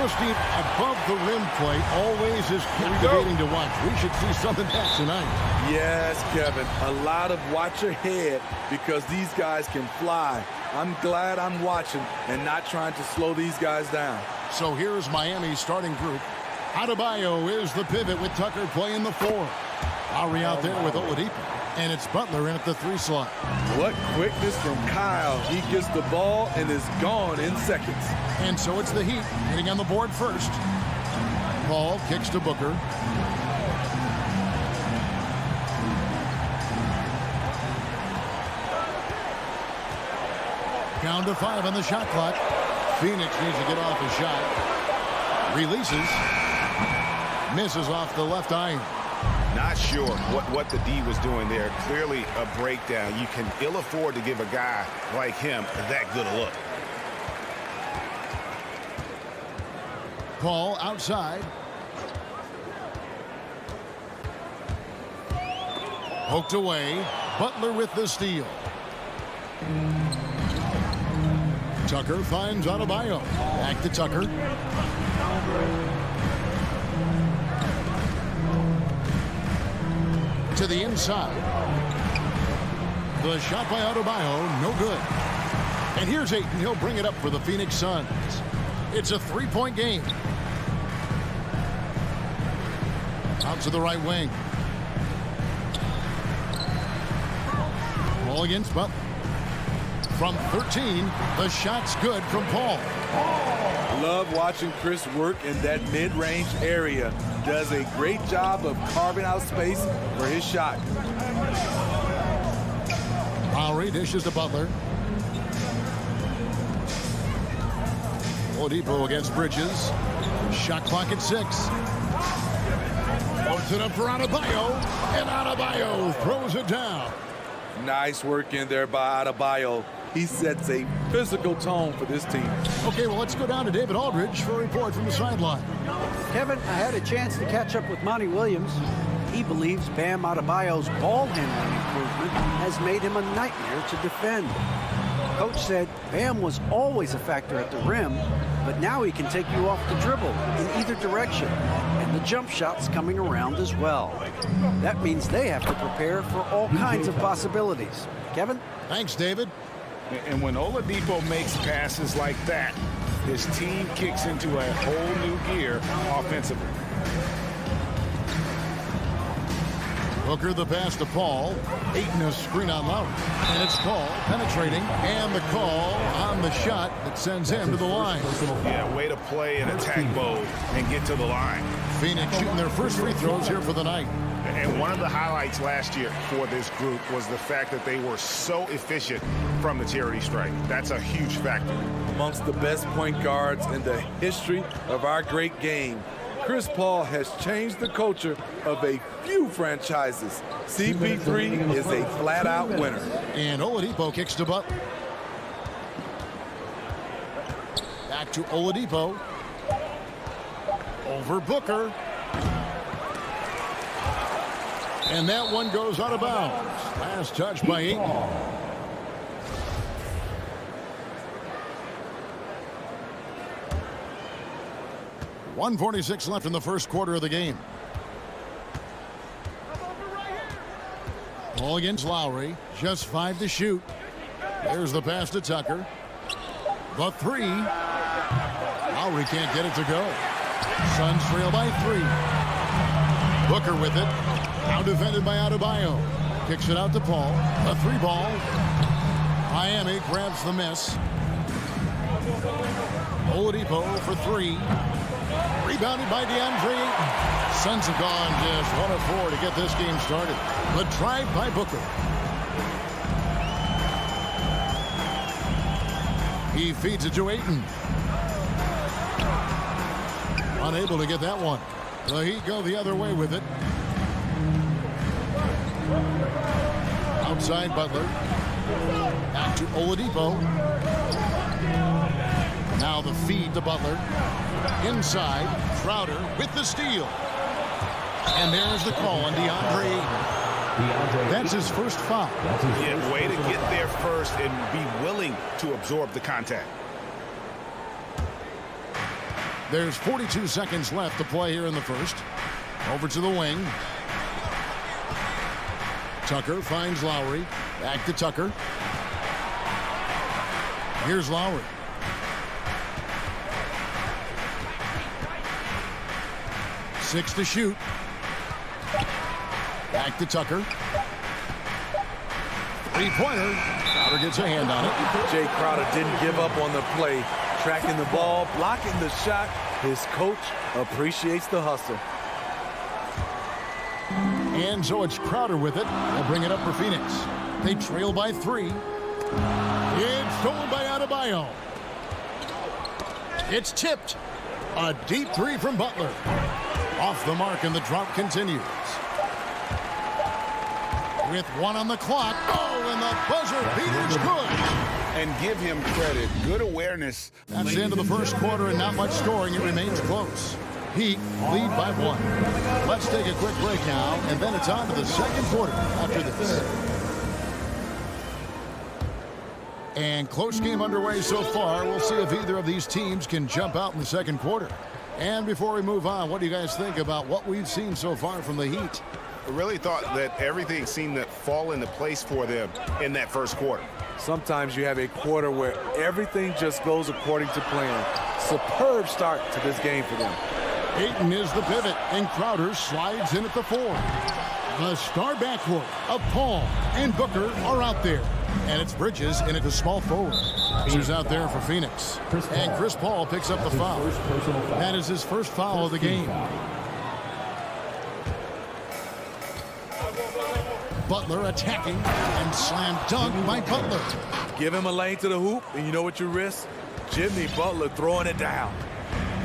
Steve, above the rim play always is captivating to watch. We should see something that tonight. Yes, Kevin. A lot of watch your head because these guys can fly. I'm glad I'm watching and not trying to slow these guys down. So here's Miami's starting group. Adebayo is the pivot with Tucker playing the 4. Lowry out there with Oladipo. And it's Butler in at the 3 slot. What quickness from Kyle. He gets the ball and is gone in seconds. And so it's the Heat hitting on the board first. Paul kicks to Booker. Down to 5 on the shot clock. Phoenix needs to get off a shot. Releases. Misses off the left iron. Not sure what the D was doing there. Clearly a breakdown. You can ill afford to give a guy like him that good a look. Paul outside. Poked away. Butler with the steal. Tucker finds Adebayo. Back to Tucker. To the inside. The shot by Adebayo, no good. And here's Ayton. He'll bring it up for the Phoenix Suns. It's a 3-point game. Out to the right wing. Ball against Butler. From 13, the shot's good from Paul. Love watching Chris work in that mid-range area. Does a great job of carving out space for his shot. Lowry dishes to Butler. Oladipo against Bridges. Shot clock at 6. Puts it up for Adebayo. And Adebayo throws it down. Nice work in there by Adebayo. He sets a physical tone for this team. Okay, well, let's go down to David Aldridge for a report from the sideline. Kevin, I had a chance to catch up with Monty Williams. He believes Bam Adebayo's ball handling improvement has made him a nightmare to defend. Coach said Bam was always a factor at the rim, but now he can take you off the dribble in either direction, and the jump shot's coming around as well. That means they have to prepare for all kinds of possibilities. Kevin? Thanks, David. And when Oladipo makes passes like that, his team kicks into a whole new gear offensively. Booker the pass to Paul. Ayton a screen on Lowry. And it's Paul penetrating. And the call on the shot that sends him to the line. Yeah, way to play in attack mode and get to the line. Phoenix shooting their first free throws here for the night. And one of the highlights last year for this group was the fact that they were so efficient from the charity stripe. That's a huge factor. Amongst the best point guards in the history of our great game, Chris Paul has changed the culture of a few franchises. CP3 is a flat-out winner. And Oladipo kicks to Butler. Back to Oladipo. Over Booker. And that one goes out of bounds. Last touch by Ayton. 1:46 left in the first quarter of the game. Ball against Lowry. Just 5 to shoot. There's the pass to Tucker. The 3. Lowry can't get it to go. Suns trail by 3. Booker with it. Now defended by Adebayo. Kicks it out to Paul. A 3 ball. Miami grabs the miss. Oladipo for 3. Rebounded by DeAndre Ayton. Suns have gone just 1 of 4 to get this game started. The drive by Booker. He feeds it to Ayton. Unable to get that one. The Heat go the other way with it. Outside Butler. Back to Oladipo. Now the feed to Butler. Inside, Crowder with the steal. And there's the call on DeAndre Ayton. That's his first foul. Yeah, way to get there first and be willing to absorb the contact. There's 42 seconds left to play here in the first. Over to the wing. Tucker finds Lowry. Back to Tucker. Here's Lowry. Six to shoot. Back to Tucker. Three-pointer. Crowder gets a hand on it. Jay Crowder didn't give up on the play. Tracking the ball, blocking the shot. His coach appreciates the hustle. And so it's Crowder with it. They'll bring it up for Phoenix. They trail by 3. It's stolen by Adebayo. It's tipped. A deep 3 from Butler. Off the mark, and the drought continues. With 1 on the clock. Oh, and the buzzer beater's good. And give him credit. Good awareness. That's the end of the first quarter, and not much scoring. It remains close. Heat lead by 1. Let's take a quick break now, and then it's on to the second quarter after this. And close game underway so far. We'll see if either of these teams can jump out in the second quarter. And before we move on, what do you guys think about what we've seen so far from the Heat? I really thought that everything seemed to fall into place for them in that first quarter. Sometimes you have a quarter where everything just goes according to plan. Superb start to this game for them. Ayton is the pivot, and Crowder slides in at the 4. The star backcourt of Paul and Booker are out there. And it's Bridges in at the small forward. He's out there for Phoenix. And Chris Paul picks up the foul. That is his first foul of the game. Butler attacking, and slam dunk by Butler. Give him a lane to the hoop, and you know what you risk? Jimmy Butler throwing it down.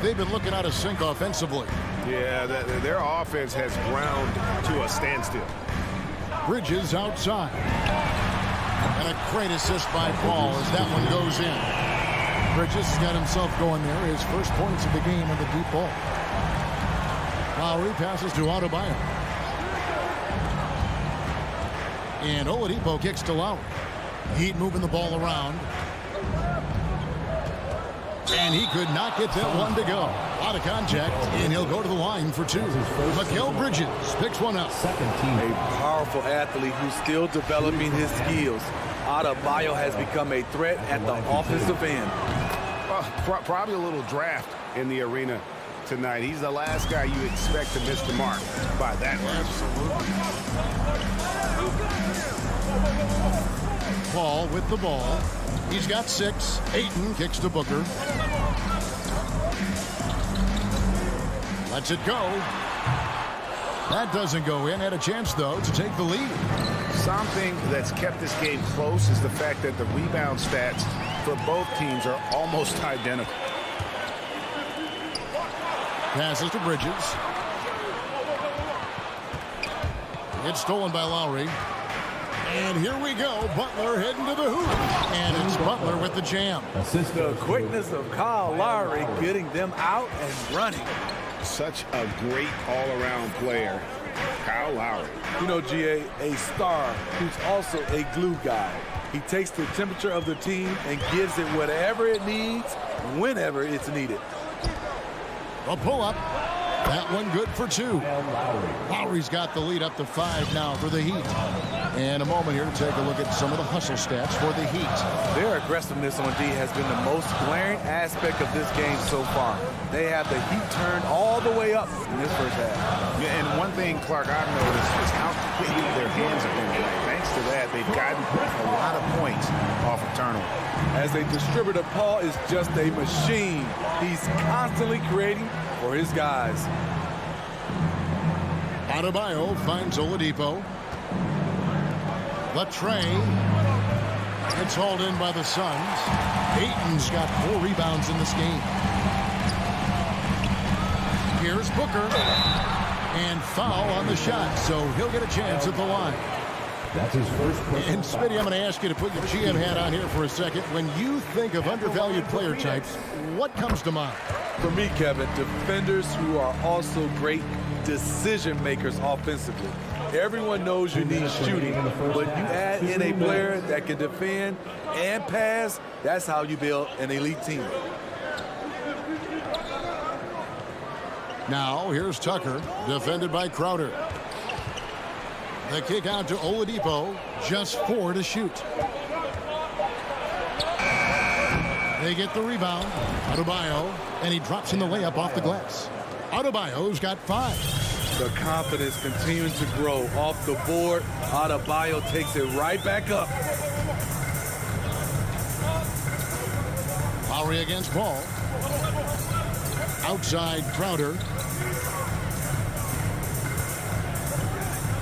They've been looking out of sync offensively. Yeah, their offense has ground to a standstill. Bridges outside. And a great assist by Paul as that one goes in. Bridges has got himself going there. His first points of the game on the deep ball. Lowry passes to Adebayo. And Oladipo kicks to Lowry. Heat moving the ball around. And he could not get that one to go. Out of contact, and he'll go to the line for 2. Mikal Bridges picks one up. A powerful athlete who's still developing his skills. Adebayo has become a threat at the offensive end. Probably a little draft in the arena tonight. He's the last guy you expect to miss the mark by that much. Paul with the ball. He's got 6. Ayton kicks to Booker. Lets it go. That doesn't go in. Had a chance, though, to take the lead. Something that's kept this game close is the fact that the rebound stats for both teams are almost identical. Passes to Bridges. It's stolen by Lowry. And here we go. Butler heading to the hoop. And it's Butler with the jam. The quickness of Kyle Lowry getting them out and running. Such a great all-around player, Kyle Lowry. You know, GA, a star who's also a glue guy. He takes the temperature of the team and gives it whatever it needs, whenever it's needed. A pull-up. That one good for 2. Lowry's got the lead up to 5 now for the Heat. And a moment here to take a look at some of the hustle stats for the Heat. Their aggressiveness on D has been the most glaring aspect of this game so far. They have the Heat turned all the way up in this first half. Yeah, and one thing, Clark, I've noticed is how quickly their hands have been tonight. Thanks to that, they've gotten a lot of points off of turnover. As a distributor, Paul is just a machine. He's constantly creating for his guys. Adebayo finds Oladipo. Latre. It's hauled in by the Suns. Ayton's got 4 rebounds in this game. Here's Booker. And foul on the shot, so he'll get a chance at the line. That's his first. And Smitty, I'm going to ask you to put your GM hat on here for a second. When you think of undervalued player types, what comes to mind? For me, Kevin, defenders who are also great decision makers offensively. Everyone knows you need shooting, but you add in a player that can defend and pass, that's how you build an elite team. Now here's Tucker, defended by Crowder. The kick out to Oladipo, just 4 to shoot. They get the rebound. Adebayo, and he drops in the layup off the glass. Adebayo's got 5. The confidence continuing to grow off the board. Adebayo takes it right back up. Lowry against Paul. Outside Crowder.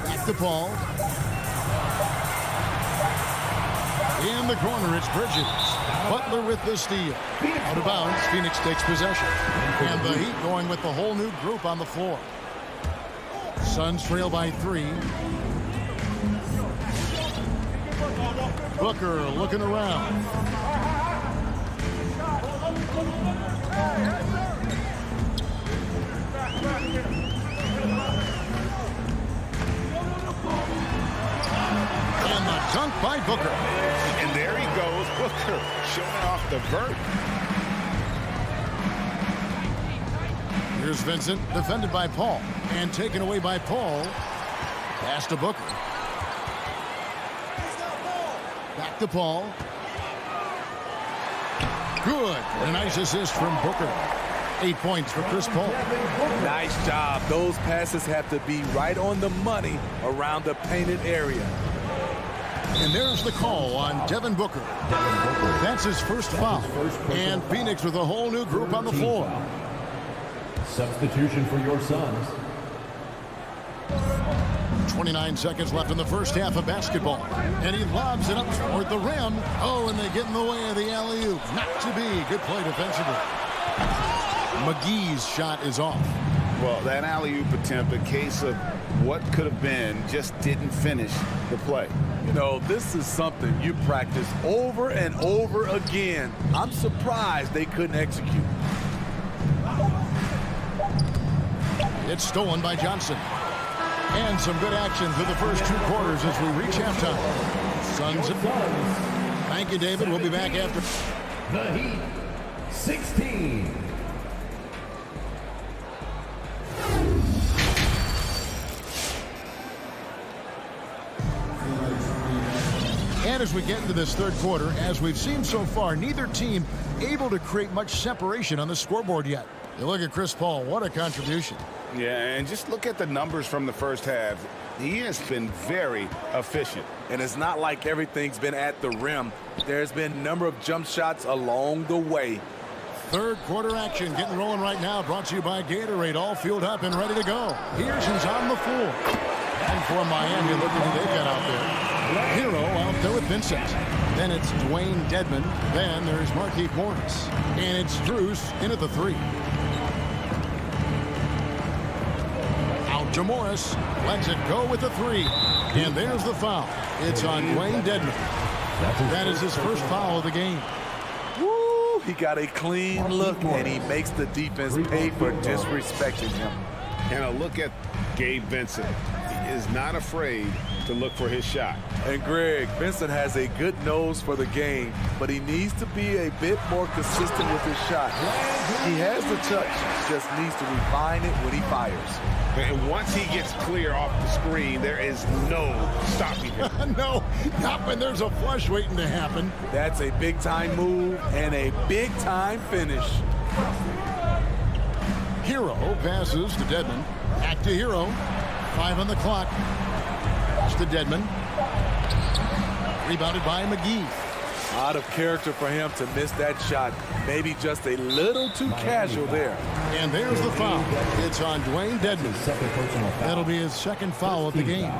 Back to Paul. In the corner, it's Bridges. Butler with the steal. Out of bounds, Phoenix takes possession. And the Heat going with the whole new group on the floor. Suns trail by 3. Booker looking around. And the dunk by Booker. And there he goes, Booker, showing off the vert. Here's Vincent, defended by Paul. And taken away by Paul. Pass to Booker. Back to Paul. Good. A nice assist from Booker. 8 points for Chris Paul. Nice job. Those passes have to be right on the money around the painted area. And there's the call on Devin Booker. That's his first foul. And Phoenix with a whole new group on the floor. Substitution for your Suns. 29 seconds left in the first half of basketball. And he lobs it up toward the rim. Oh, and they get in the way of the alley-oop. Not to be. Good play defensively. McGee's shot is off. Well, that alley-oop attempt, a case of what could have been, just didn't finish the play. You know, this is something you practice over and over again. I'm surprised they couldn't execute. It's stolen by Johnson. And some good action through the first 2 quarters as we reach halftime. Suns. Thank you, David. We'll be back after. The Heat, 16. And as we get into this third quarter, as we've seen so far, neither team able to create much separation on the scoreboard yet. You look at Chris Paul, what a contribution. Yeah, and just look at the numbers from the first half. He has been very efficient. And it's not like everything's been at the rim. There's been a number of jump shots along the way. Third quarter action getting rolling right now, brought to you by Gatorade, all fueled up and ready to go. Here's who's on the floor. And for Miami, look at who they've got out there. Hero out there with Vincent. Then it's Dwayne Dedman. Then there's Markieff Morris. And it's Strus in at the 3. Out to Morris. Lets it go with the 3. And there's the foul. It's on Dwayne Dedman. That is his first foul of the game. Woo! He got a clean look, and he makes the defense pay for disrespecting him. And a look at Gabe Vincent. He is not afraid to look for his shot. And Greg, Vincent has a good nose for the game, but he needs to be a bit more consistent with his shot. He has the touch, just needs to refine it when he fires. And once he gets clear off the screen, there is no stopping him. No, not when there's a flush waiting to happen. That's a big-time move and a big-time finish. Hero passes to Dedman. Back to Hero. 5 on the clock. Pass to Dedman. Rebounded by McGee. Out of character for him to miss that shot. Maybe just a little too casual there. And there's the foul. It's on Dwayne Dedman. That'll be his second foul of the game.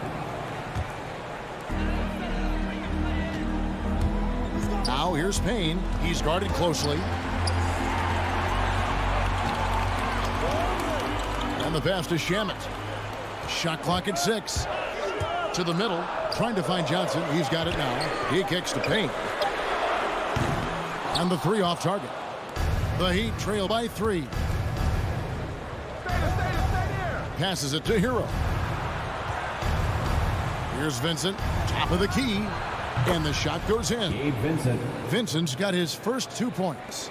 Now here's Payne. He's guarded closely. And the pass to Shamet. Shot clock at 6. To the middle, trying to find Johnson. He's got it now. He kicks to Payne. And the 3 off target. The Heat trail by 3. Passes it to Hero. Here's Vincent, top of the key. And the shot goes in. Gabe Vincent. Vincent's got his first 2 points.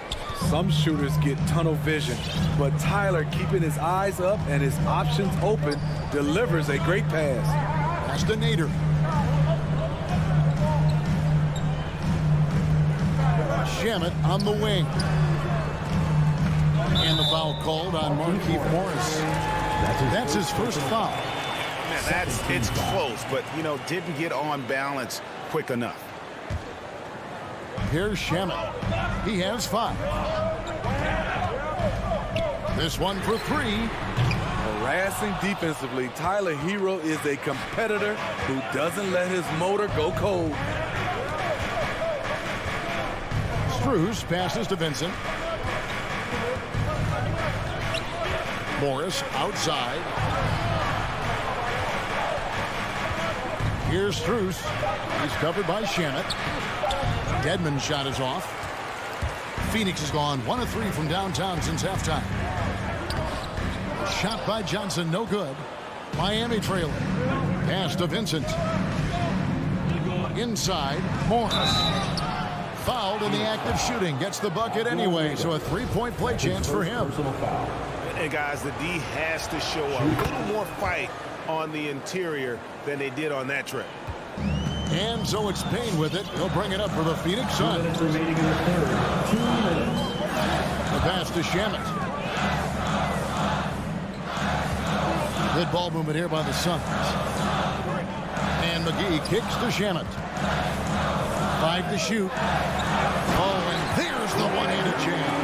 Some shooters get tunnel vision, but Tyler, keeping his eyes up and his options open, delivers a great pass. Pass to Nader. Shamet on the wing. And the foul called on Markieff Morris. That's his first foul. Man, it's close, but, you know, didn't get on balance quick enough. Here's Shamet. He has 5. This one for 3. Harassing defensively, Tyler Hero is a competitor who doesn't let his motor go cold. Strus passes to Vincent. Morris outside. Here's Strus. He's covered by Shamet. Dedmon's shot is off. Phoenix has gone 1 of 3 from downtown since halftime. Shot by Johnson, no good. Miami trailing. Pass to Vincent. Inside, Morris. Fouled in the act of shooting. Gets the bucket anyway, so a 3-point play chance for him. And guys, the D has to show a little more fight on the interior than they did on that trip. And so it's Payne with it. He'll bring it up for the Phoenix Suns. The pass to Shamet. Good ball movement here by the Suns. And McGee kicks to Shamet. 5 to shoot. Oh, and there's the one-handed jam.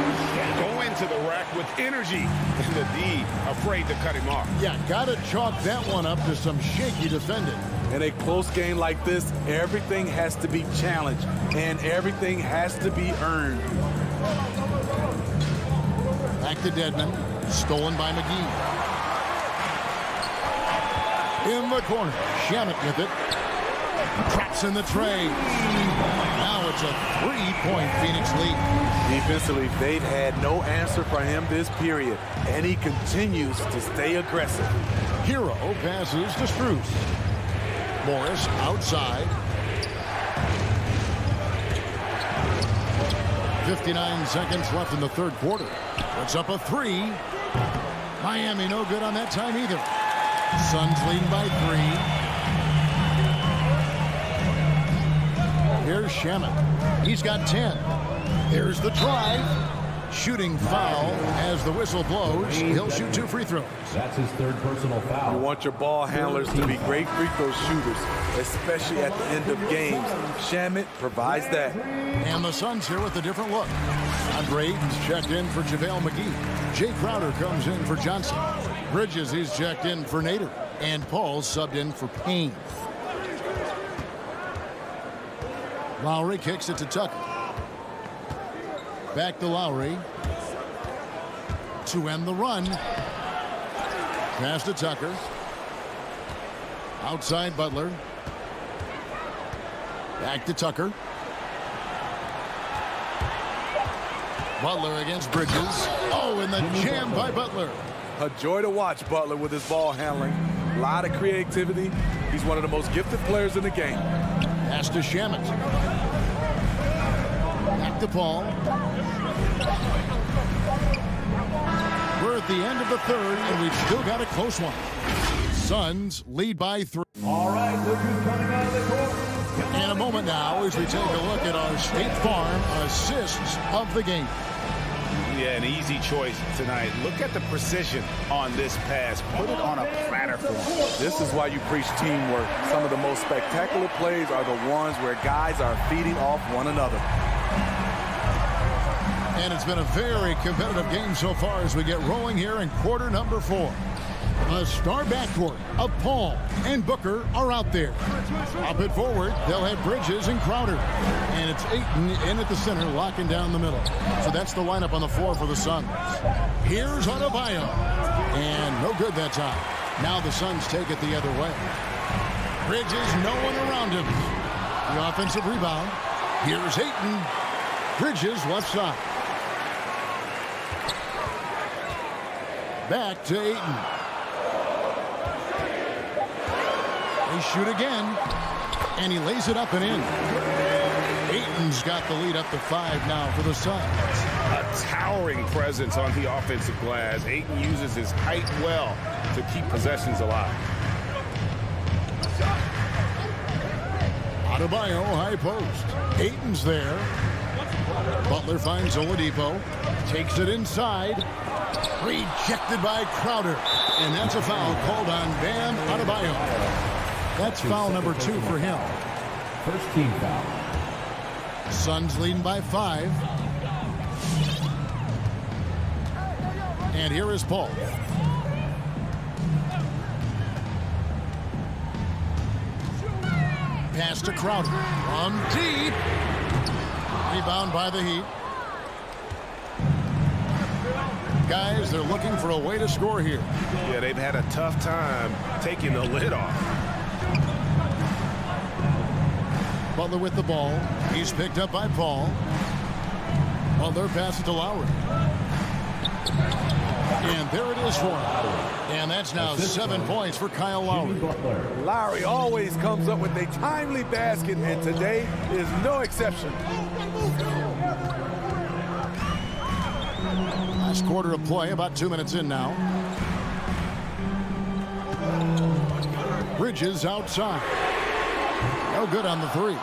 Go into the rack with energy. And the D afraid to cut him off. Yeah, got to chalk that one up to some shaky defending. In a close game like this, everything has to be challenged, and everything has to be earned. Back to Dedmon. Stolen by McGee. In the corner. Shamet with it. Traps in the tray. Now it's a 3-point Phoenix lead. Defensively, they've had no answer for him this period, and he continues to stay aggressive. Hero passes to Strus. Morris outside. 59 seconds left in the third quarter. Puts up a 3. Miami no good on that time either. Suns leading by 3. Here's Shamet. He's got 10. Here's the drive. Shooting foul as the whistle blows. He'll shoot 2 free throws. That's his 3rd personal foul. You want your ball handlers to be great free throw shooters, especially at the end of games. Shamet provides that. And the Suns here with a different look. Andre Ayton's checked in for JaVale McGee. Jay Crowder comes in for Johnson. Bridges is checked in for Nader. And Paul's subbed in for Payne. Lowry kicks it to Tucker. Back to Lowry. To end the run. Pass to Tucker. Outside Butler. Back to Tucker. Butler against Bridges. Oh, and the jam by Butler. A joy to watch Butler with his ball handling. A lot of creativity. He's one of the most gifted players in the game. Pass to Shamet. Back to Paul. We're at the end of the third, and we've still got a close one. Suns lead by 3. All right, look who's coming out of the court. In a moment now, as we take a look at our State Farm assists of the game. Yeah, an easy choice tonight. Look at the precision on this pass. Put it on a platter for him. This is why you preach teamwork. Some of the most spectacular plays are the ones where guys are feeding off one another. And it's been a very competitive game so far as we get rolling here in quarter number 4. The star backcourt of Paul and Booker are out there. Up it forward, they'll have Bridges and Crowder. And it's Ayton in at the center, locking down the middle. So that's the lineup on the floor for the Suns. Here's Adebayo. And no good that time. Now the Suns take it the other way. Bridges, no one around him. The offensive rebound. Here's Ayton. Bridges left side. Back to Ayton. They shoot again, and he lays it up and in. Ayton's got the lead up to 5 now for the Suns. a towering presence on the offensive glass. Ayton uses his height well to keep possessions alive. Adebayo, high post. Ayton's there. Butler finds Oladipo. Takes it inside. Rejected by Crowder. And that's a foul called on Bam Adebayo. That's foul number 2 for him. First team foul. Suns leading by 5. And here is Paul. Pass to Crowder. From deep. Rebound by the Heat. Guys, they're looking for a way to score here. Yeah, they've had a tough time taking the lid off. Butler with the ball. He's picked up by Paul. Butler passes to Lowry. And there it is for him. And that's now 7 points for Kyle Lowry. Lowry always comes up with a timely basket, and today is no exception. Last quarter of play, about 2 minutes in now. Bridges outside. No good on the 3.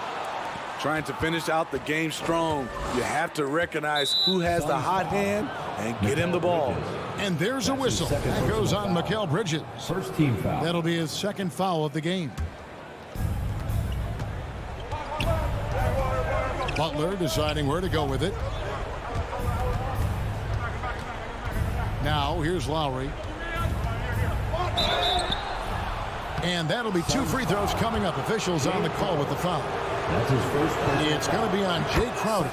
Trying to finish out the game strong, you have to recognize who has the hot hand and get him the ball. And there's a whistle. That goes on Mikal Bridges. First team foul. That'll be his 2nd foul of the game. Butler deciding where to go with it. Now here's Lowry. And that'll be 2 free throws coming up. Officials on the call with the foul. That's his first. It's going to be on Jay Crowder.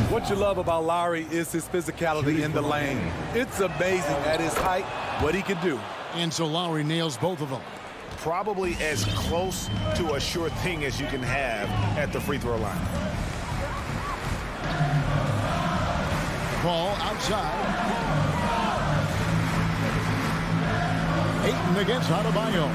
What you love about Lowry is his physicality in the lane. It's amazing at his height what he can do. And so Lowry nails both of them. Probably as close to a sure thing as you can have at the free throw line. Ball outside. Ayton against Adebayo.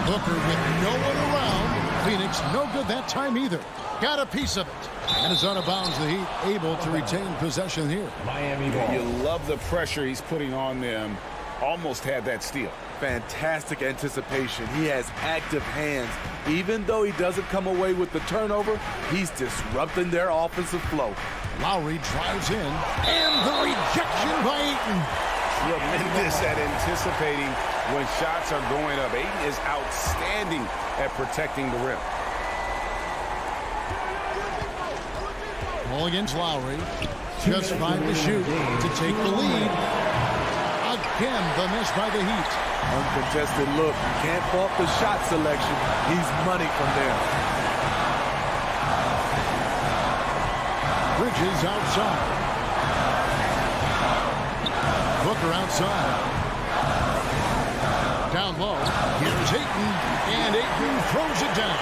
Booker with no one around. Phoenix no good that time either. Got a piece of it. And it's out of bounds. The Heat able to retain possession here. Miami ball. You love the pressure he's putting on them. Almost had that steal. Fantastic anticipation. He has active hands. Even though he doesn't come away with the turnover, he's disrupting their offensive flow. Lowry drives in. And the rejection by Ayton. Tremendous at anticipating when shots are going up. Ayton is outstanding at protecting the rim. Ball against Lowry. Just 5 to shoot to take the lead. Again, the miss by the Heat. Uncontested look. Can't fault the shot selection. He's money from there. Bridges outside. Booker outside. Down low. Here's Ayton. And Ayton throws it down.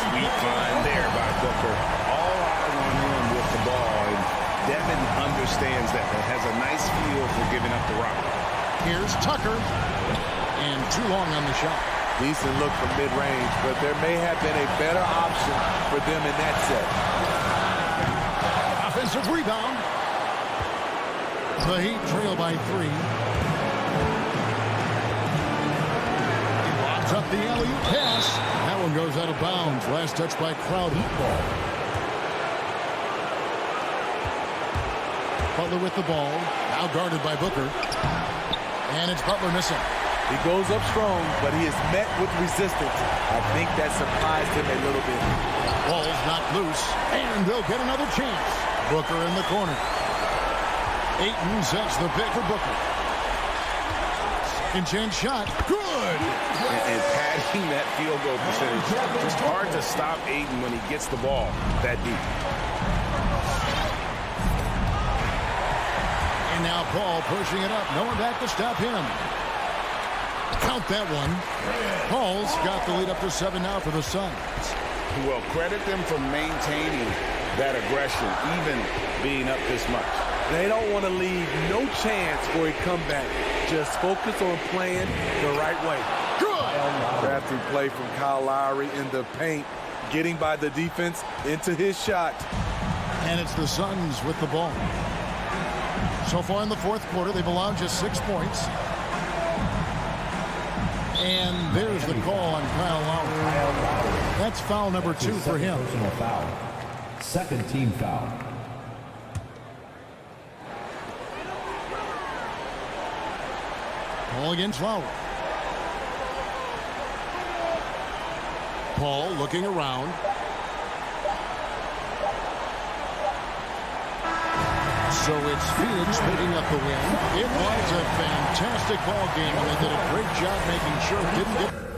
Sweet find there by Booker. All eyes on him with the ball. And Devin understands that. But has a nice feel for giving up the rock. Here's Tucker. And too long on the shot. Decent look from mid-range, but there may have been a better option for them in that set. Offensive rebound. The Heat trail by 3. He lobs up the alley-oop pass. That one goes out of bounds. Last touch by Crowder. Butler with the ball. Now guarded by Booker. And it's Butler missing. He goes up strong, but he is met with resistance. I think that surprised him a little bit. Ball's knocked loose. And they'll get another chance. Booker in the corner. Ayton sets the pick for Booker. Second chance shot. Good! And padding that field goal percentage. Just hard to stop Ayton when he gets the ball that deep. And now Paul pushing it up. No one back to stop him. Count that one. Paul's got the lead up to 7 now for the Suns. Well, credit them for maintaining that aggression, even being up this much. They don't want to leave no chance for a comeback. Just focus on playing the right way. Good! Crafty play from Kyle Lowry in the paint, getting by the defense into his shot. And it's the Suns with the ball. So far in the fourth quarter, they've allowed just 6 points. And there's the call on Kyle Lowry. That's foul number 2 for him. Personal foul. Second team foul. Ball against Lowry. Paul looking around. So it's Phoenix picking up the win. It was a fantastic ball game, and they did a great job making sure it didn't get...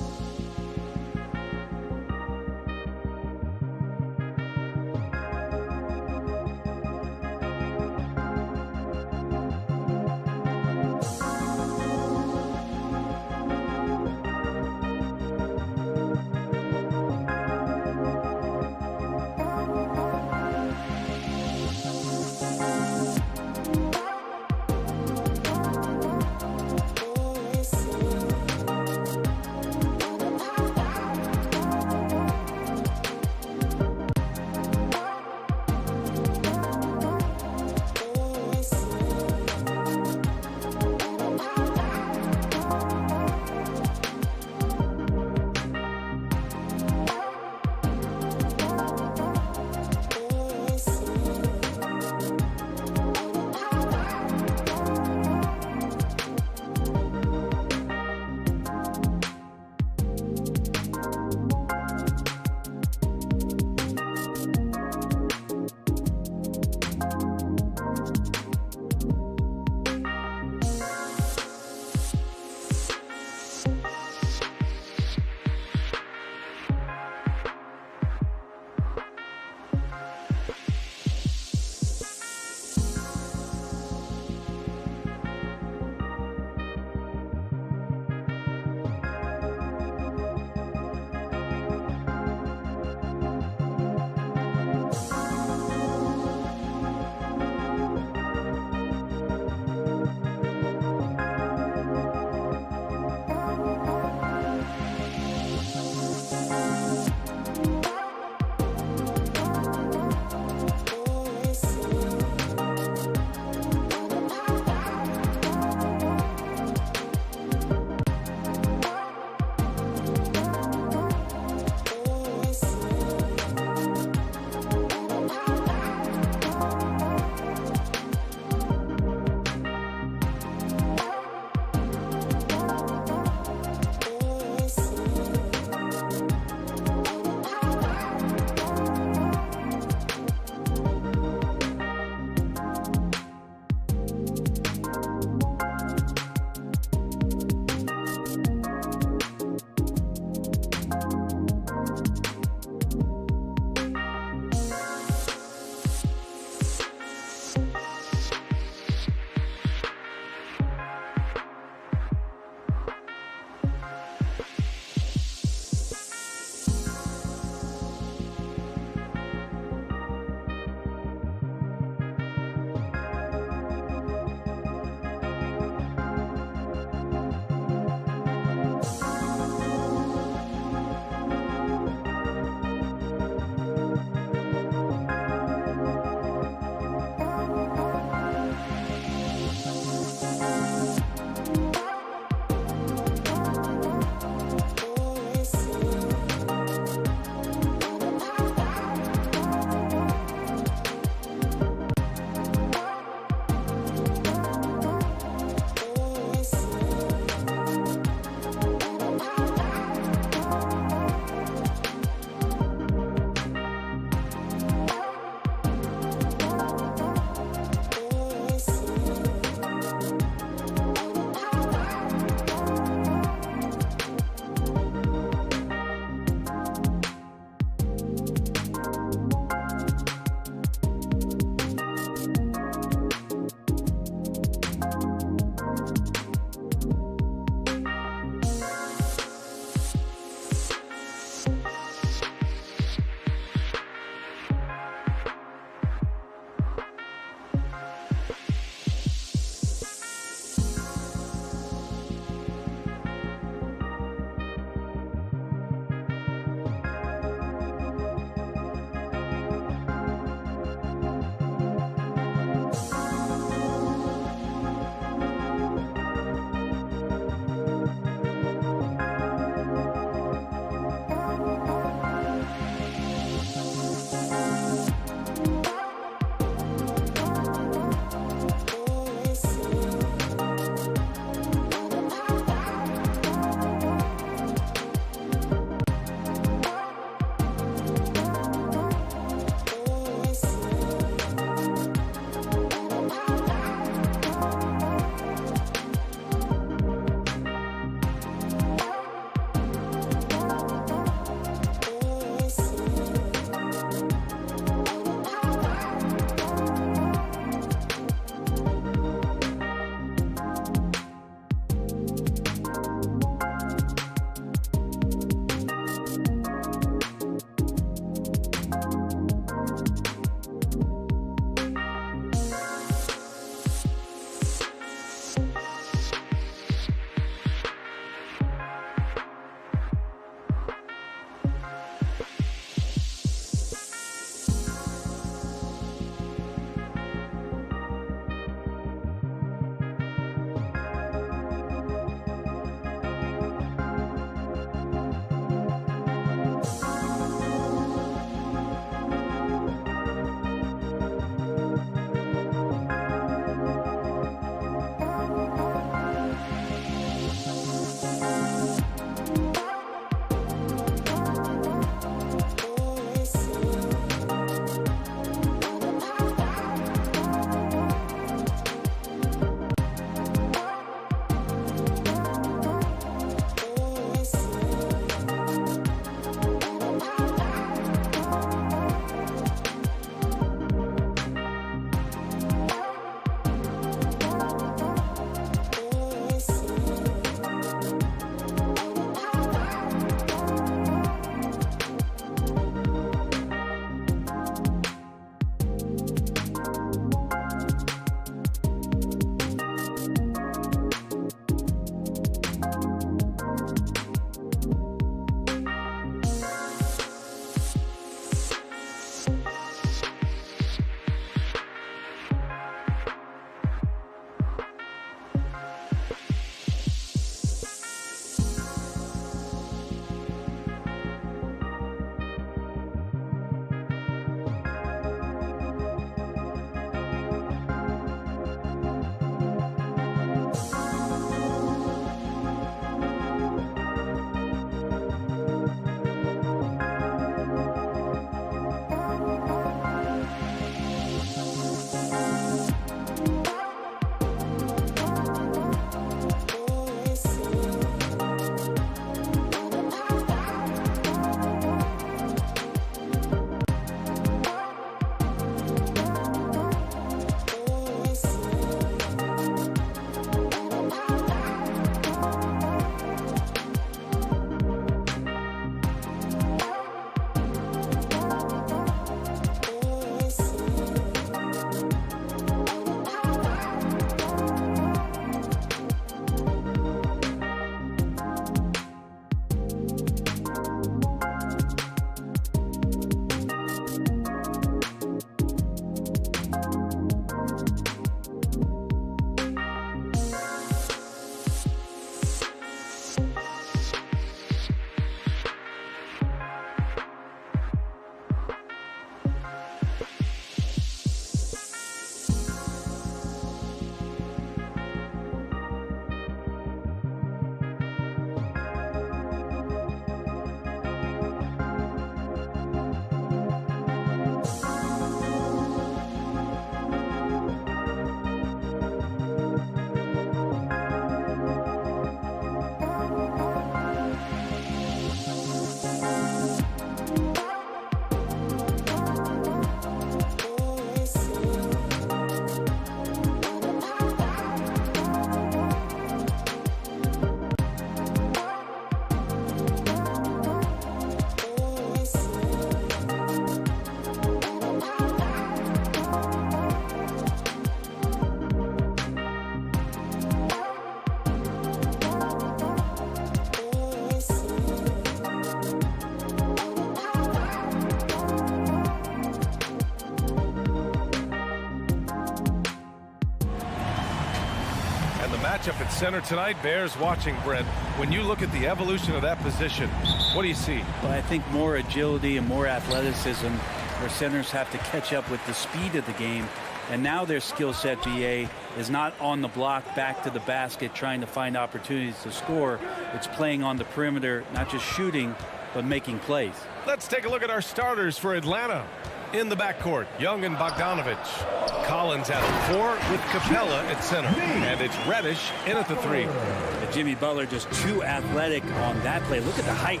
matchup at center tonight bears watching, Brent. When you look at the evolution of that position, what do you see? Well, I think more agility and more athleticism, where centers have to catch up with the speed of the game. And now their skill set, BA, is not on the block back to the basket trying to find opportunities to score. It's playing on the perimeter, not just shooting, but making plays. Let's take a look at our starters for Atlanta. In the backcourt, Young and Bogdanovich. Collins at the 4 with Capella at center. And it's Reddish in at the 3. And Jimmy Butler just too athletic on that play. Look at the height.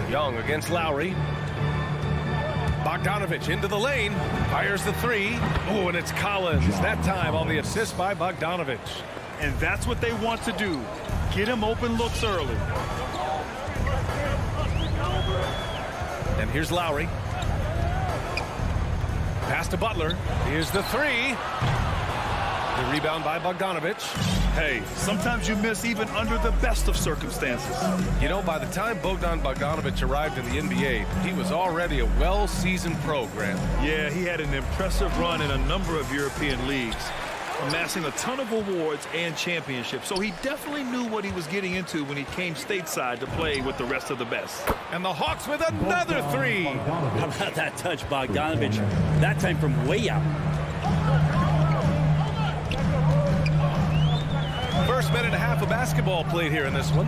Young against Lowry. Bogdanovich into the lane. Fires the 3. Oh, and it's Collins. That time on the assist by Bogdanovich. And that's what they want to do. Get him open looks early. And here's Lowry. Pass to Butler. Here's the 3. The rebound by Bogdanovich. Hey, sometimes you miss even under the best of circumstances. You know, by the time Bogdan Bogdanovich arrived in the NBA, he was already a well-seasoned pro, Grant. Yeah, he had an impressive run in a number of European leagues, amassing a ton of awards and championships. So he definitely knew what he was getting into when he came stateside to play with the rest of the best. And the Hawks with another 3. How about that touch, Bogdanovich? That time from way out. First minute and a half of basketball played here in this one.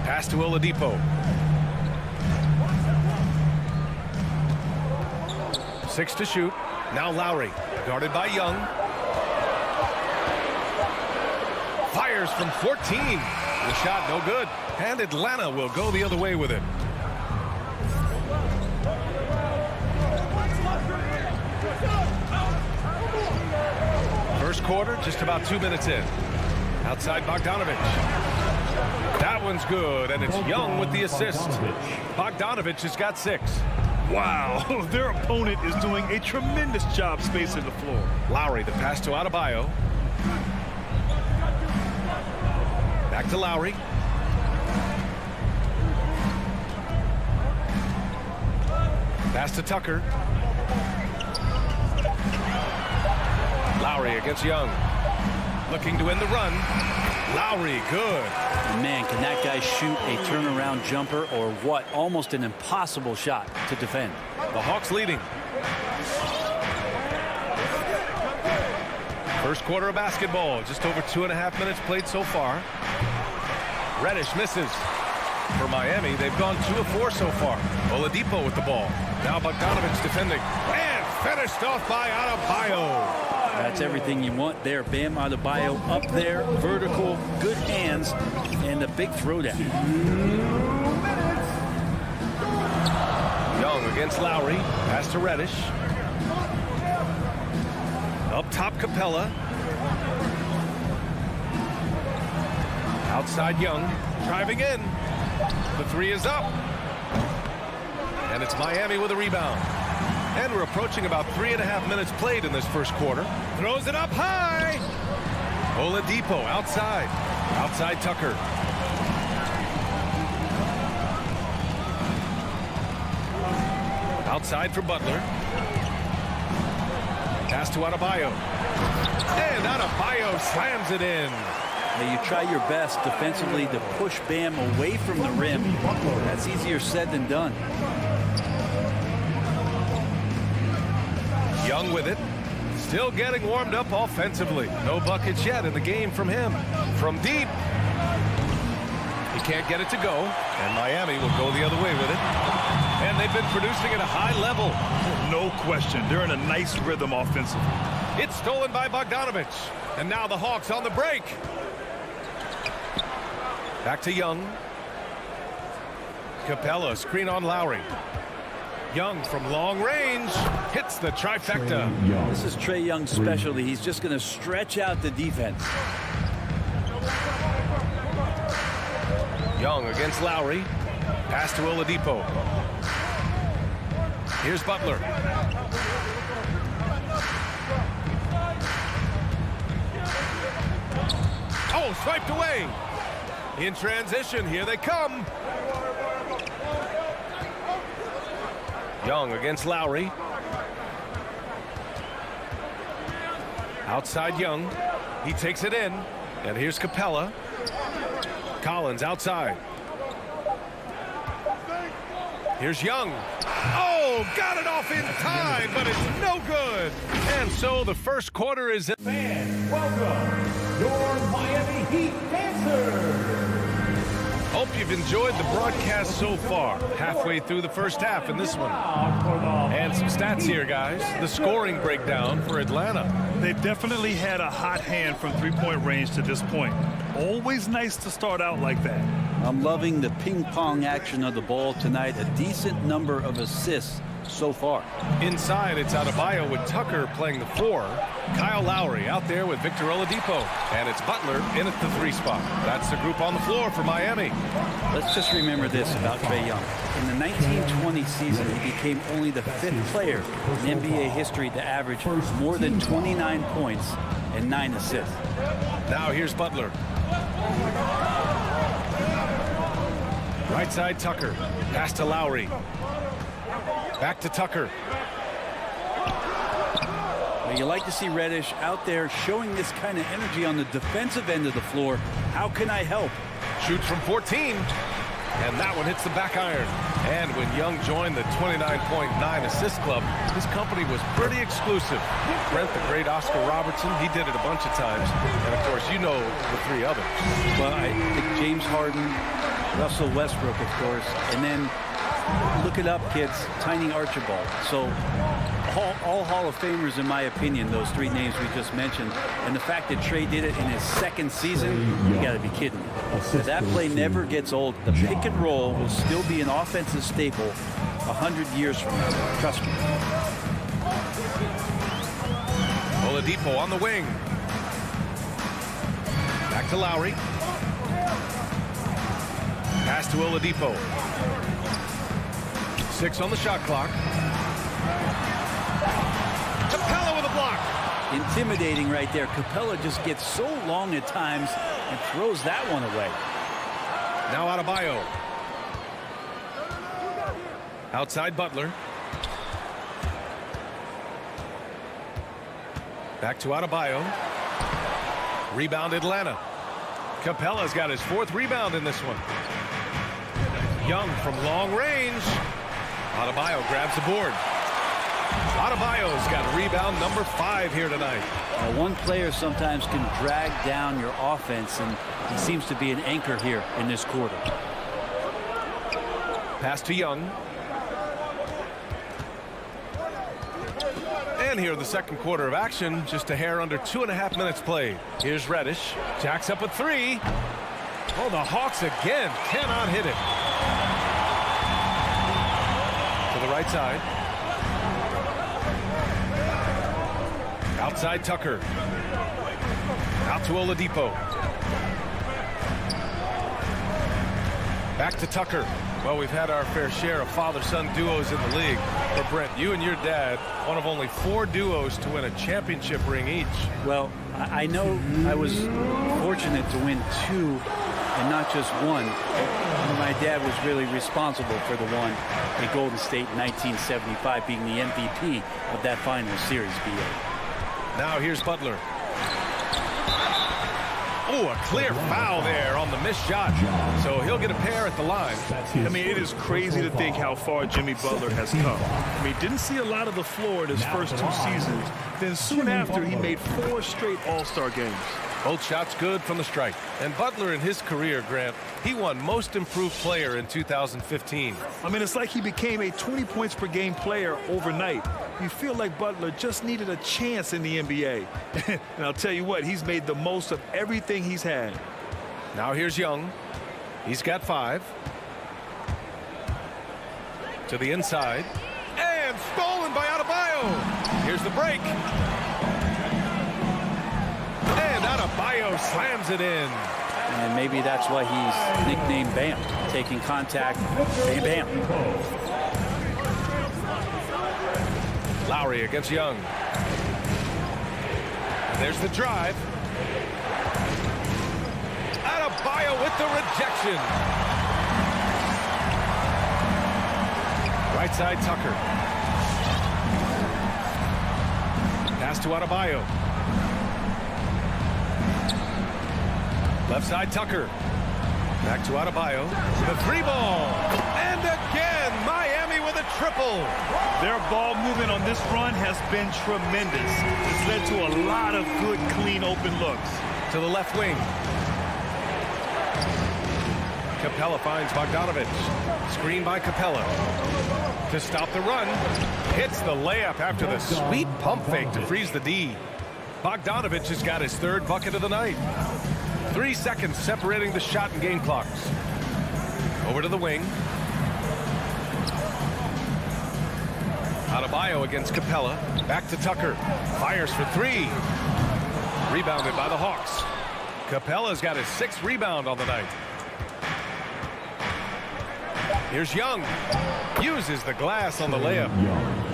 Pass to Oladipo. 6 to shoot. Now Lowry, guarded by Young. Fires from 14. The shot no good. And Atlanta will go the other way with it. First quarter, just about 2 minutes in. Outside Bogdanovich. That one's good, and it's Young with the assist. Bogdanovich has got 6. Wow, their opponent is doing a tremendous job spacing the floor. Lowry, the pass to Adebayo. Back to Lowry. Pass to Tucker. Lowry against Young. Looking to end the run. Lowry, good. Man, can that guy shoot a turnaround jumper or what? Almost an impossible shot to defend. The Hawks leading. First quarter of basketball. Just over 2.5 minutes played so far. Reddish misses. For Miami, they've gone 2 of 4 so far. Oladipo with the ball. Now Bogdanovich defending. And finished off by Adebayo. That's everything you want there. Bam Adebayo up there, vertical, good hands, and a big throwdown. Young against Lowry. Pass to Reddish. Up top, Capella. Outside Young. Driving in. The 3 is up. And it's Miami with a rebound. And we're approaching about 3.5 minutes played in this first quarter. Throws it up high. Oladipo outside. Outside Tucker. Outside for Butler. Pass to Adebayo. And Adebayo slams it in. Now you try your best defensively to push Bam away from the rim. That's easier said than done. Young with it. Still getting warmed up offensively. No buckets yet in the game from him. From deep. He can't get it to go. And Miami will go the other way with it. And they've been producing at a high level. No question. They're in a nice rhythm offensively. It's stolen by Bogdanovich. And now the Hawks on the break. Back to Young. Capella, screen on Lowry. Young from long range hits the trifecta. This is Trae Young's specialty. He's just going to stretch out the defense. Young against Lowry. Pass to Oladipo. Here's Butler. Oh, swiped away. In transition, here they come. Young against Lowry. Outside Young. He takes it in. And here's Capella. Collins outside. Here's Young. Oh, got it off in time, but it's no good. And so the first quarter is in. Fans, welcome your Miami Heat Dancers. Hope you've enjoyed the broadcast so far. Halfway through the first half in this one. And some stats here, guys. The scoring breakdown for Atlanta. They've definitely had a hot hand from three-point range to this point. Always nice to start out like that. I'm loving the ping-pong action of the ball tonight. A decent number of assists so far. Inside, it's Adebayo with Tucker playing the 4. Kyle Lowry out there with Victor Oladipo. And it's Butler in at the 3 spot. That's the group on the floor for Miami. Let's just remember this about Trae Young. In the 1920 season, he became only the 5th player in NBA history to average more than 29 points and 9 assists. Now here's Butler. Right side, Tucker. Pass to Lowry. Back to Tucker. Well, you like to see Reddish out there showing this kind of energy on the defensive end of the floor. How can I help? Shoots from 14. And that one hits the back iron. And when Young joined the 29.9 assist club, his company was pretty exclusive. Brent, the great Oscar Robertson, he did it a bunch of times. And, of course, you know the 3 others. Well, I think James Harden, Russell Westbrook, of course, and then look it up, kids, Tiny Archibald. So all Hall of Famers, in my opinion, those 3 names we just mentioned. And the fact that Trae did it in his 2nd season, you got to be kidding me. But that play never gets old. The pick and roll will still be an offensive staple 100 years from now. Trust me. Oladipo on the wing. Back to Lowry. Pass to Oladipo. 6 on the shot clock. Capella with a block. Intimidating right there. Capella just gets so long at times and throws that one away. Now Adebayo. Outside Butler. Back to Adebayo. Rebound Atlanta. Capella's got his 4th rebound in this one. Young from long range. Adebayo grabs the board. Adebayo's got rebound number 5 here tonight. One player sometimes can drag down your offense, and he seems to be an anchor here in this quarter. Pass to Young. And here in the second quarter of action, just a hair under 2.5 minutes played. Here's Reddish. Jacks up a 3. Oh, the Hawks again cannot hit it. To the right side. Outside Tucker. Out to Oladipo. Back to Tucker. Well, we've had our fair share of father-son duos in the league. But Brent, you and your dad, one of only 4 duos to win a championship ring each. Well, I know I was fortunate to win 2 and not just 1. My dad was really responsible for the one at Golden State in 1975, being the MVP of that final series, BA. Now here's Butler. Oh, a clear foul there on the missed shot. So he'll get a pair at the line. I mean, it is crazy to think how far Jimmy Butler has come. I mean, didn't see a lot of the floor in his first 2 seasons. Then soon after, he made 4 straight All-Star games. Both shots good from the stripe. And Butler in his career, Grant, he won Most Improved Player in 2015. I mean, it's like he became a 20 points per game player overnight. You feel like Butler just needed a chance in the NBA. And I'll tell you what, he's made the most of everything he's had. Now here's Young. He's got 5. To the inside. And stolen by Adebayo. Here's the break. And Adebayo slams it in. And maybe that's why he's nicknamed Bam. Taking contact, bam, bam. Lowry against Young. And there's the drive. Adebayo with the rejection. Right side Tucker. Pass to Adebayo. Left side, Tucker. Back to Adebayo. The 3-ball. And again, Miami with a triple. Their ball movement on this run has been tremendous. It's led to a lot of good, clean, open looks. To the left wing. Capella finds Bogdanovich. Screen by Capella. To stop the run. Hits the layup after the sweet pump fake to freeze the D. Bogdanovich has got his 3rd bucket of the night. 3 seconds separating the shot and game clocks. Over to the wing. Adebayo against Capella. Back to Tucker. Fires for 3. Rebounded by the Hawks. Capella's got his 6th rebound on the night. Here's Young. Uses the glass on the layup.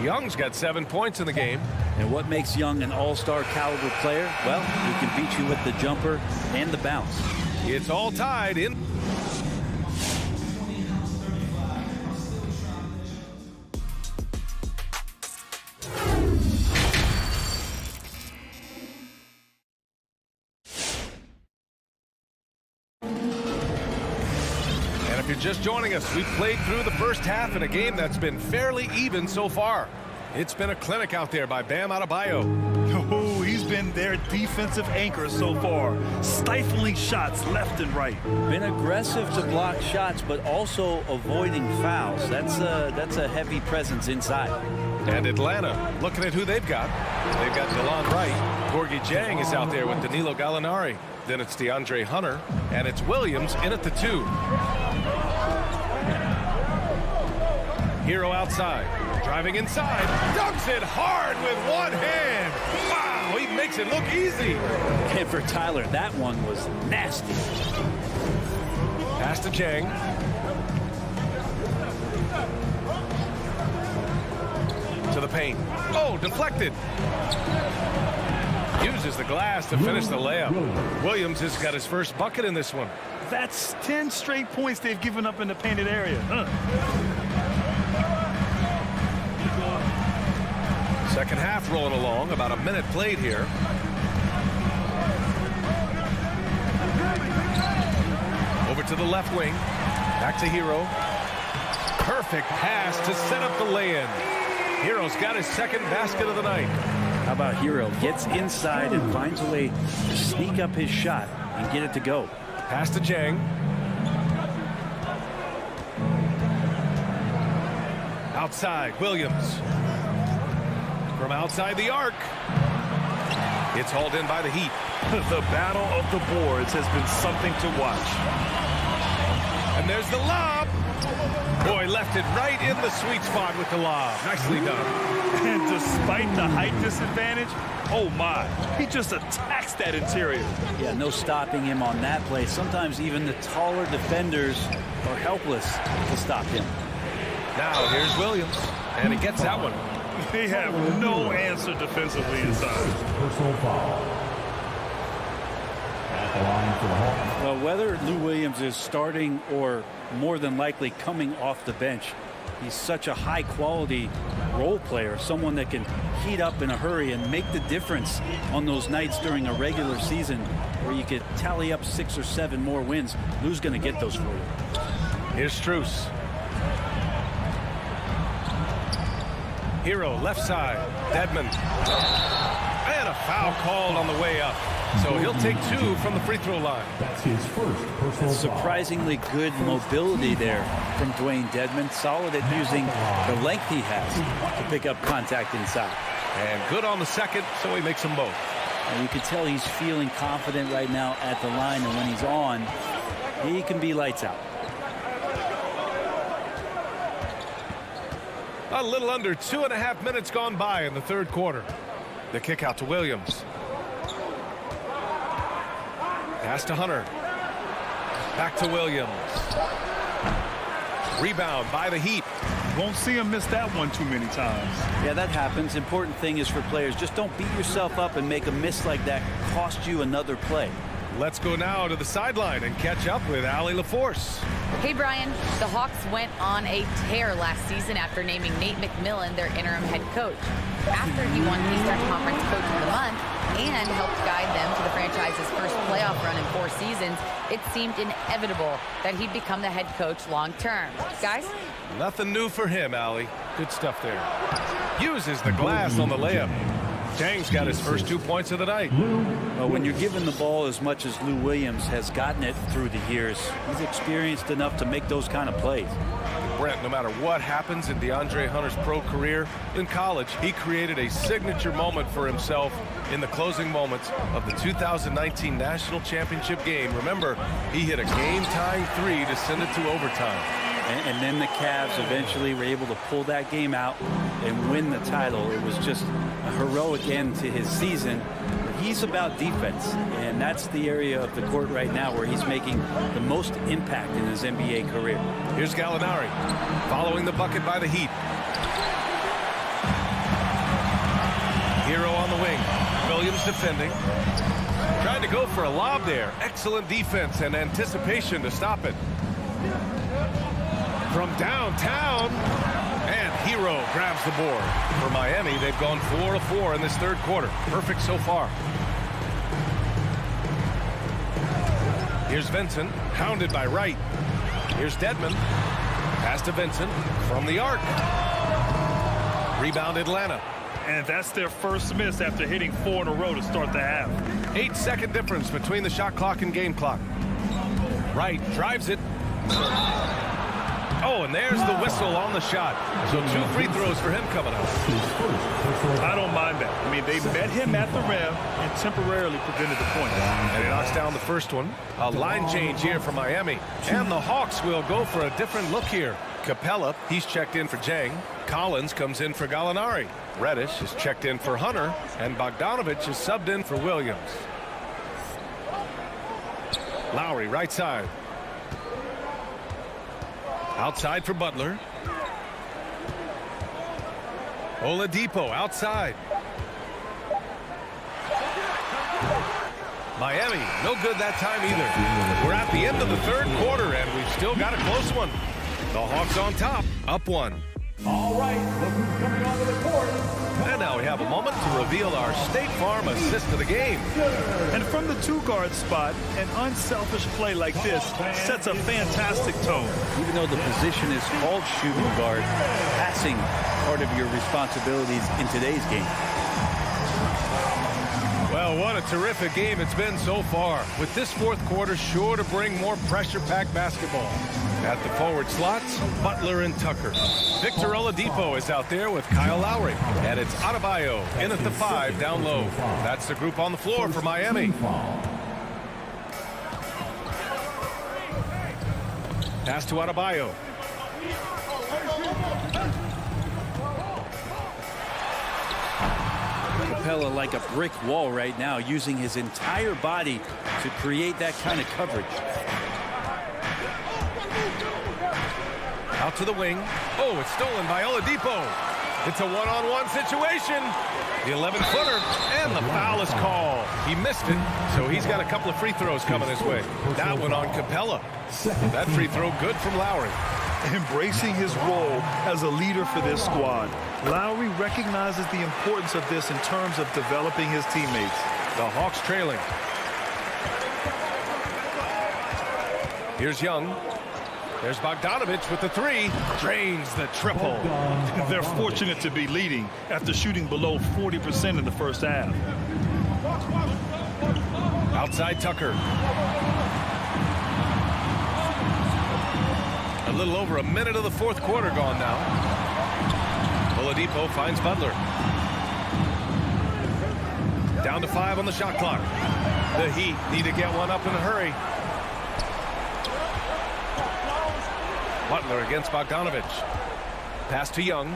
Young's got 7 points in the game. And what makes Young an all-star caliber player? Well, he can beat you with the jumper and the bounce. It's all tied in. And if you're just joining us, we've played through the first half in a game that's been fairly even so far. It's been a clinic out there by Bam Adebayo. Oh, he's been their defensive anchor so far, stifling shots left and right. Been aggressive to block shots, but also avoiding fouls. That's a heavy presence inside. And Atlanta, looking at who they've got. They've got DeLon Wright. Gorgie Jang is out there with Danilo Gallinari. Then it's DeAndre Hunter, and it's Williams in at the 2. Hero outside, driving inside, dunks it hard with one hand. Wow, he makes it look easy. And for Tyler, that one was nasty. Pass to Jang. To the paint. Oh, deflected. Uses the glass to finish the layup. Williams has got his 1st bucket in this one. That's 10 straight points they've given up in the painted area. Second half rolling along, about a minute played here. Over to the left wing. Back to Hero. Perfect pass to set up the lay-in. Hero's got his 2nd basket of the night. How about Hero? Gets inside and finds a way to sneak up his shot and get it to go. Pass to Jang. Outside, Williams. From outside the arc. It's hauled in by the Heat. The battle of the boards has been something to watch. And there's the lob. Boy, left it right in the sweet spot with the lob. Nicely done. And despite the height disadvantage, oh my, he just attacks that interior. Yeah, no stopping him on that play. Sometimes even the taller defenders are helpless to stop him. Now here's Williams, and he gets that one. They have no answer defensively inside. Personal foul. At the line for the Hawks. Well, whether Lou Williams is starting or more than likely coming off the bench, he's such a high-quality role player, someone that can heat up in a hurry and make the difference on those nights during a regular season where you could tally up 6 or 7 more wins. Lou's going to get those for you. Here's Strus. Hero, left side. Dedmon. And a foul called on the way up. So he'll take 2 from the free throw line. That's his 1st personal foul. Surprisingly good mobility there from Dwayne Dedmon. Solid at using the length he has to pick up contact inside. And good on the 2nd, so he makes them both. And you can tell he's feeling confident right now at the line, and when he's on, he can be lights out. A little under 2.5 minutes gone by in the 3rd quarter. The kick out to Williams. Pass to Hunter. Back to Williams. Rebound by the Heat. Won't see him miss that one too many times. Yeah, that happens. Important thing is for players, just don't beat yourself up and make a miss like that cost you another play. Let's go now to the sideline and catch up with Allie LaForce. Hey, Brian. The Hawks went on a tear last season after naming Nate McMillan their interim head coach. After he won Eastern Conference Coach of the Month and helped guide them to the franchise's first playoff run in 4 seasons, it seemed inevitable that he'd become the head coach long term. Guys? Nothing new for him, Allie. Good stuff there. Uses the glass on the layup. Chang's got his first 2 points of the night. Well, when you're given the ball as much as Lou Williams has gotten it through the years, he's experienced enough to make those kind of plays. Brent, no matter what happens in DeAndre Hunter's pro career, in college, he created a signature moment for himself in the closing moments of the 2019 National Championship game. Remember, he hit a game-tying 3 to send it to overtime. And then the Cavs eventually were able to pull that game out and win the title. It was just a heroic end to his season. He's about defense, and that's the area of the court right now where he's making the most impact in his NBA career. Here's Gallinari following the bucket by the Heat. Hero on the wing. Williams defending. Trying to go for a lob there. Excellent defense and anticipation to stop it. From downtown, and Hero grabs the board. For Miami, they've gone 4 of 4 in this third quarter. Perfect so far. Here's Vincent, hounded by Wright. Here's Dedmon. Pass to Vincent from the arc. Rebound Atlanta. And that's their first miss after hitting 4 in a row to start the half. 8-second difference between the shot clock and game clock. Wright drives it. Oh, and there's the whistle on the shot. So 2 free throws for him coming up. I don't mind that. I mean, they met him at the rim and temporarily prevented the point. And he knocks down the first one. A line change here for Miami. And the Hawks will go for a different look here. Capella, he's checked in for Jang. Collins comes in for Gallinari. Reddish is checked in for Hunter. And Bogdanovich is subbed in for Williams. Lowry, right side. Outside for Butler. Oladipo outside. Miami, no good that time either. We're at the end of the third quarter, and we've still got a close one. The Hawks on top, up 1. All right, look who's coming onto the court. And now we have a moment to reveal our State Farm assist of the game. And from the 2-guard spot, an unselfish play like this sets a fantastic tone. Even though the position is called shooting guard, passing part of your responsibilities in today's game. Well, what a terrific game it's been so far, with this fourth quarter sure to bring more pressure-packed basketball. At the forward slots, Butler and Tucker. Victor Oladipo is out there with Kyle Lowry. And it's Adebayo in at the 5 down low. That's the group on the floor for Miami. Pass to Adebayo. Capella like a brick wall right now, using his entire body to create that kind of coverage. Out to the wing. Oh, it's stolen by Oladipo. It's a one-on-one situation. The 11-footer, and the foul is called. He missed it, so he's got a couple of free throws coming his way. That one on Capella. That free throw good from Lowry. Embracing his role as a leader for this squad, Lowry recognizes the importance of this in terms of developing his teammates. The Hawks trailing. Here's Young. There's Bogdanovich with the 3. Drains the triple. They're fortunate to be leading after shooting below 40% in the first half. Outside Tucker. A little over a minute of the fourth quarter gone now. Oladipo finds Butler. Down to 5 on the shot clock. The Heat need to get one up in a hurry. Butler against Bogdanovich. Pass to Young.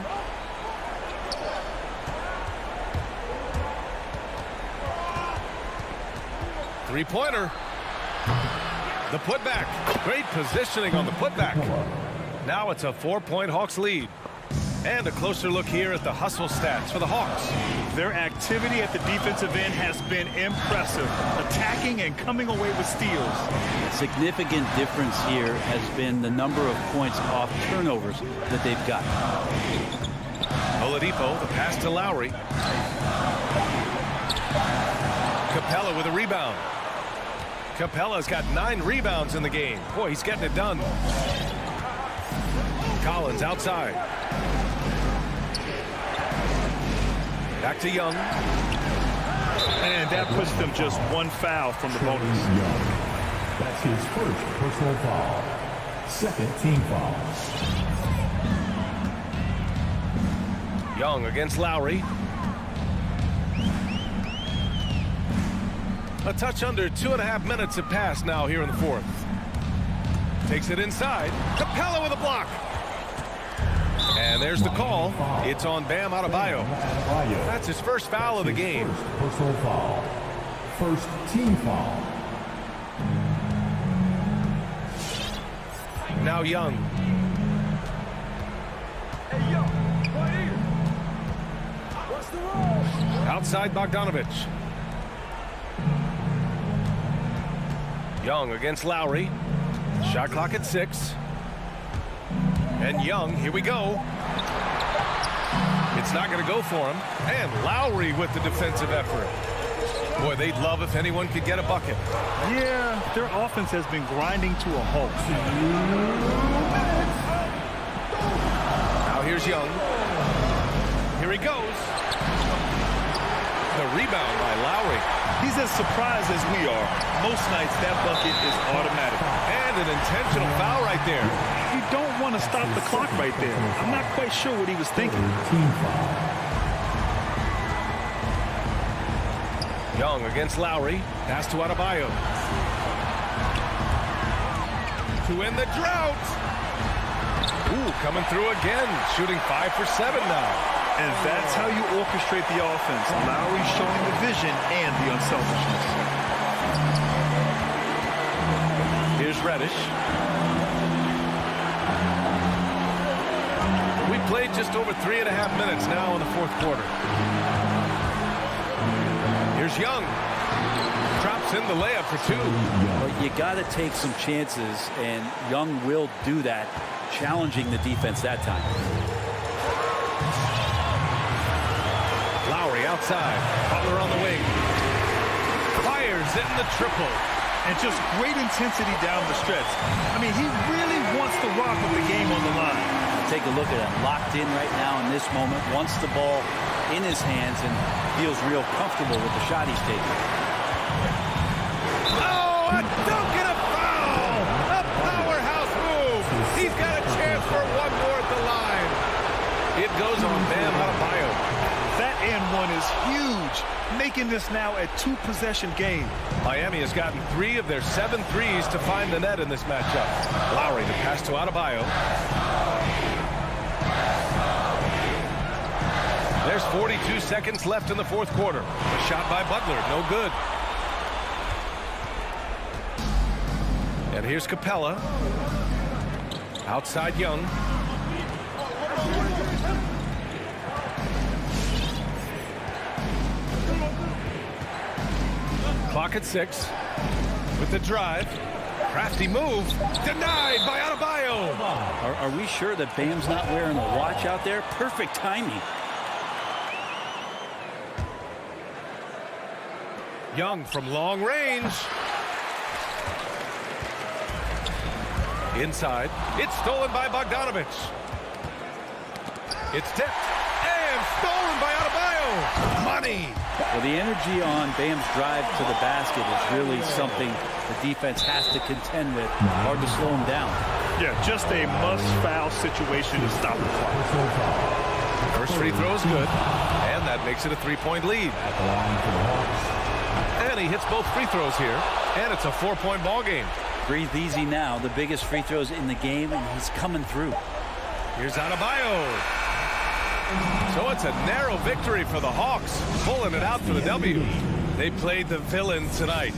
Three-pointer. The putback. Great positioning on the putback. Now it's a 4-point Hawks lead. And a closer look here at the hustle stats for the Hawks. Their activity at the defensive end has been impressive, attacking and coming away with steals. Significant difference here has been the number of points off turnovers that they've got. Oladipo, the pass to Lowry. Capella with a rebound. Capella's got 9 rebounds in the game. Boy, he's getting it done. Collins outside. Back to Young. And that puts them just one foul from the bonus. That's his first personal foul. Second team foul. Young against Lowry. A touch under 2.5 minutes have passed now here in the fourth. Takes it inside. Capella with a block. And there's the call. It's on Bam Adebayo. That's his first foul of the game. First personal foul. First team foul. Now Young. Outside Bogdanovich. Young against Lowry. Shot clock at 6. And Young, here we go. It's not going to go for him. And Lowry with the defensive effort. Boy, they'd love if anyone could get a bucket. Yeah, their offense has been grinding to a halt. Now here's Young. Here he goes. The rebound by Lowry. He's as surprised as we are. Most nights that bucket is automatic. And an intentional foul right there. You don't want to stop the clock right there. I'm not quite sure what he was thinking. Team foul. Young against Lowry. Pass to Adebayo. To end the drought. Ooh, coming through again. Shooting 5 for 7 now. And that's how you orchestrate the offense. Lowry showing the vision and the unselfishness. Here's Reddish. We played just over 3.5 minutes now in the fourth quarter. Here's Young. Drops in the layup for 2. But you got to take some chances, and Young will do that, challenging the defense that time. Lowry outside. Butler on the wing. Fires in the triple. And just great intensity down the stretch. I mean, he really wants to rock with the game on the line. Take a look at it. Locked in right now in this moment. Wants the ball in his hands and feels real comfortable with the shot he's taking. Oh, a dunk and a foul! A powerhouse move! He's got a chance for one more at the line. It goes on Bam Adebayo. That and one is huge, making this now a 2-possession game. Miami has gotten 3 of their 7 threes to find the net in this matchup. Lowry to pass to Adebayo. There's 42 seconds left in the fourth quarter. A shot by Butler, no good. And here's Capella. Outside Young. Clock at 6. With the drive. Crafty move. Denied by Adebayo. Are we sure that Bam's not wearing a watch out there? Perfect timing. Young from long range. Inside. It's stolen by Bogdanovich. It's tipped. And stolen by Adebayo. Money. Well, the energy on Bam's drive to the basket is really something the defense has to contend with. Hard to slow him down. Yeah, just a must-foul situation to stop the clock. First free throw is good. And that makes it a 3-point lead. And he hits both free throws here. And it's a 4-point ball game. Breathe easy now. The biggest free throws in the game, and he's coming through. Here's Adebayo. So it's a narrow victory for the Hawks, pulling it out for the W. They played the villain tonight.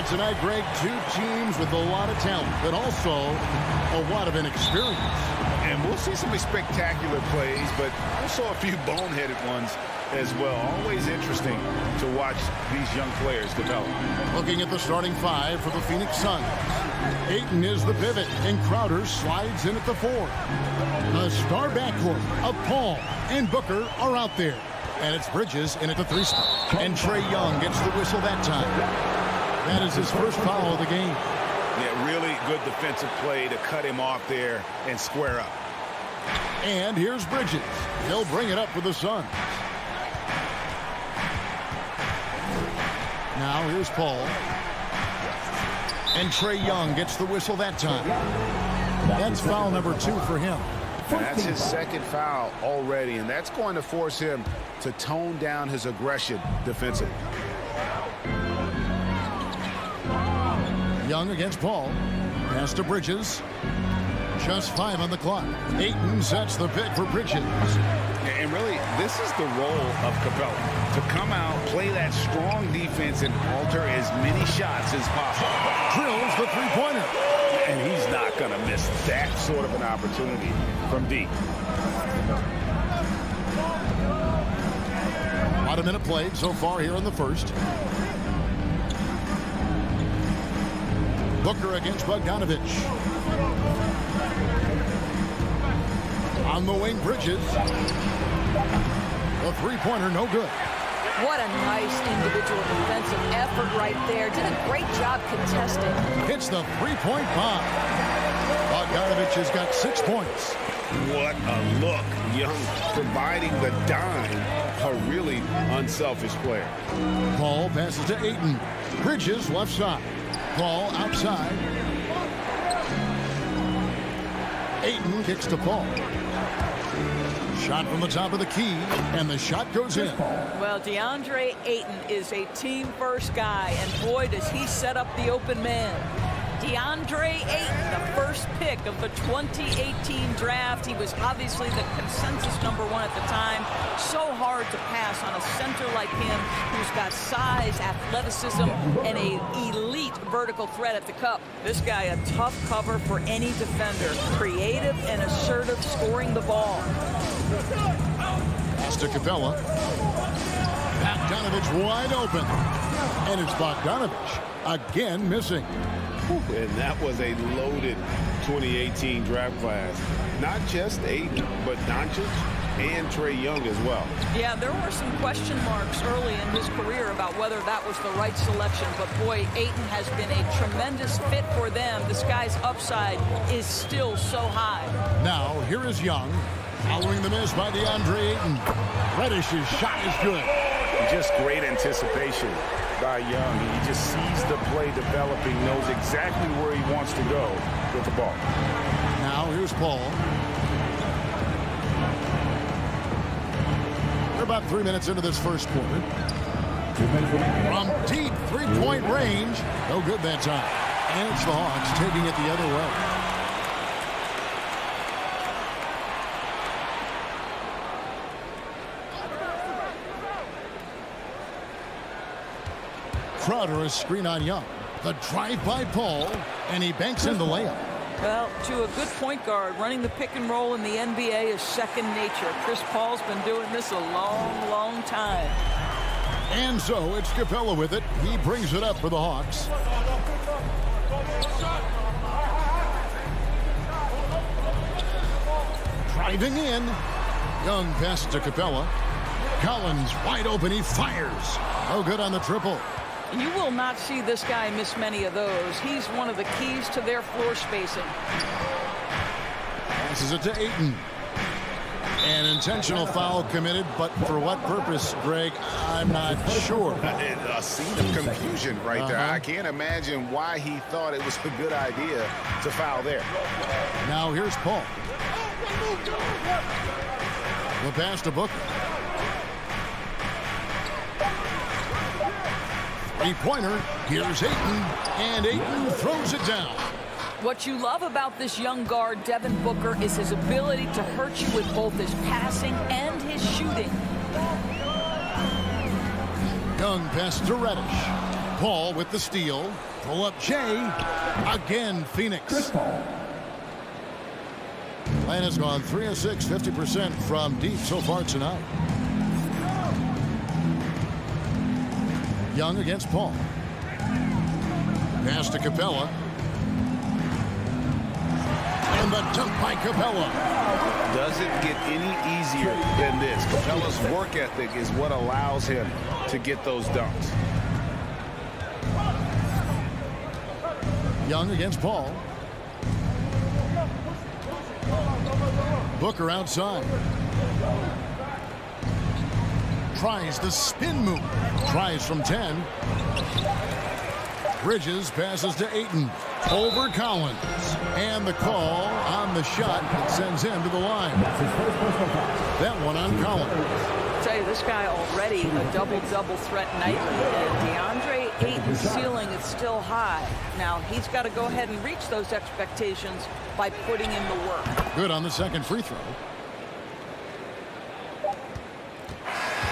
tonight, Greg, two teams with a lot of talent, but also a lot of inexperience. And we'll see some spectacular plays, but also a few boneheaded ones as well. Always interesting to watch these young players develop. Looking at the starting five for the Phoenix Suns. Ayton is the pivot, and Crowder slides in at the 4. The star backcourt of Paul and Booker are out there. And it's Bridges in at the 3 spot. And Trae Young gets the whistle that time. That is his first foul of the game. Yeah, really good defensive play to cut him off there and square up. And here's Bridges. He'll bring it up for the Suns. Now here's Paul. And Trae Young gets the whistle that time. That's foul number 2 for him. And that's his second foul already, and that's going to force him to tone down his aggression defensively. Young against Paul. Pass to Bridges. Just 5 on the clock. Ayton sets the pick for Bridges. And really, this is the role of Capella, to come out, play that strong defense, and alter as many shots as possible. Drills the 3-pointer. And he's not going to miss that sort of an opportunity from deep. About a minute played so far here in the first. Booker against Bogdanovich. On the wing, Bridges. The 3-pointer, no good. What a nice individual defensive effort right there. Did a great job contesting. Hits the 3-point bomb. Bogdanovich has got 6 points. What a look. Young providing the dime. A really unselfish player. Paul passes to Ayton. Bridges left side. Paul outside. Ayton kicks to Paul. Shot from the top of the key, and the shot goes in. Well, DeAndre Ayton is a team-first guy, and boy, does he set up the open man. DeAndre Ayton, the first pick of the 2018 draft. He was obviously the consensus #1 at the time. So hard to pass on a center like him who's got size, athleticism, and an elite vertical threat at the cup. This guy, a tough cover for any defender. Creative and assertive, scoring the ball. Pass to Capella. Bogdanovich wide open. And it's Bogdanovich again missing. And that was a loaded 2018 draft class. Not just Ayton, but Doncic and Trae Young as well. Yeah, there were some question marks early in his career about whether that was the right selection. But boy, Ayton has been a tremendous fit for them. This guy's upside is still so high. Now, here is Young. Following the miss by DeAndre Ayton. Reddish's shot is good. Just great anticipation by Young. He just sees the play developing, knows exactly where he wants to go with the ball. Now here's Paul. We're about 3 minutes into this first quarter. From deep 3-point range. No good that time. And it's the Hawks taking it the other way. Crowder, a screen on Young. The drive by Paul, and he banks in the layup. Well, to a good point guard, running the pick and roll in the NBA is second nature. Chris Paul's been doing this a long, long time. And so it's Capella with it. He brings it up for the Hawks. Driving in. Young pass to Capella. Collins wide open. He fires. No good on the triple. You will not see this guy miss many of those. He's one of the keys to their floor spacing. Passes it to Ayton. An intentional foul committed, but for what purpose, Greg, I'm not sure. A scene of confusion right there. I can't imagine why he thought it was a good idea to foul there. Now here's Paul. The pass to Booker. 3-pointer. Here's Ayton, and Ayton throws it down. What you love about this young guard, Devin Booker, is his ability to hurt you with both his passing and his shooting. Young pass to Reddish. Paul with the steal. Pull up Jay. Again, Phoenix. Atlanta has gone 3 of 6, 50% from deep so far tonight. Young against Paul. Pass to Capella. And the dunk by Capella. Doesn't get any easier than this. Capella's work ethic is what allows him to get those dunks. Young against Paul. Booker outside. Tries the spin move. Tries from 10. Bridges passes to Ayton. Over Collins. And the call on the shot that sends him to the line. That one on Collins. I'll tell you, this guy already a double-double threat nightly. And DeAndre Ayton's ceiling is still high. Now, he's got to go ahead and reach those expectations by putting in the work. Good on the second free throw.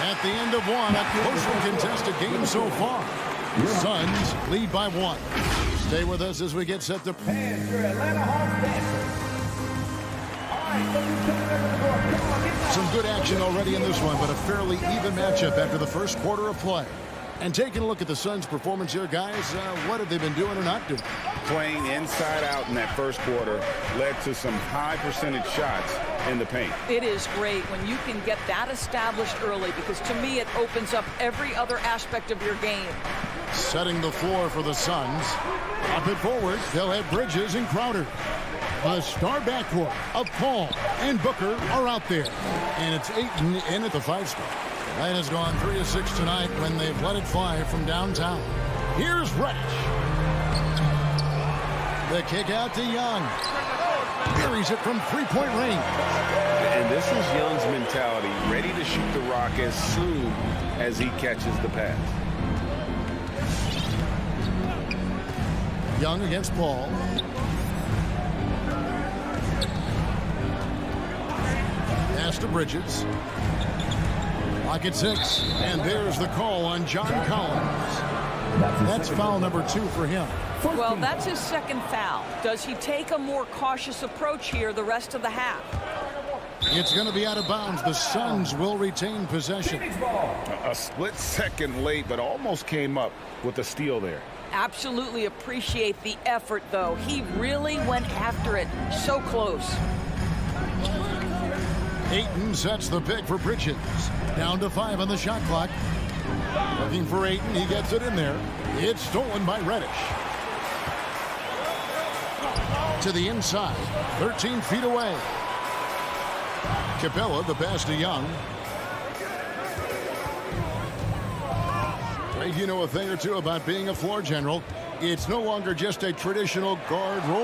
At the end of one, a closely contested game so far. Suns lead by 1. Stay with us as we get set to... Some good action already in this one, but a fairly even matchup after the first quarter of play. And taking a look at the Suns' performance here, guys, what have they been doing or not doing? Playing inside out in that first quarter led to some high percentage shots in the paint. It is great when you can get that established early, because to me it opens up every other aspect of your game. Setting the floor for the Suns. Up it forward, they'll have Bridges and Crowder. A star backcourt of Paul and Booker are out there. And it's Ayton in at the 5-star. Atlanta's gone 3 of 6 tonight when they've let it fly from downtown. Here's Reddish. The kick out to Young. Buries it from three-point range. And this is Young's mentality, ready to shoot the rock as soon as he catches the pass. Young against Paul. Pass to Bridges. Lock at 6. And there's the call on John Collins. That's foul number 2 for him. Well, that's his second foul. Does he take a more cautious approach here the rest of the half? It's going to be out of bounds. The Suns will retain possession. A split second late, but almost came up with a steal there. Absolutely appreciate the effort, though. He really went after it. So close. Ayton sets the pick for Bridges. Down to 5 on the shot clock. Looking for Ayton. He gets it in there. It's stolen by Reddish. To the inside. 13 feet away. Capella, the pass to Young. You know a thing or two about being a floor general. It's no longer just a traditional guard role.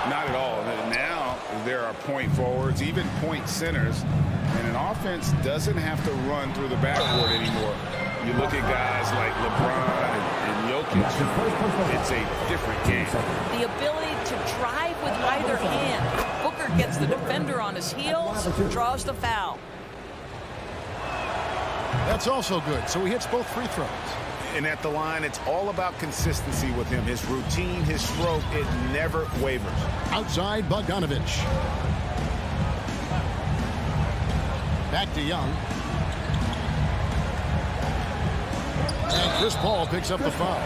Not at all. Now there are point forwards, even point centers, and an offense doesn't have to run through the backcourt anymore. You look at guys like LeBron and Jokic, it's a different game. The ability to drive with either hand. Booker gets the defender on his heels, draws the foul. That's also good. So he hits both free throws. And at the line, it's all about consistency with him. His routine, his stroke, it never wavers. Outside, Bogdanovich. Back to Young. And Chris Paul picks up the foul.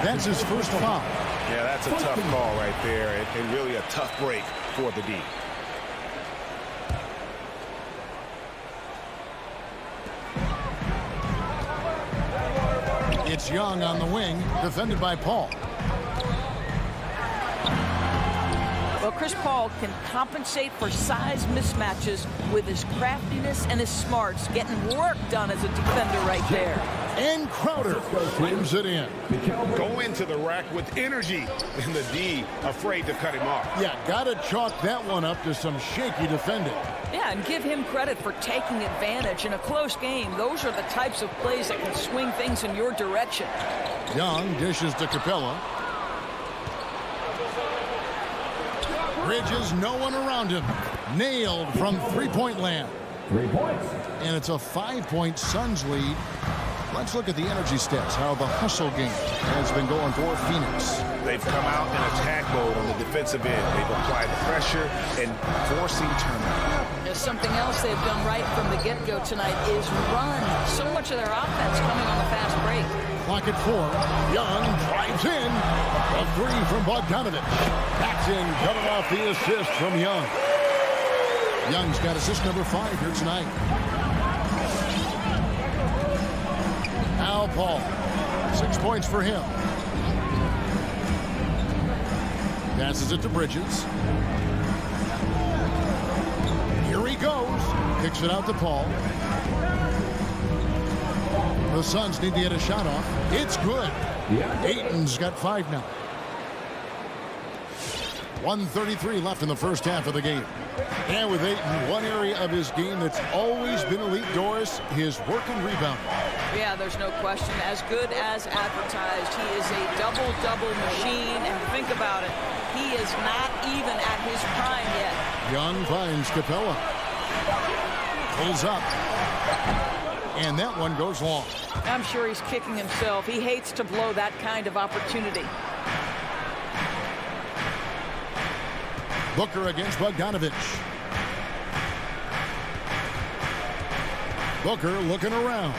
That's his first foul. Yeah, that's a tough call right there, and really a tough break for the D. It's Young on the wing, defended by Paul. Well, Chris Paul can compensate for size mismatches with his craftiness and his smarts, getting work done as a defender right there. And Crowder brings it in. Go into the rack with energy, and the D afraid to cut him off. Yeah, gotta chalk that one up to some shaky defending. Yeah, and give him credit for taking advantage in a close game. Those are the types of plays that can swing things in your direction. Young dishes to Capella. Bridges, no one around him. Nailed from three-point land. 3 points. And it's a 5-point Suns lead Let's look at the energy stats, how the hustle game has been going for Phoenix. They've come out in attack mode on the defensive end. They've applied pressure and forcing turnovers. There's something else they've done right from the get-go tonight is run. So much of their offense coming on the fast break. Clock at 4. Young drives in. A 3 from Bogdanovich. Backs in, coming off the assist from Young. Young's got assist number 5 here tonight. Now Paul. 6 points for him. Passes it to Bridges. Here he goes. Kicks it out to Paul. The Suns need to get a shot off. It's good. Ayton's got 5 now. 1:33 left in the first half of the game. And with Ayton, one area of his game that's always been elite, Doris, his work and rebound. Yeah, there's no question. As good as advertised. He is a double-double machine. And think about it. He is not even at his prime yet. Young finds Capella. Pulls up. And that one goes long. I'm sure he's kicking himself. He hates to blow that kind of opportunity. Booker against Bogdanovich. Booker looking around.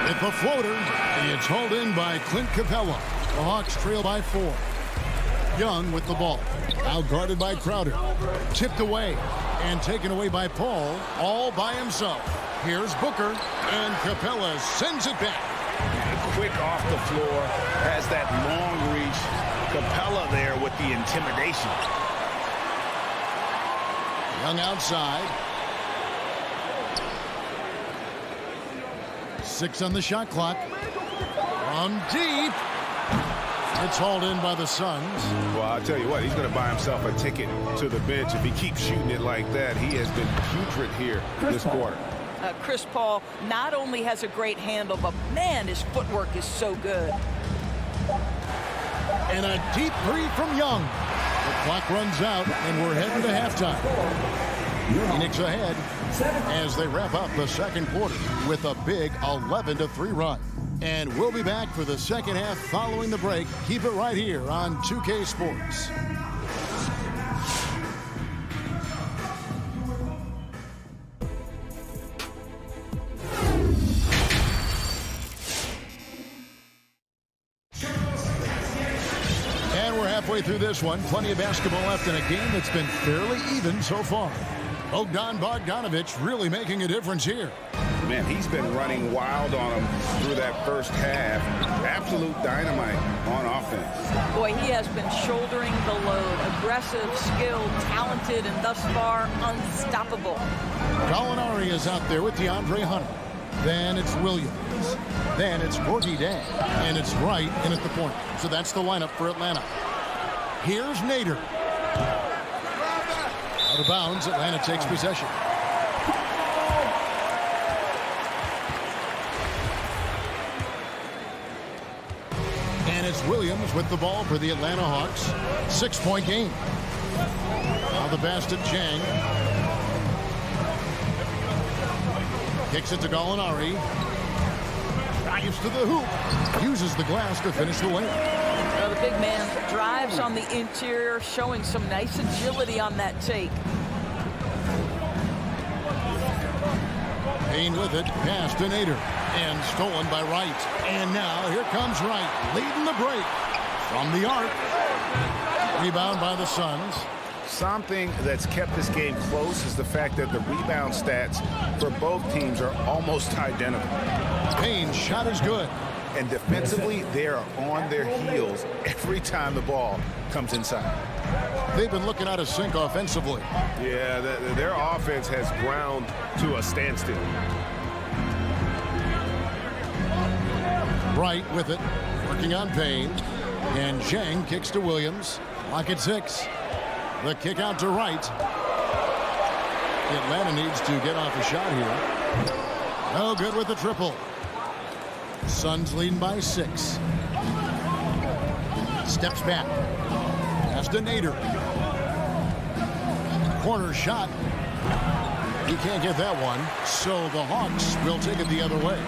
With the floater, it's hauled in by Clint Capella. The Hawks trail by 4. Young with the ball. Now guarded by Crowder. Tipped away and taken away by Paul, all by himself. Here's Booker, and Capella sends it back. Quick off the floor, has that long reach. Capella there with the intimidation. Young outside. 6 on the shot clock. From deep. It's hauled in by the Suns. Well, I'll tell you what, he's going to buy himself a ticket to the bench. If he keeps shooting it like that, he has been putrid here this quarter. Chris Paul not only has a great handle, but man, his footwork is so good. And a deep 3 from Young. The clock runs out, and we're heading to halftime. Phoenix ahead as they wrap up the second quarter with a big 11-3 run. And we'll be back for the second half following the break. Keep it right here on 2K Sports. And we're halfway through this one. Plenty of basketball left in a game that's been fairly even so far. Bogdanovich really making a difference here. Man, he's been running wild on him through that first half. Absolute dynamite on offense. Boy, he has been shouldering the load. Aggressive, skilled, talented, and thus far unstoppable. Gallinari is out there with DeAndre Hunter. Then it's Williams. Then it's Gorgie Day. And it's Wright in at the point. So that's the lineup for Atlanta. Here's Nader. Out of bounds, Atlanta takes possession. And it's Williams with the ball for the Atlanta Hawks. 6-point game. Now the pass to Chang. Kicks it to Gallinari. Drives to the hoop. Uses the glass to finish the layup. The big man drives on the interior, showing some nice agility on that take. Payne with it, pass to Nader, and stolen by Wright. And now here comes Wright, leading the break from the arc. Rebound by the Suns. Something that's kept this game close is the fact that the rebound stats for both teams are almost identical. Payne's shot is good. And defensively, they're on their heels every time the ball comes inside. They've been looking out of sync offensively. Yeah, their offense has ground to a standstill. Wright with it, working on Payne. And Chang kicks to Williams. Lock at 6. The kick out to Wright. Atlanta needs to get off a shot here. No good with the triple. Suns leading by 6. Steps back. Pass to Nader. Corner shot. He can't get that one, so the Hawks will take it the other way.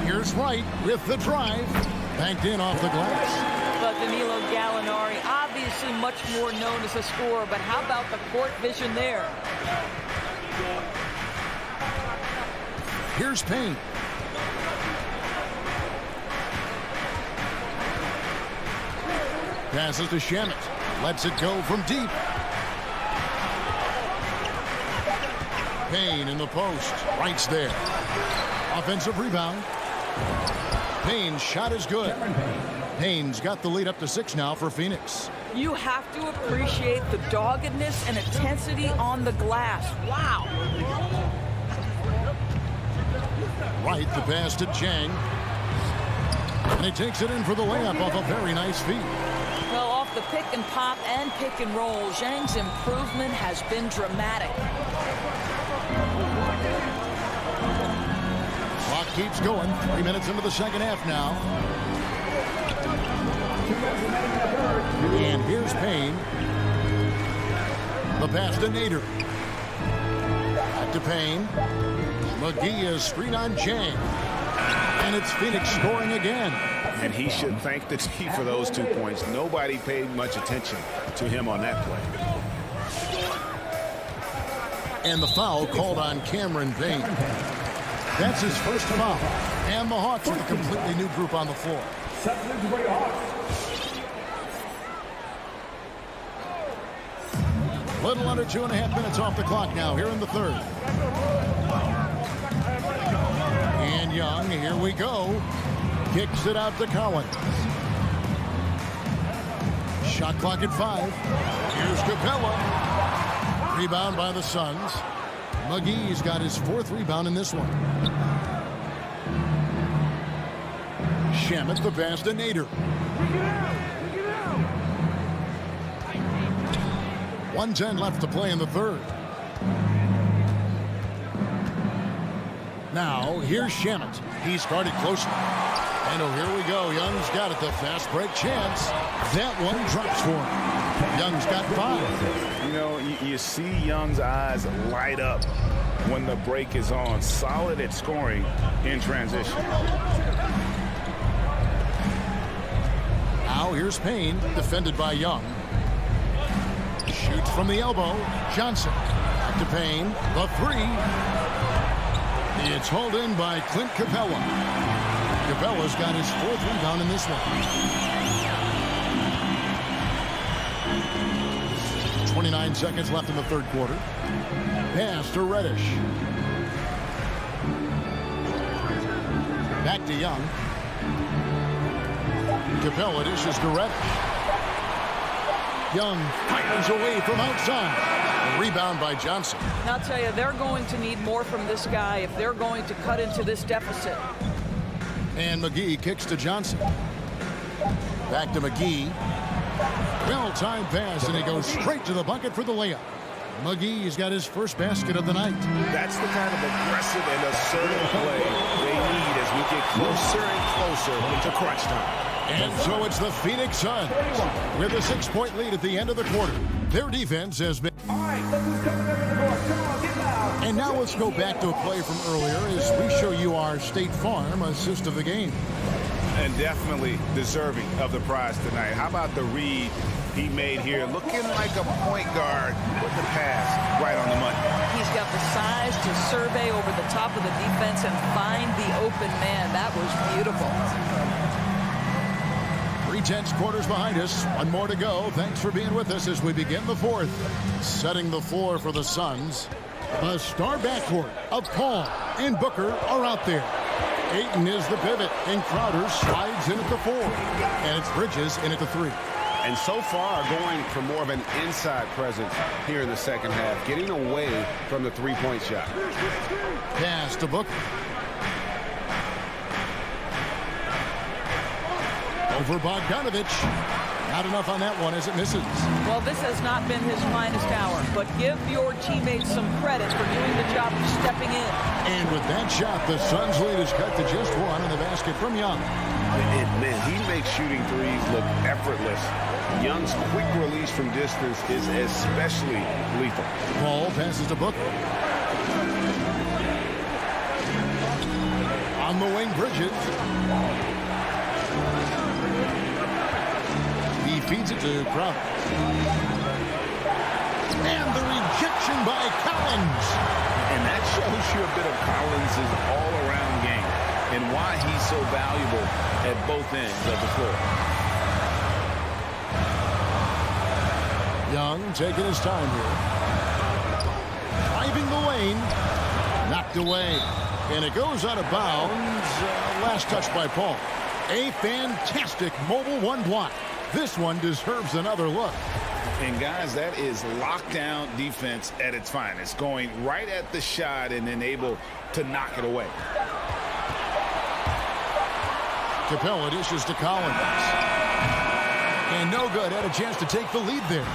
Here's Wright with the drive. Banked in off the glass. But Danilo Gallinari, obviously much more known as a scorer, but how about the court vision there? Here's Payne. Passes to Shamet. Lets it go from deep. Payne in the post. Wright's there. Offensive rebound. Payne's shot is good. Payne's got the lead up to 6 now for Phoenix. You have to appreciate the doggedness and intensity on the glass. Wow. Wright, the pass to Chang. And he takes it in for the layup off a very nice feed. Well, off the pick and pop and pick and roll, Zhang's improvement has been dramatic. Clock keeps going. 3 minutes into the second half now. And here's Payne. The pass to Nader. Back to Payne. McGee is screen on Chang. And it's Phoenix scoring again. And he should thank the team for those 2 points. Nobody paid much attention to him on that play. And the foul called on Cameron Payne. That's his first foul. And the Hawks with a completely new group on the floor. Little under 2.5 minutes off the clock now here in the third. And Young, here we go. Kicks it out to Collins. Shot clock at 5. Here's Capella. Rebound by the Suns. McGee's got his 4th rebound in this one. Shamet the pass to Nader. 1:10 left to play in the third. Now, here's Shamet. He's guarded closely. And oh, here we go. Young's got it. The fast break chance. That one drops for him. Young's got 5. You know, you see Young's eyes light up when the break is on. Solid at scoring in transition. Now, here's Payne, defended by Young. Shoots from the elbow. Johnson. Back to Payne. The 3. It's hauled in by Clint Capella. Capella's got his 4th rebound in this one. 29 seconds left in the third quarter. Pass to Reddish. Back to Young. Capella dishes to Reddish. Young fires away from outside. A rebound by Johnson. And I'll tell you, they're going to need more from this guy if they're going to cut into this deficit. And McGee kicks to Johnson. Back to McGee. Well-timed pass, and he goes straight to the bucket for the layup. McGee's got his first basket of the night. That's the kind of aggressive and assertive play they need as we get closer and closer to crunch time. And so it's the Phoenix Suns with a 6-point lead at the end of the quarter. Their defense has been... And now let's go back to a play from earlier as we show you our State Farm assist of the game. And definitely deserving of the prize tonight. How about the read he made here? Looking like a point guard with the pass right on the money. He's got the size to survey over the top of the defense and find the open man. That was beautiful. 3/10 quarters behind us. One more to go. Thanks for being with us as we begin the fourth. Setting the floor for the Suns. The star backcourt of Paul and Booker are out there. Ayton is the pivot, and Crowder slides in at the 4. And it's Bridges in at the 3. And so far going for more of an inside presence here in the second half, getting away from the 3-point shot. Pass to Booker. Over Bogdanovich. Not enough on that one as it misses. Well, this has not been his finest hour, but give your teammates some credit for doing the job of stepping in. And with that shot, the Suns' lead is cut to just 1 in the basket from Young. And man, he makes shooting threes look effortless. Young's quick release from distance is especially lethal. Paul passes to Booker. On the wing, Bridges. He feeds it to Crowder. And the rejection by Collins. And that shows you a bit of Collins' all-around game and why he's so valuable at both ends of the floor. Young taking his time here. Driving the lane. Knocked away. And it goes out of bounds. Last touch by Paul. A fantastic mobile one block. This one deserves another look. And guys, that is lockdown defense at its finest. Going right at the shot and then able to knock it away. Capella dishes to Collins. And no good. Had a chance to take the lead there.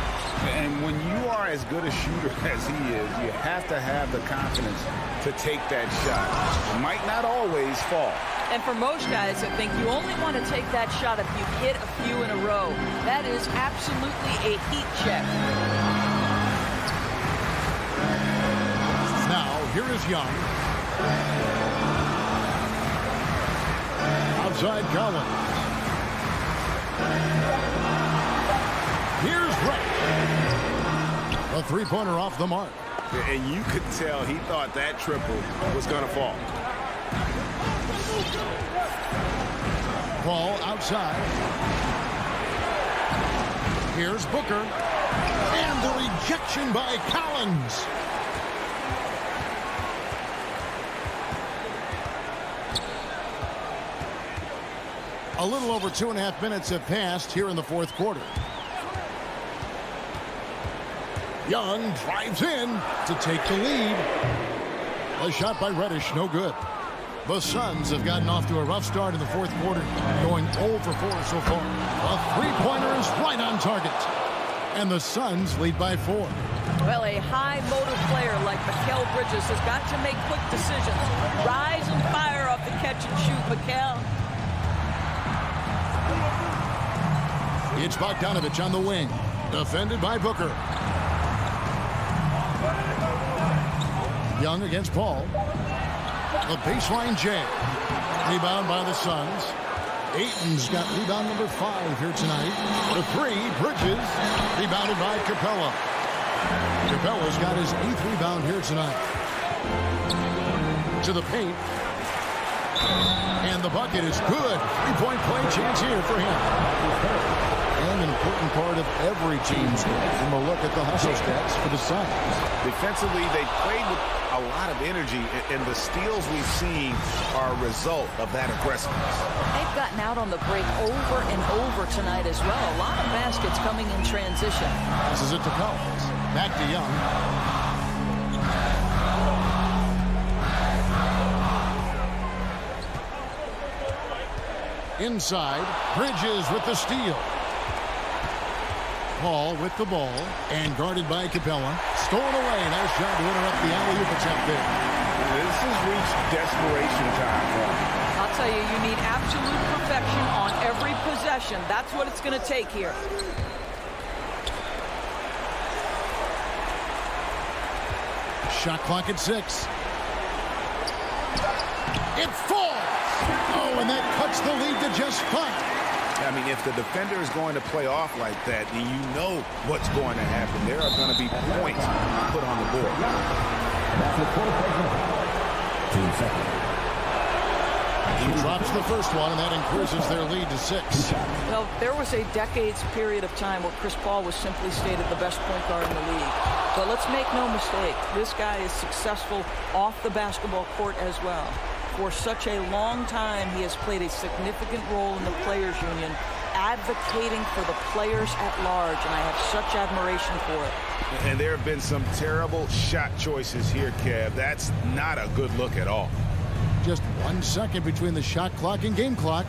And when you are as good a shooter as he is, you have to have the confidence to take that shot. It might not always fall. And for most guys, I think you only want to take that shot if you hit a few in a row. That is absolutely a heat check. Now, here is Young. Outside Collins. Here's Wright. A three-pointer off the mark. And you could tell he thought that triple was going to fall. Ball outside. Here's Booker. And the rejection by Collins. A little over 2.5 minutes have passed here in the fourth quarter. Young drives in to take the lead. A shot by Reddish, no good. The Suns have gotten off to a rough start in the fourth quarter, going 0 for 4 so far. A three-pointer is right on target. And the Suns lead by 4. Well, a high-motor player like Mikal Bridges has got to make quick decisions. Rise and fire off the catch and shoot, Mikal. It's Bogdanovich on the wing. Defended by Booker. Young against Paul. The baseline jam. Rebound by the Suns. Ayton's got rebound number 5 here tonight. The three, Bridges. Rebounded by Capella. Capella's got his 8th rebound here tonight. To the paint. And the bucket is good. 3-point play chance here for him. And an important part of every team's game. And we'll look at the hustle stats for the Suns. Defensively, they played with a lot of energy, and the steals we've seen are a result of that aggressiveness. They've gotten out on the break over and over tonight as well. A lot of baskets coming in transition. This is it to Collins. Back to Young. Inside, Bridges with the steal. Paul with the ball and guarded by Capella. Stolen away. Nice job to interrupt the alley-oop attempt there. This has reached desperation time. I'll tell you, you need absolute perfection on every possession. That's what it's going to take here. Shot clock at 6. It falls. Oh, and that cuts the lead to just 5. I mean, if the defender is going to play off like that, then you know what's going to happen. There are going to be points put on the board. That's a quarter break. 2 seconds. He drops the first one, and that increases their lead to 6. Well, there was a decades period of time where Chris Paul was simply stated the best point guard in the league. But let's make no mistake, this guy is successful off the basketball court as well. For such a long time, he has played a significant role in the Players Union, advocating for the players at large, and I have such admiration for it. And there have been some terrible shot choices here, Kev. That's not a good look at all. Just 1 second between the shot clock and game clock.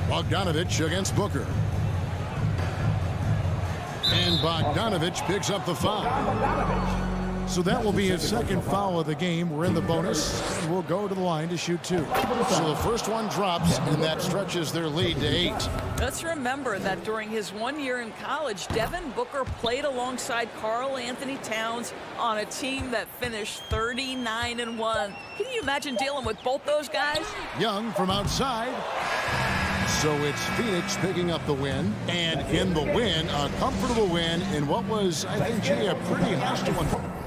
Bogdanovich against Booker. And Bogdanovich picks up the foul. So that will be his second foul of the game. We're in the bonus, and we'll go to the line to shoot 2. So the first one drops, and that stretches their lead to 8. Let's remember that during his 1 year in college, Devin Booker played alongside Karl Anthony Towns on a team that finished 39-1. Can you imagine dealing with both those guys? Young from outside. So it's Phoenix picking up the win, and in the win, a comfortable win in what was, I think, Jay, a pretty hostile one.